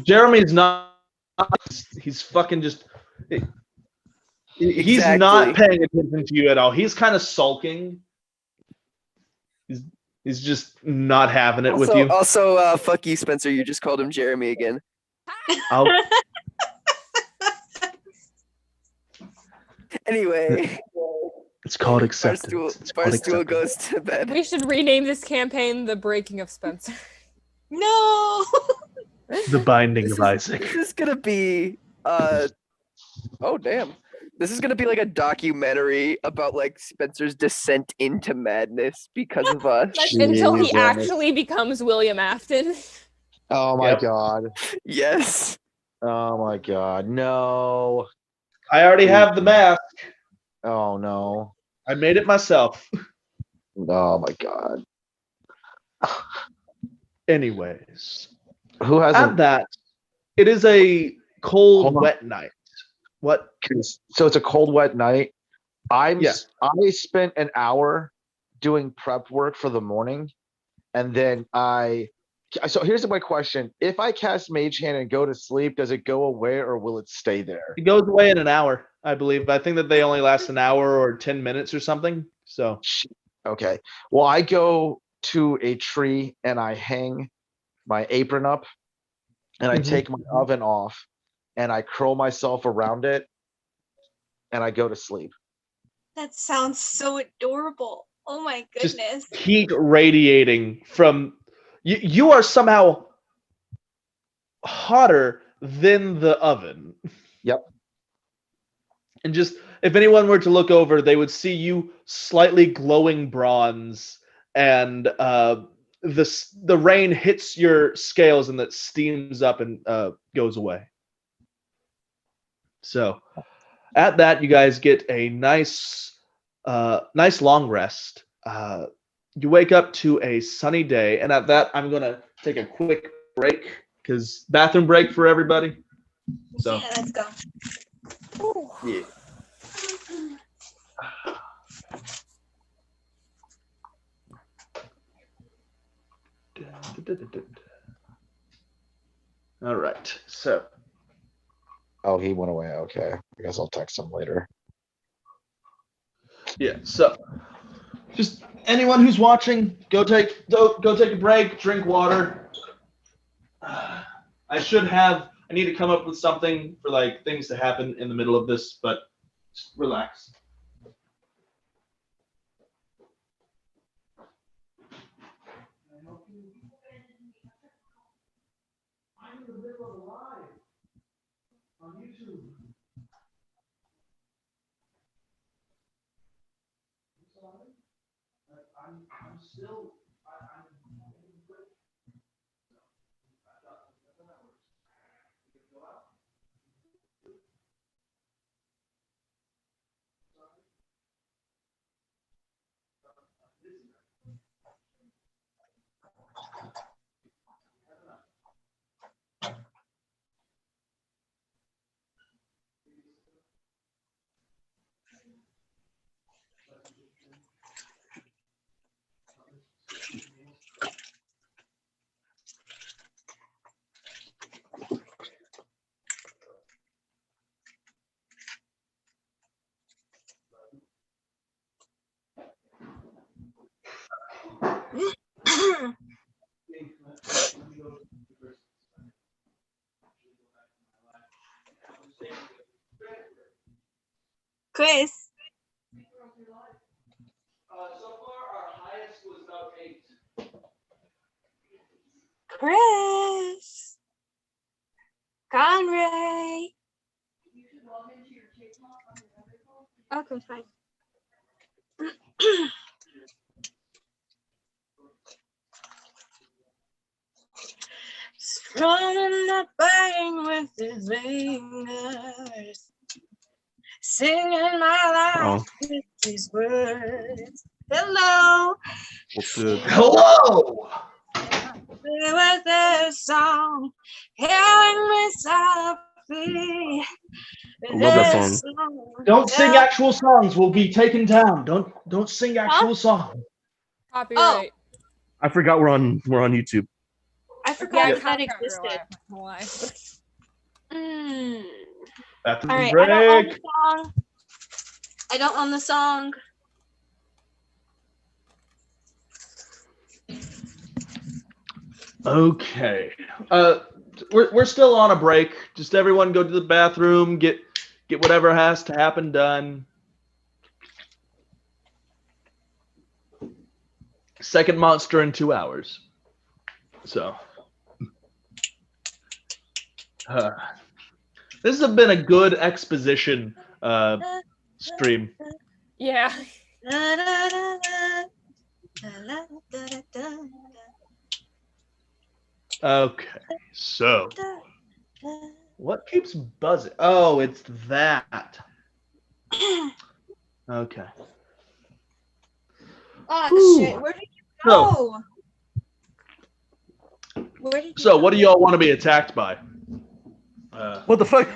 Jeremy's not. He's fucking just. He's not paying attention to you at all. He's kind of sulking. He's just not having it with you. Also, fuck you, Spencer. You just called him Jeremy again. Anyway. It's called acceptance. Barstool goes to bed. We should rename this campaign The Breaking of Spencer. No! The Binding of Isaac. This is gonna be oh damn. This is gonna be like a documentary about like Spencer's descent into madness because of us. Until he actually becomes William Afton. Oh my god. Yes. Oh my god, no. I already have the mask. Oh no. I made it myself. Oh my god. Anyways, Who at hasn't that, it is a hold cold, on. wet night. What? So it's a cold, wet night. Yes. I spent an hour doing prep work for the morning, and then so here's my question. If I cast Mage Hand and go to sleep, does it go away or will it stay there? It goes away in an hour, I believe. I think that they only last an hour or 10 minutes or something. So, Okay. Well, I go to a tree and I hang my apron up and I take my oven off and I curl myself around it and I go to sleep. That sounds so adorable. Oh my just goodness. heat radiating from you. You are somehow hotter than the oven. Yep. And just if anyone were to look over, they would see you slightly glowing bronze, and the rain hits your scales and that steams up and goes away. So at that, you guys get a nice long rest. You wake up to a sunny day, and at that, I'm gonna take a quick break because bathroom break for everybody. So Yeah, let's go. yeah. All right. So Oh, he went away. Okay. I guess I'll text him later. yeah. So just anyone who's watching, go take a break, drink water. I need to come up with something for like things to happen in the middle of this, but just relax. I'm in the middle of a live on YouTube. I'm sorry. I'm still. I'm Chris. So far, our highest was about 8. Chris. Conray. Okay, fine. Strumming the bang with his fingers, singing my life with these words. Hello. What's good? Hello. With this song, hearing me softly. I love that song. Don't sing actual songs. We'll be taken down. Don't sing actual songs. Copyright. I forgot we're on YouTube. I forgot Yeah, that existed. Why? Bathroom All right, break. I don't own the song. Okay. We're still on a break. Just everyone go to the bathroom, get whatever has to happen done. Second monster in 2 hours. So this has been a good exposition stream. Yeah. Okay, so What keeps buzzing? Oh, it's that. Okay. Oh shit! Where did you go? Where did you So, go? what do y'all want to be attacked by? What the fuck?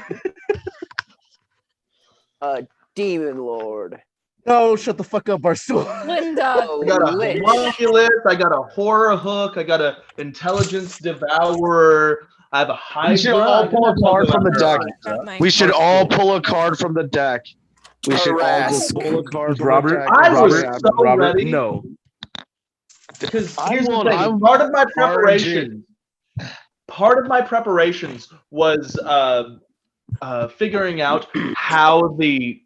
Demon Lord. No, shut the fuck up, Barstool. Linda. I got a Lich. homunculus. I got a horror hook. I got a intelligence devourer. I have a hydra. We should all pull a card from the deck. We should all Barstool. pull a card from the deck. We should all just Harass. pull a card from Robert, the deck. I was Robert, so Robert, ready. no. Because I here's the won't- thing. I'm Part of my charging. preparations was figuring out how the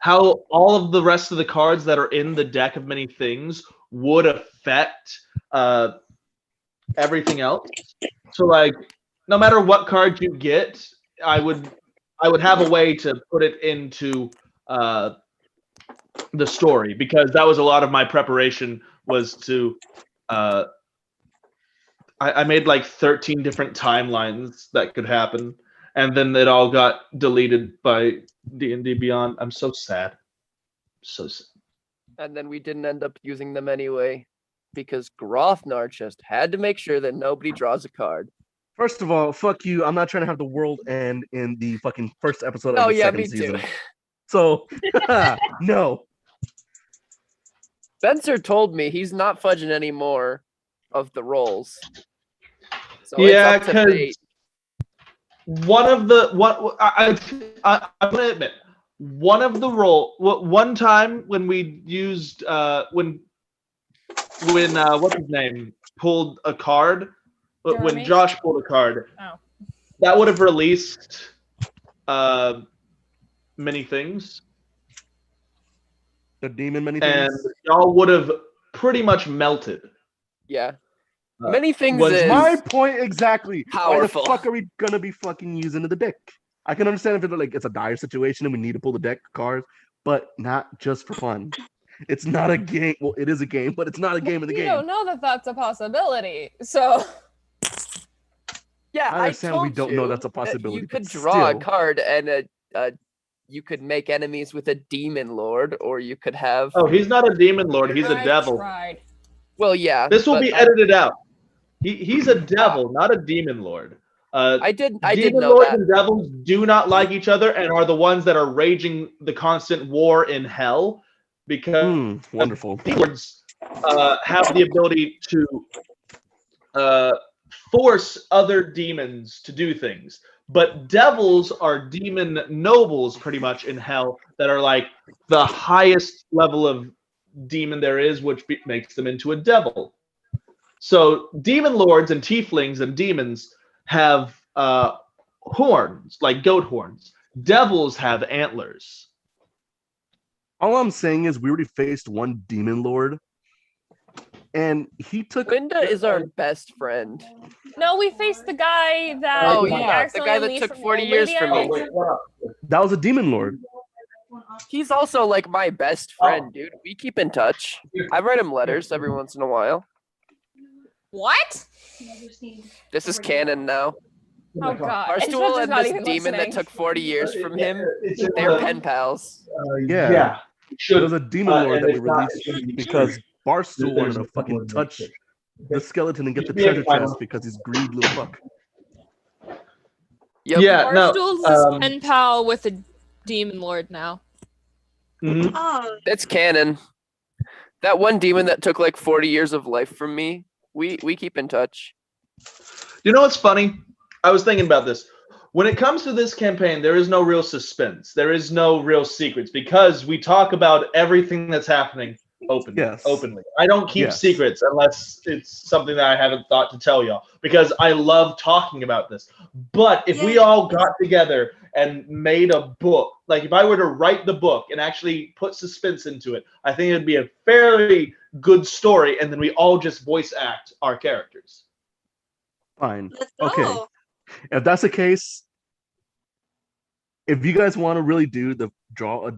how all of the rest of the cards that are in the deck of many things would affect everything else. So like no matter what card you get, I would have a way to put it into the story, because that was a lot of my preparation was to I made like 13 different timelines that could happen, and then it all got deleted by D&D Beyond. I'm so sad. So sad. And then we didn't end up using them anyway because Grothnar just had to make sure that nobody draws a card. First of all, fuck you. I'm not trying to have the world end in the fucking first episode Oh of the yeah, second me season. too. So, no. Spencer told me he's not fudging any more of the rolls. So Yeah, it's up to fate. one of the I'm gonna admit one of the one time when we used when what's his name pulled a card, when Jeremy? Josh pulled a card, Oh. that would have released many things, The demon, many and things. y'all would have pretty much melted. Yeah. Many things was is My point exactly. powerful. Why the fuck are we gonna be fucking using the deck? I can understand if it's like it's a dire situation and we need to pull the deck cards, but not just for fun. It's not a game. Well, it is a game, but it's not a game in the You game. don't know that that's a possibility. So Yeah, I understand we told don't know you that's a that possibility, You could but draw still. a card and you could make enemies with a demon lord, or you could have. Oh, he's not a demon lord. He's a I devil. tried. Well, yeah. This will but be edited out. He's a devil, not a demon lord. I did Demon know lords that. and devils do not like each other and are the ones that are raging the constant war in hell, because Wonderful. demons have the ability to force other demons to do things. But devils are demon nobles pretty much in hell that are like the highest level of demon there is, which makes them into a devil. So demon lords and tieflings and demons have horns, like goat horns. Devils have antlers. All I'm saying is we already faced one demon lord, and he took. Linda is our best friend. No, we faced the guy that Oh we yeah, the accidentally guy that leave took from 40 old years lady from eyes. me. That was a demon lord. He's also like my best friend, dude. We keep in touch. I write him letters every once in a while. What? This is canon now. Oh god. And Barstool Spencer's and not this even demon that listening. took 40 years from him, It's in they're the- pen pals. Yeah. Should, It was a demon lord and that we it's not- released it shouldn't be because true. Barstool wanted There's to a fucking couple of touch mistakes. the skeleton and get the Yeah, treasure fine. chest because he's greedy little fuck. Yep. Yeah, no. Barstool's pen pal with a demon lord now. Mhm. Oh, It's canon. That one demon that took like 40 years of life from me, we keep in touch. You know what's funny? I was thinking about this. When it comes to this campaign, there is no real suspense. There is no real secrets because we talk about everything that's happening openly. Yes. Openly. I don't keep Yes. secrets unless it's something that I haven't thought to tell y'all because I love talking about this. But if we all got together and made a book, like if I were to write the book and actually put suspense into it, I think it'd be a fairly good story, and then we all just voice act our characters. Fine. let's go. Okay. If that's the case, if you guys want to really do the draw a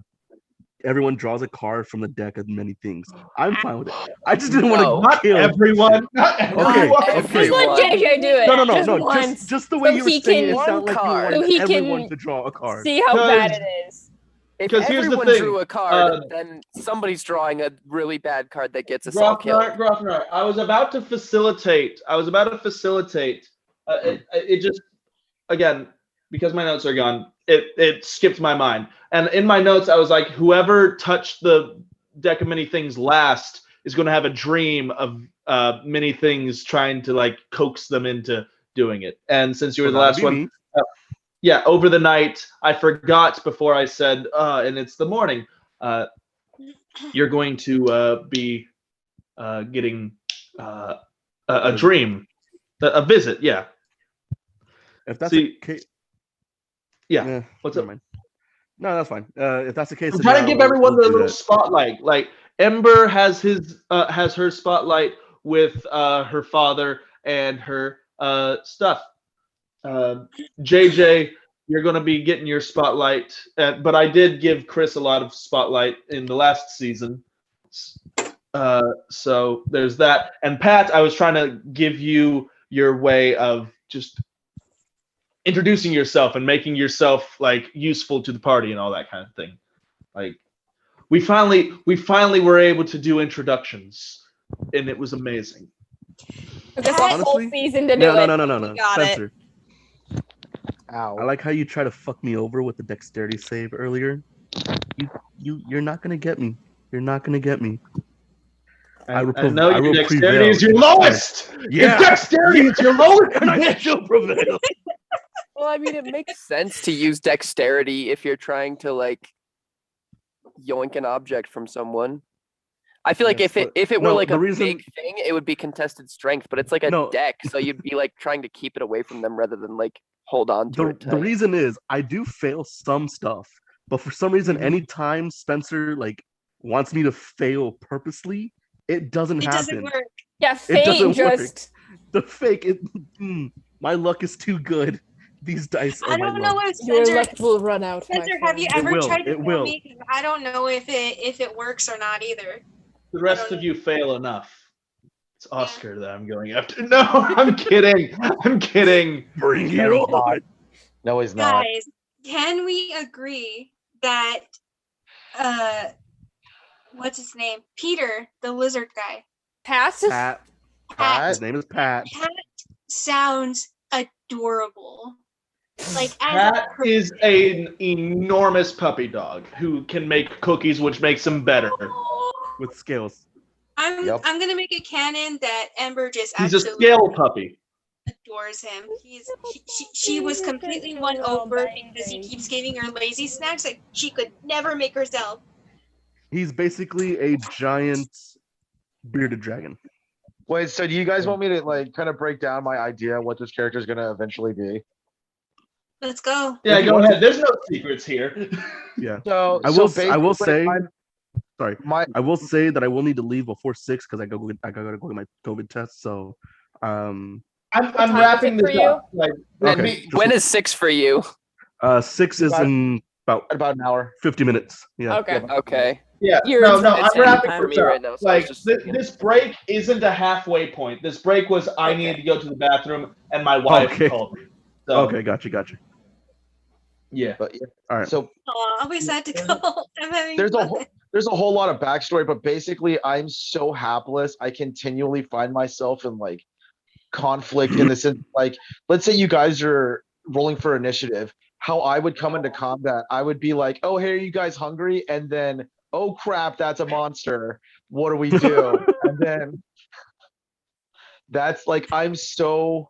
everyone draws a card from the deck of many things. I'm fine with it. I just didn't want No. to Not kill. everyone. Not Okay, everyone. okay. Just let JJ do it. No, just no. once. Just the way so you were he saying it, can- it sounded One like you card. wanted So he everyone can to draw a card. See how bad it is. If 'Cause here's the everyone thing, drew a card, then somebody's drawing a really bad card that gets us all killed. Grofnar, I was about to facilitate. It just, again, because my notes are gone, it skipped my mind. And in my notes, I was like, whoever touched the deck of many things last is going to have a dream of many things trying to like coax them into doing it. And since you were the Well, last that'd be one, yeah, over the night, I forgot before I said, and it's the morning. You're going to be getting a dream, a visit. Yeah. If that's See, the case, yeah. What's never up? mind. No, that's fine. If that's the case, I'm then trying to yeah, give everyone we'll their do little that. spotlight. Like Ember has her spotlight with her father and her stuff. JJ, you're going to be getting your spotlight, but I did give Chris a lot of spotlight in the last season. So there's that. And Pat, I was trying to give you your way of just introducing yourself and making yourself like useful to the party and all that kind of thing. Like we finally were able to do introductions, and it was amazing. Took us a whole Honestly, season to do it. No. We got Spencer, Ow. I like how you try to fuck me over with the dexterity save earlier. You're not gonna get me. You're not gonna get me. I know your will dexterity prevail. is your lowest. Yeah. Your dexterity is your lowest. And I still prevail. Well, I mean, it makes sense to use dexterity if you're trying to like yoink an object from someone. I feel like Yes, if it were no, like the a reason- big thing, it would be contested strength, but it's like a No. deck, so you'd be like trying to keep it away from them rather than like hold on to it. The tight. reason is I do fail some stuff, but for some reason, anytime Spencer like wants me to fail purposely, it doesn't It happen. doesn't work. Yeah, It doesn't Fate work. just. The fake, my luck is too good. These dice are I my don't know luck. if Your Spencer. luck will run out. my Spencer, have you friend. ever will, tried to it kill will. me? 'Cause I don't know if it works or not either. The rest of you fail enough. It's Oscar that I'm going after. No, I'm kidding. I'm kidding. Bring it No, he's on. not. No, he's not. Guys, can we agree that what's his name? Peter, the lizard guy. Pat. Pat. His name is Pat. Pat sounds adorable. Like as Pat is an enormous puppy dog who can make cookies, which makes him better. With scales. I'm Yep. I'm gonna make a canon that Ember just He's a absolutely scale puppy. adores him. She was completely won over because he keeps giving her lazy snacks that she could never make herself. He's basically a giant bearded dragon. Wait, so do you guys want me to like kind of break down my idea of what this character is gonna eventually be? Let's go. Yeah, If you go want ahead. There's no secrets here. Yeah. So I will basically, say I'm- sorry. my I will say that I will need to leave before 6 because I gotta go get my COVID test. So I'm time is wrapping it this for you? up. Like, Okay. When is 6 for you? 6 is in about about an hour. 50 minutes. Yeah. Okay. Okay. yeah, You're no, in I'm it's wrapping time for this me up. right now, so I was Like, just this, thinking. this break isn't a halfway point. This break was I Okay. needed to go to the bathroom, and my wife Okay. called me. So, Okay, gotcha. Yeah. But yeah. All right. So Oh, I'll be sad to go. I'm having there's a fun. whole there's a whole lot of backstory, but basically I'm so hapless. I continually find myself in like conflict in the sense like let's say you guys are rolling for initiative. How I would come into combat, I would be like, oh, hey, are you guys hungry? And then, oh crap, that's a monster. What do we do? And then that's like I'm so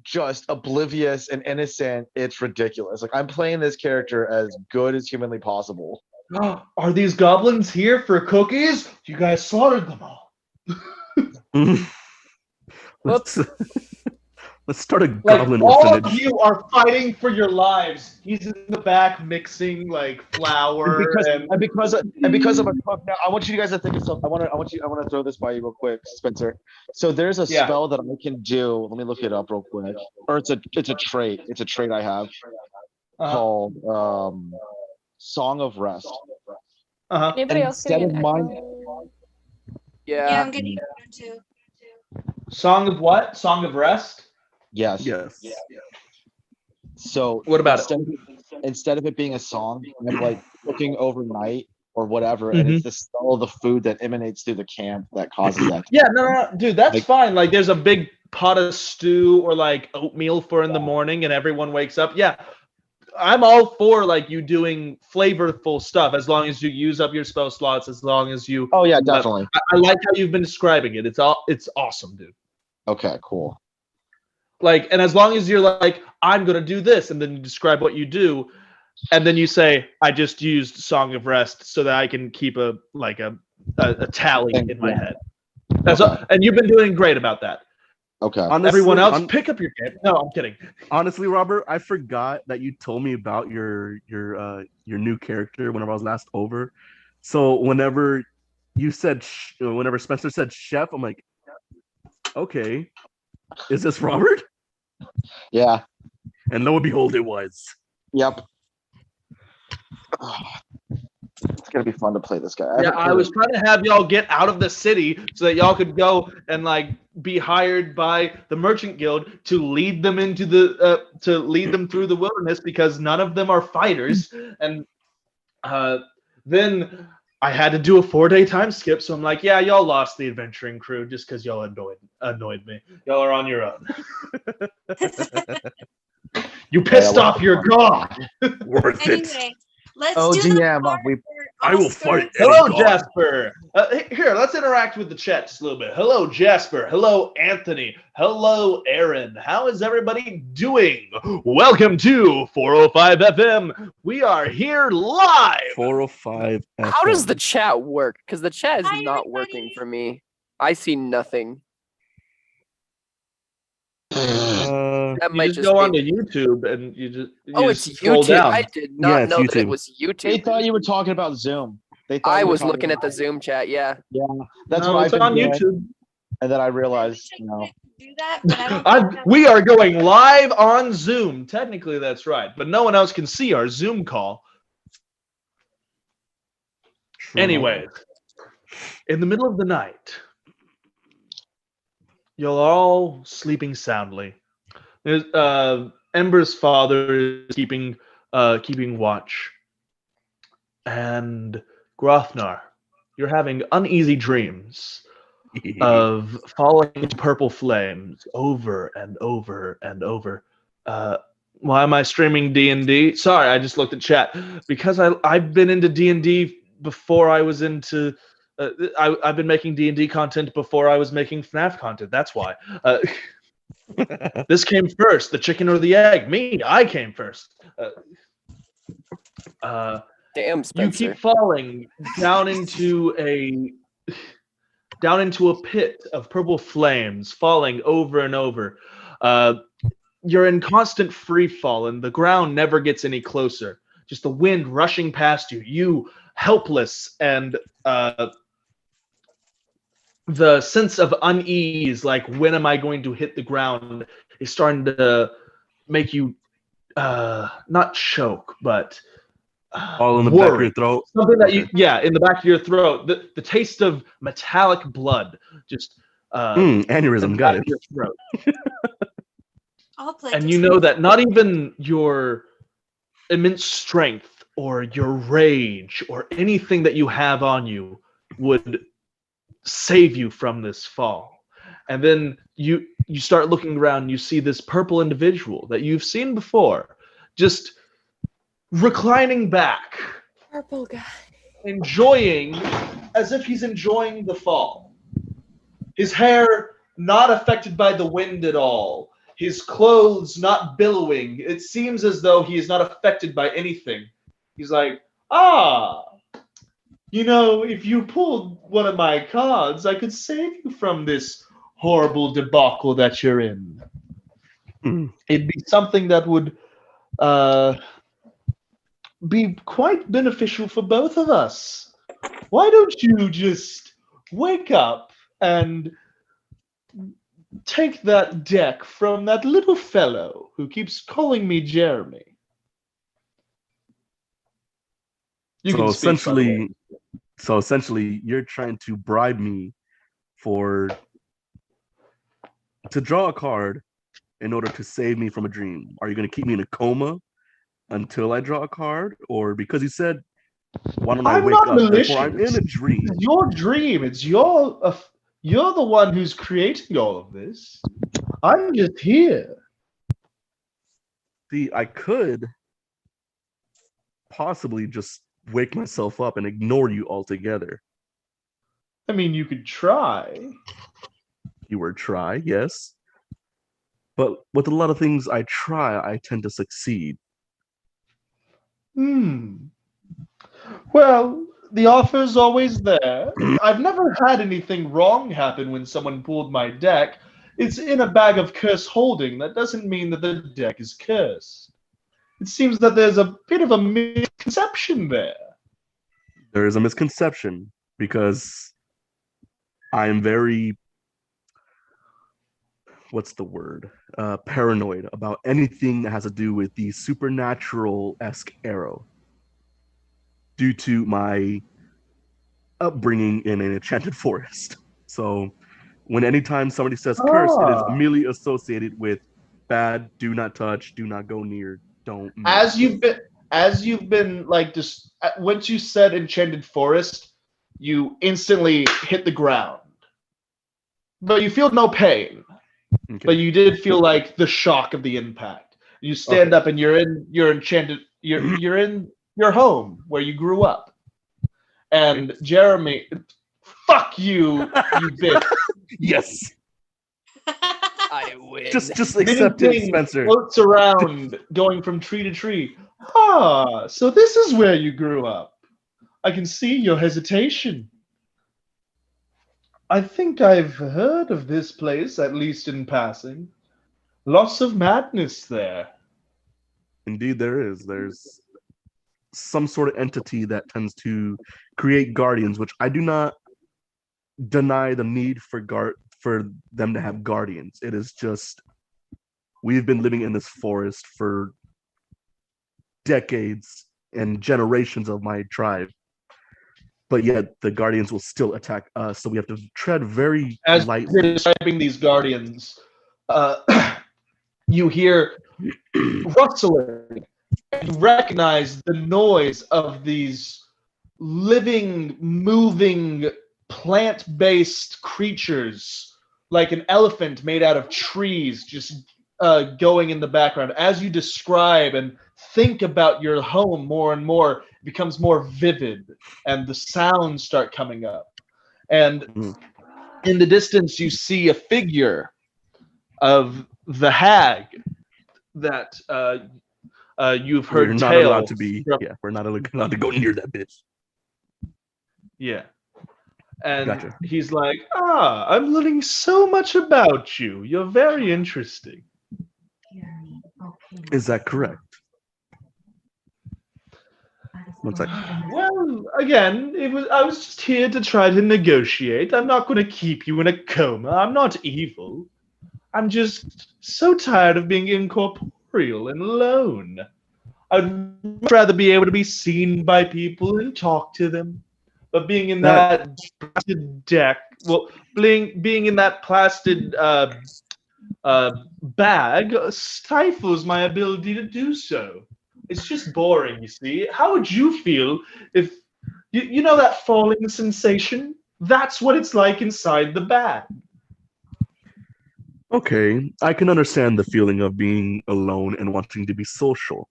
just oblivious and innocent. It's ridiculous. Like I'm playing this character as good as humanly possible. Are these goblins here for cookies? You guys slaughtered them all. let's, let's start a Like, goblin all orphanage. of you are fighting for your lives. He's in the back mixing like flour And because I'm a cook now, I want you guys to think of something. I want to throw this by you real quick, Spencer. So there's a Yeah. spell that I can do. Let me look it up real quick. Or it's a trait. It's a trait I have called Song of Rest. Uh-huh. Anybody else Instead getting of an mine, echo? Yeah, Yeah. I'm getting one too. Song of what? Song of Rest? yes. Yes. So What about instead of it being a song, I'm like cooking overnight or whatever, and Mhm. it's the smell of the food that emanates through the camp that causes that. Yeah, no, dude, that's Like- fine. Like, there's a big pot of stew or like oatmeal for in the morning, and everyone wakes up. Yeah, I'm all for like you doing flavorful stuff as long as you use up your spell slots. As long as you, Oh yeah, definitely. I like how you've been describing it. It's awesome, dude. Okay, cool. Like, and as long as you're like, I'm gonna do this, and then you describe what you do, and then you say, I just used Song of Rest so that I can keep a tally in my head. That's Okay. and you've been doing great about that. Okay. Honestly, Everyone else, pick up your game. No, I'm kidding. honestly, Robert, I forgot that you told me about your new character whenever I was last over. So whenever you said whenever Spencer said chef, I'm like, okay, is this Robert? Yeah. And lo and behold, it was. Yep. It's gonna be fun to play this guy. Yeah, I was trying to have y'all get out of the city so that y'all could go and like be hired by the Merchant Guild to lead them into the to lead them through the wilderness because none of them are fighters. And then I had to do a 4-day time skip, so I'm like, yeah, y'all lost the adventuring crew just because y'all annoyed me. Y'all are on your own. You pissed off your god. Worth it. Anyway, let's Oh, do the GM, part we- where I will Oscar- fight any Hello, god. Jasper. Here, let's interact with the chat just a little bit. Hello, Jasper. Hello, Anthony. Hello, Aaron. How is everybody doing? Welcome to 405 FM. We are here live. 405. How does FM. the chat work? Because the chat is Hi, not working everybody. for me. I see nothing. That You might just just go be. onto YouTube and you Oh, just it's scroll YouTube. down. I did not it's know that it YouTube. was They YouTube. thought you were talking about Zoom. They thought I you were was talking looking at about- the Zoom chat. Yeah. Yeah, that's No, what it's I've on been doing. YouTube. And then I I realized, wish I you know, could do that, but I don't think that's- We are going live on Zoom. Technically, that's right, but no one else can see our Zoom call. Anyway, in the middle of the night, you're all sleeping soundly. There's, Ember's father is keeping watch, and Grothnar, you're having uneasy dreams of falling into purple flames over and over and over. Why am I streaming D&D? Sorry, I just looked at chat because I've been into D&D before I was into. I've been making D&D content before I was making FNAF content. That's why. This came first, the chicken or the egg? Me, I came first. Damn, You Spencer. keep falling down into a pit of purple flames, falling over and over. You're in constant free fall, and the ground never gets any closer. Just the wind rushing past you. You helpless, and the sense of unease, like when am I going to hit the ground, is starting to make you not choke, but All in the back of worry. your throat. Something that Okay. in the back of your throat. The taste of metallic blood just in Aneurysm. the Got back it. of your throat. I'll play And this you know one. that not even your immense strength or your rage or anything that you have on you would save you from this fall. And then you start looking around and you see this purple individual that you've seen before just reclining back, Purple guy. enjoying as if he's enjoying the fall. His hair not affected by the wind at all. His clothes not billowing. It seems as though he is not affected by anything. He's like, you know, if you pulled one of my cards, I could save you from this horrible debacle that you're in. It'd be something that would be quite beneficial for both of us. Why don't you just wake up and take that deck from that little fellow who keeps calling me Jeremy? You So can speak, by the way. essentially, So essentially, you're trying to bribe me for to draw a card in order to save me from a dream. Are you going to keep me in a coma until I draw a card, or because you said, why don't I I'm wake not up? Therefore, I'm in malicious. a dream. It's your dream. It's you're the one who's creating all of this. I'm just here. See, I could possibly just wake myself up and ignore you altogether. I mean, you could try. You were try, yes. But with a lot of things I try, I tend to succeed. Well, the offer's always there. I've never had anything wrong happen when someone pulled my deck. It's in a bag of curse holding. That doesn't mean that the deck is cursed. It seems that there's a bit of a misconception there. There is a misconception because I am very, what's the word? Paranoid about anything that has to do with the supernatural-esque arrow due to my upbringing in an enchanted forest. So when anytime somebody says curse, it is immediately associated with bad, do not touch, do not go near, don't mess. As you've been like just once you said enchanted forest, you instantly hit the ground. But you feel no pain. Okay. But you did feel like the shock of the impact. You stand up and you're in your enchanted you're in your home where you grew up. And Jeremy, fuck you, you bitch. Yes. I win. Just accept it, Spencer. Floats around, going from tree to tree. Ah, so this is where you grew up. I can see your hesitation. I think I've heard of this place, at least in passing. Lots of madness there. Indeed, there is. There's some sort of entity that tends to create guardians, which I do not deny the need for them to have guardians. It is just we've been living in this forest for decades and generations of my tribe, but yet the guardians will still attack us. So we have to tread very lightly. As you're describing these guardians, you hear rustling and you recognize the noise of these living, moving, plant-based creatures, like an elephant made out of trees, just going in the background. As you describe and think about your home more and more, it becomes more vivid, and the sounds start coming up. And in the distance, you see a figure of the hag that you've heard We're not tales. allowed to be. Yeah, we're not allowed to go near that bitch. Yeah. And Gotcha. he's like, I'm learning so much about you. You're very interesting. Is that correct? One second. Well, again, I was just here to try to negotiate. I'm not going to keep you in a coma. I'm not evil. I'm just so tired of being incorporeal and alone. I'd rather be able to be seen by people and talk to them. But being in that plastic deck, well, being in that plastic bag stifles my ability to do so. It's just boring, you see. How would you feel if you know that falling sensation? That's what it's like inside the bag. Okay, I can understand the feeling of being alone and wanting to be social.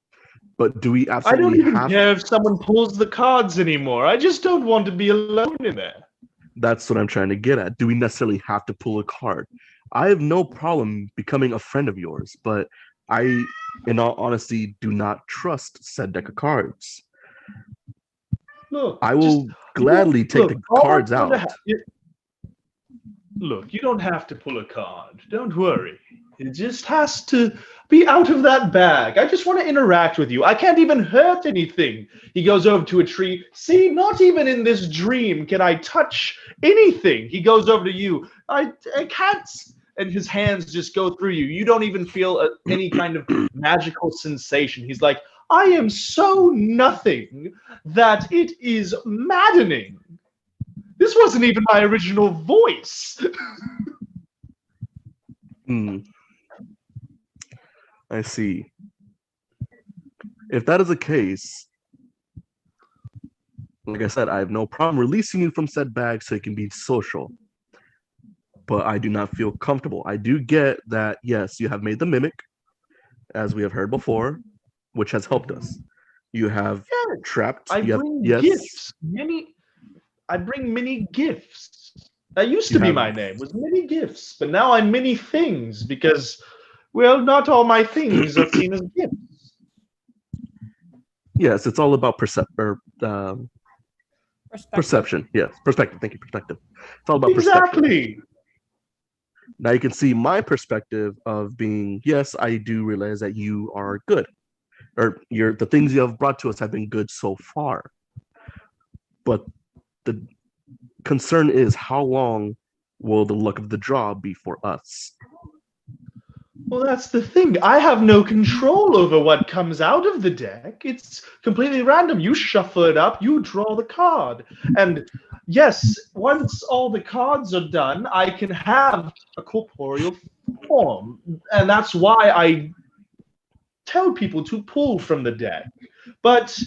But do we absolutely I don't even have care if someone pulls the cards anymore. I just don't want to be alone in there. That's what I'm trying to get at. Do we necessarily have to pull a card? I have no problem becoming a friend of yours, but I, in all honesty, do not trust said deck of cards. Look, I will gladly take the cards out. Look, you don't have to pull a card. Don't worry. It just has to be out of that bag. I just want to interact with you. I can't even hurt anything. He goes over to a tree. See, not even in this dream can I touch anything. He goes over to you. I can't. And his hands just go through you. You don't even feel any kind of magical sensation. He's like, I am so nothing that it is maddening. This wasn't even my original voice. I see. If that is the case, like I said, I have no problem releasing you from said bag so you can be social. But I do not feel comfortable. I do get that, yes, you have made the mimic, as we have heard before, which has helped us. You have trapped. I bring gifts. I bring many gifts. That used to be my name, was many gifts. But now I'm many things because, well, not all my things are seen as gifts. Yes, it's all about perception. Yes, perspective. Thank you, perspective. It's all about perspective. Exactly. Now you can see my perspective of being, yes, I do realize that you are good. Or the things you have brought to us have been good so far. But the concern is, how long will the luck of the draw be for us? Well, that's the thing. I have no control over what comes out of the deck. It's completely random. You shuffle it up, you draw the card. And yes, once all the cards are done, I can have a corporeal form. And that's why I tell people to pull from the deck. But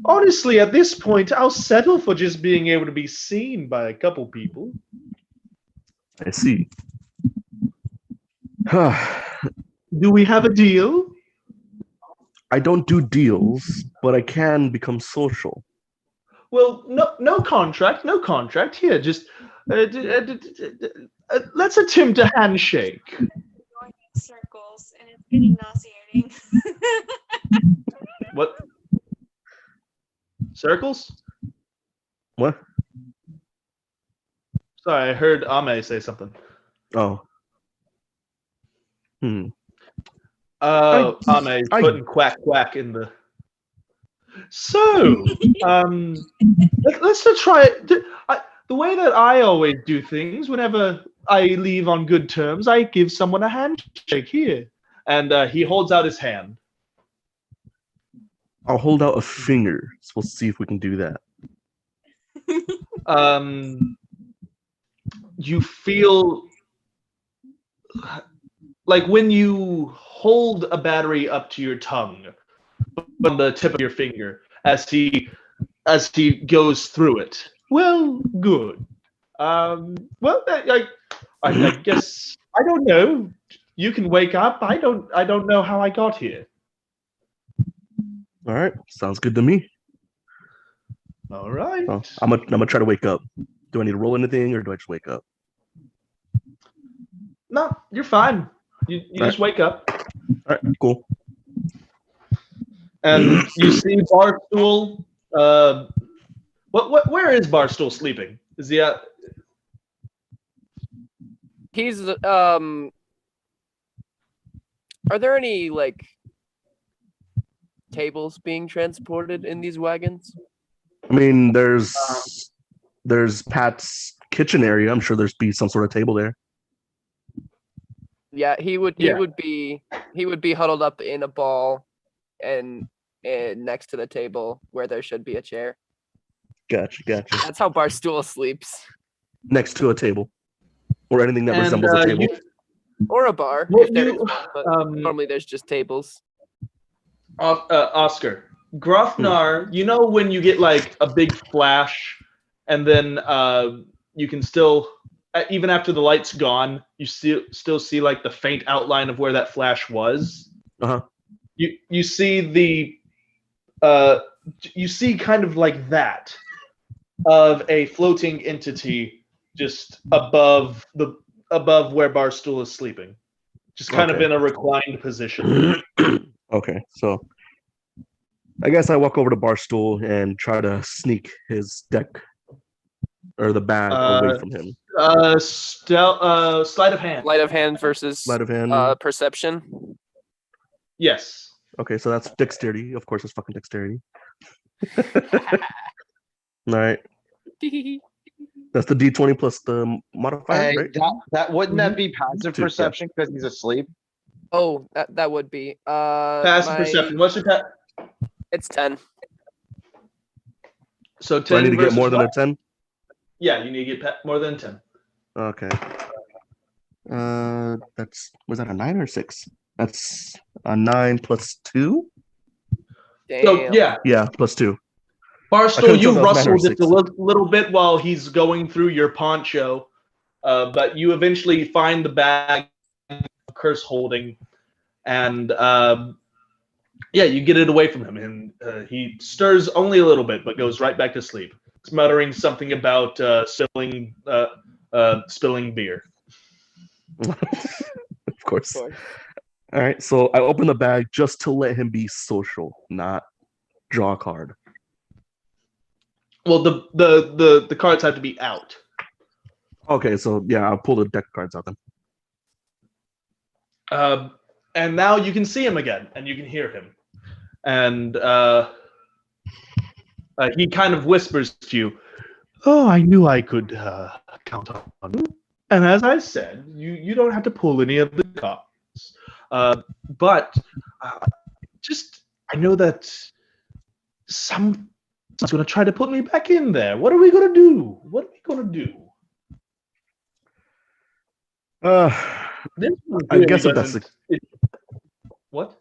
honestly, at this point, I'll settle for just being able to be seen by a couple people. I see. Do we have a deal? I don't do deals, but I can become social. Well, no contract, no contract. Here, just let's attempt a handshake. Going in circles, and it's getting nauseating. What? Circles? What? Sorry, I heard Ame say something. Oh. Ame is putting quack quack in the. So, let's just try it. The way that I always do things, whenever I leave on good terms, I give someone a handshake here, and he holds out his hand. I'll hold out a finger. So we'll see if we can do that. You feel like when you hold a battery up to your tongue on the tip of your finger as he goes through it. Well, good. Well, I guess I don't know. You can wake up. I don't know how I got here. All right, sounds good to me. All right. Oh, I'm gonna try to wake up. Do I need to roll anything, or do I just wake up? No, you're fine. You just wake up. All right, cool. And you see Barstool. Where is Barstool sleeping? Is he at? He's Are there any tables being transported in these wagons? I mean, there's Pat's kitchen area. I'm sure there's be some sort of table there. Yeah, he would be huddled up in a ball and next to the table where there should be a chair. Gotcha. That's how Barstool sleeps. Next to a table. Or anything that resembles a table. Or a bar, if there is one, but normally there's just tables. Oscar, Grofnar, you know when you get a big flash and then you can still, even after the light's gone, you still see the faint outline of where that flash was? Uh-huh. You see you see kind of like that of a floating entity just above where Barstool is sleeping. Just kind of in a reclined position. Okay, so I guess I walk over to Barstool and try to sneak his deck or the bag away from him. Sleight of hand. Sleight of hand versus Sleight of hand. Perception. Yes. Okay, so that's dexterity. Of course, it's fucking dexterity. All right. That's the D20 plus the modifier, right? That wouldn't that be passive perception because he's asleep? Oh, that would be. Passive perception. What's your It's 10. So 10. Do I need to get more than what? a 10? Yeah, you need to get more than 10. Okay. Was that a 9 or 6? That's a 9 plus 2. Damn. So yeah, Yeah, plus 2. Barstool, couldn't you tell if that was 9 or rustle just 6. a little bit while he's going through your poncho, but you eventually find the bag Curse holding, and you get it away from him, and he stirs only a little bit, but goes right back to sleep. He's muttering something about spilling beer. Of course. All right, so I open the bag just to let him be social, not draw a card. Well, the cards have to be out. Okay, so yeah, I'll pull the deck cards out then. And now you can see him again, and you can hear him. And he kind of whispers to you, "Oh, I knew I could count on you. And as I said, you don't have to pull any of the cards. But I know that someone's going to try to put me back in there. What are we going to do? What are we going to do?" I guess if that's what?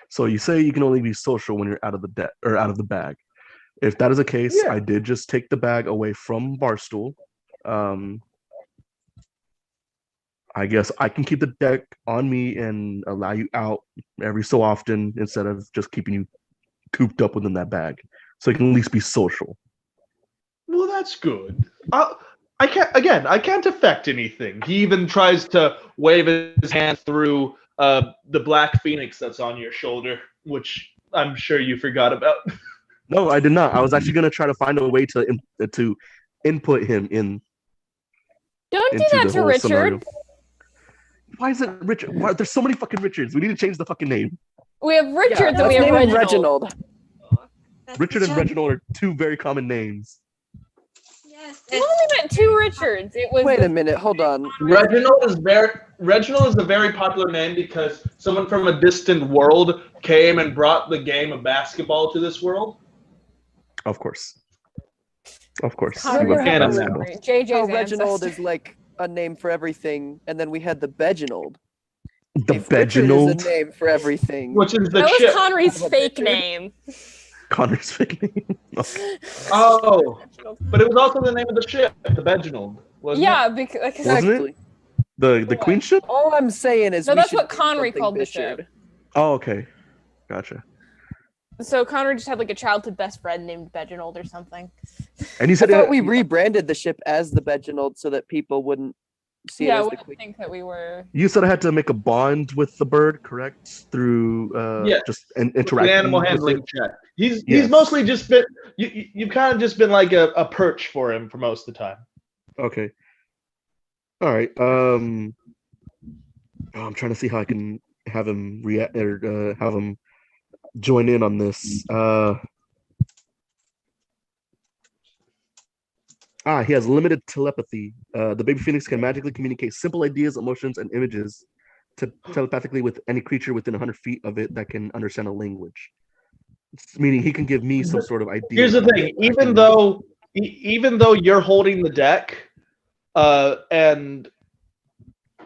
So you say you can only be social when you're out of the deck or out of the bag. If that is the case, I did just take the bag away from Barstool. I guess I can keep the deck on me and allow you out every so often instead of just keeping you cooped up within that bag. So you can at least be social. Well, that's good. I can't affect anything. He even tries to wave his hand through the black phoenix that's on your shoulder, which I'm sure you forgot about. No, I did not. I was actually going to try to find a way to input him in. Don't do that to Richard. Scenario. Why is it Richard? Why, there's so many fucking Richards. We need to change the fucking name. We have Richard, then we have Reginald. Richard and Reginald are two very common names. Yes. We only met 2 Richards. It was. Wait a minute, hold on. Reginald is a very popular name because someone from a distant world came and brought the game of basketball to this world. Of course. JJ's Reginald is like a name for everything, and then we had the Beginold. The Beginold is a name for everything. Which is the that chip. was Connery's fake name. Connor's fake name. Okay. Oh, but it was also the name of the ship, the Beginold. Wasn't it? Because wasn't it? The Queen ship? All I'm saying is that's what Connery called the ship. Oh, okay. Gotcha. So Connery just had like a childhood best friend named Beginold or something. And he said I thought we rebranded the ship as the Beginold so that people wouldn't see it as the Queen. Think that we were. You said I had to make a bond with the bird, correct? Through just an interacting. An animal handling check. He's mostly just been you've kind of just been like a perch for him for most of the time. Okay. All right. I'm trying to see how I can have him react or have him join in on this. He has limited telepathy. The baby phoenix can magically communicate simple ideas, emotions, and images telepathically with any creature within 100 feet of it that can understand a language. Meaning he can give me some sort of idea. Here's the thing: even though you're holding the deck, and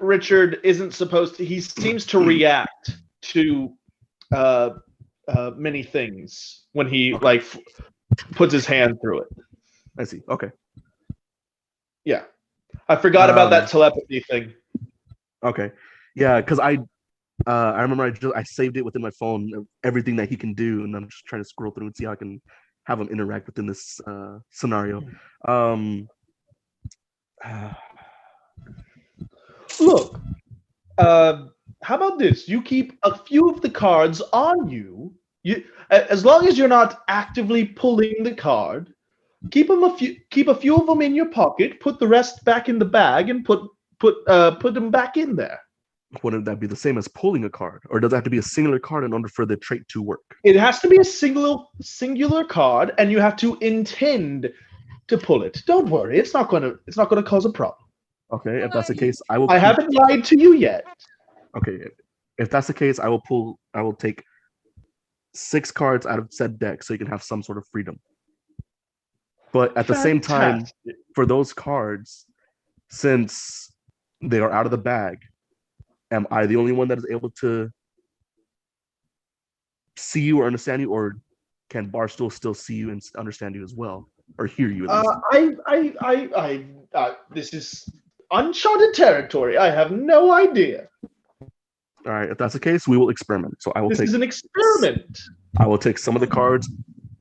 Richard isn't supposed to, he seems to react to many things when he puts his hand through it. I see. Okay. Yeah, I forgot about that telepathy thing. Okay. Yeah, because I remember I saved it within my phone, everything that he can do, and I'm just trying to scroll through and see how I can have him interact within this scenario. Look, how about this? You keep a few of the cards on you. As long as you're not actively pulling the card, keep a few of them in your pocket. Put the rest back in the bag, and put them back in there. Wouldn't that be the same as pulling a card, or does it have to be a singular card in order for the trait to work? It has to be a singular card, and you have to intend to pull it. Don't worry, it's not gonna cause a problem. Okay, if that's the case, I haven't lied to you yet. Okay, if that's the case, I will take 6 cards out of said deck so you can have some sort of freedom. But at the same time, for those cards, since they are out of the bag, am I the only one that is able to see you or understand you, or can Barstool still see you and understand you as well, or hear you at least? This is uncharted territory. I have no idea. All right, if that's the case, we will experiment. So This is an experiment. I will take some of the cards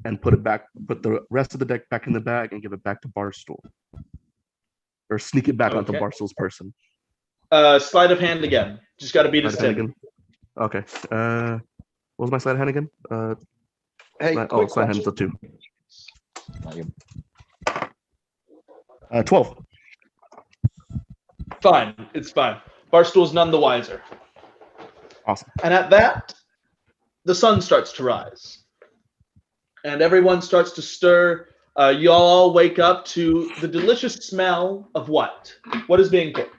and put the rest of the deck back in the bag and give it back to Barstool, or sneak it back onto Barstool's person. Sleight of hand again. Just got to beat his 10. Okay. What was my sleight of hand again? Sleight of hand is a 2. 12. Fine. It's fine. Barstool's none the wiser. Awesome. And at that, the sun starts to rise. And everyone starts to stir. You all wake up to the delicious smell of what? What is being cooked?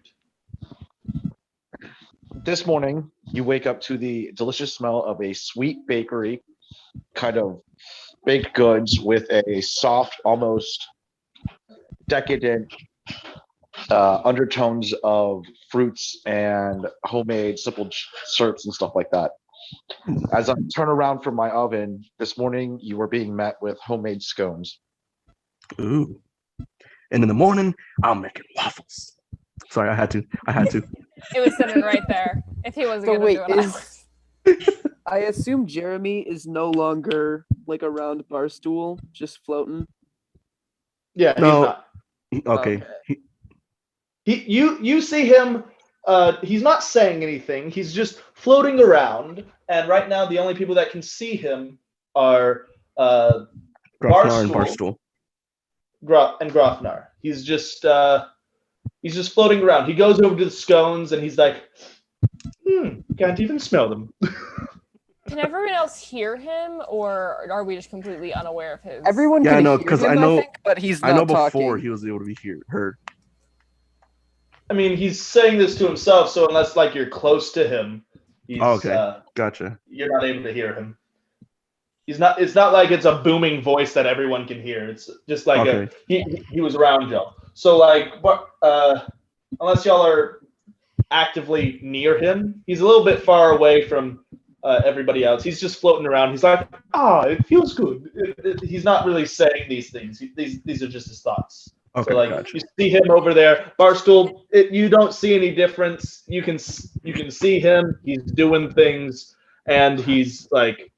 This morning, you wake up to the delicious smell of a sweet bakery, kind of baked goods with a soft, almost decadent undertones of fruits and homemade simple syrups and stuff like that. As I turn around from my oven this morning, you were being met with homemade scones. Ooh. And in the morning, I'm making waffles. Sorry, I had to. It was sitting right there. If he wasn't going to do it, I assume Jeremy is no longer like around Barstool, just floating. Yeah, he's not. Okay. You see him. He's not saying anything. He's just floating around. And right now, the only people that can see him are Grofnar and Barstool. And Grofnar. He's just floating around. He goes over to the scones and he's like, can't even smell them. can everyone else hear him, or are we just completely unaware of his? Everyone can hear him, I think, but he's not I know talking. before he was able to be heard. I mean, he's saying this to himself, so unless like you're close to him, he's gotcha. You're not able to hear him. He's not. It's not like it's a booming voice that everyone can hear. It's just like he was around y'all. So like, unless y'all are actively near him, he's a little bit far away from everybody else. He's just floating around. He's like, it feels good. He's not really saying these things. These are just his thoughts. Okay, so like gotcha. you see him over there, Barstool. You don't see any difference. You can see him. He's doing things, and he's like,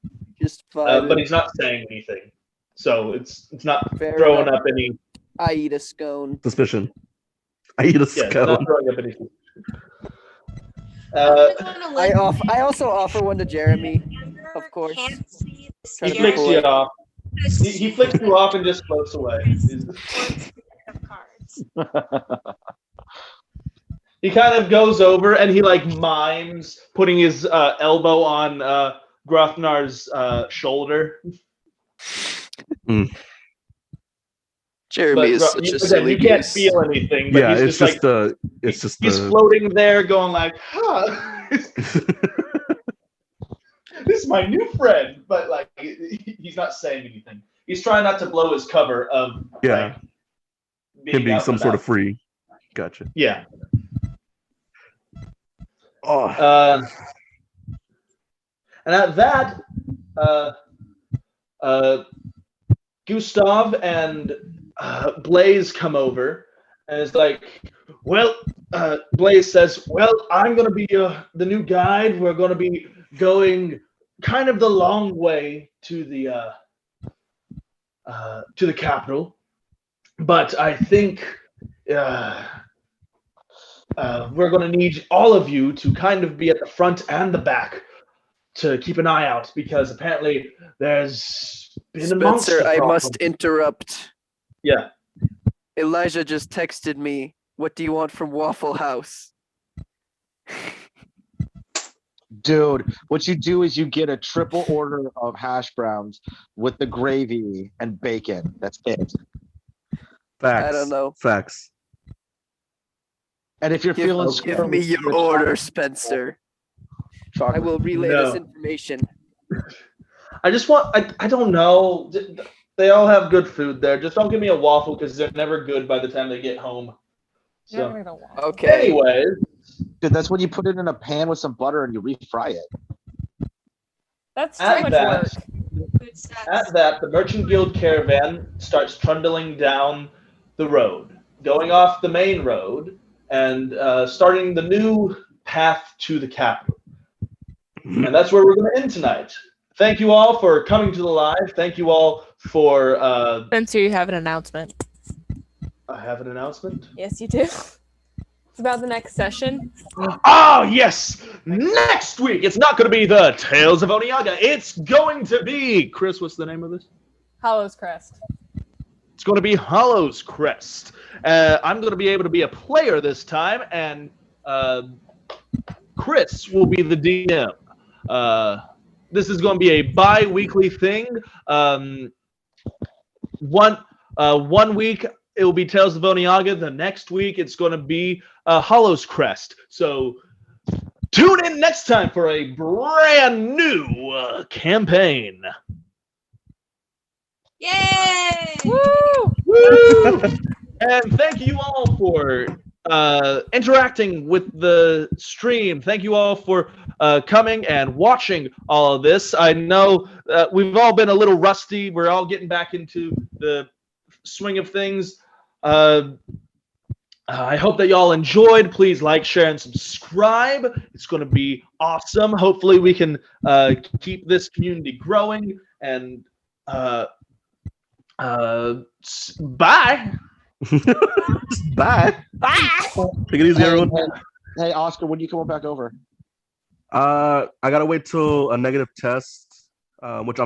but he's not saying anything. So it's not throwing up any. I eat a scone. Suspicion. I eat a scone. Not throwing up any. I also offer one to Jeremy, of course. He flicks you off. He flicks you off and just floats away. He kind of goes over and he like mimes putting his elbow on Grothnar's shoulder. Jeremy is such a silly you can't feel anything, but he's he's floating there going like, this is my new friend, but like he's not saying anything. He's trying not to blow his cover of like, him being some sort of free. Gotcha. Yeah. Oh. And at that, Gustav and Blaze come over, and it's like, well, Blaze says, well, I'm going to be the new guide. We're going to be going kind of the long way to the capital, but I think we're going to need all of you to kind of be at the front and the back to keep an eye out, because apparently there's been a monster Spencer, I problem. must interrupt. Yeah. Elijah just texted me, what do you want from Waffle House? Dude, what you do is you get a triple order of hash browns with the gravy and bacon. That's it. Facts. I don't know. Facts. And if you're feeling give me your order, Spencer. Chocolate. I will relay this information. I just want, I don't know. They all have good food there. Just don't give me a waffle because they're never good by the time they get home. Never So, gonna watch. Okay. anyways, Dude, that's when you put it in a pan with some butter and you refry it. That's too At much that- work. Food stats. at that, the Merchant Guild caravan starts trundling down the road, going off the main road, and starting the new path to the capital. And that's where we're going to end tonight. Thank you all for coming to the live. Thank you all for. Spencer, you have an announcement. I have an announcement. Yes, you do. It's about the next session. Oh, yes! Next week, it's not going to be the Tales of Onniaga. It's going to be. Chris, what's the name of this? Hollow's Crest. It's going to be Hollow's Crest. I'm going to be able to be a player this time, and Chris will be the DM. This is going to be a bi-weekly thing. One week it will be Tales of Onniaga. The next week it's going to be Hollow's Crest. So tune in next time for a brand new campaign. Yay! Woo! And thank you all for interacting with the stream. Thank you all for coming and watching all of this. I know we've all been a little rusty. We're all getting back into the swing of things. I hope that y'all enjoyed. Please like, share, and subscribe. It's going to be awesome. Hopefully we can keep this community growing. And bye. Bye. Bye. Take it easy, everyone. Hey, Oscar, when you coming back over? I gotta wait till a negative test, which I'm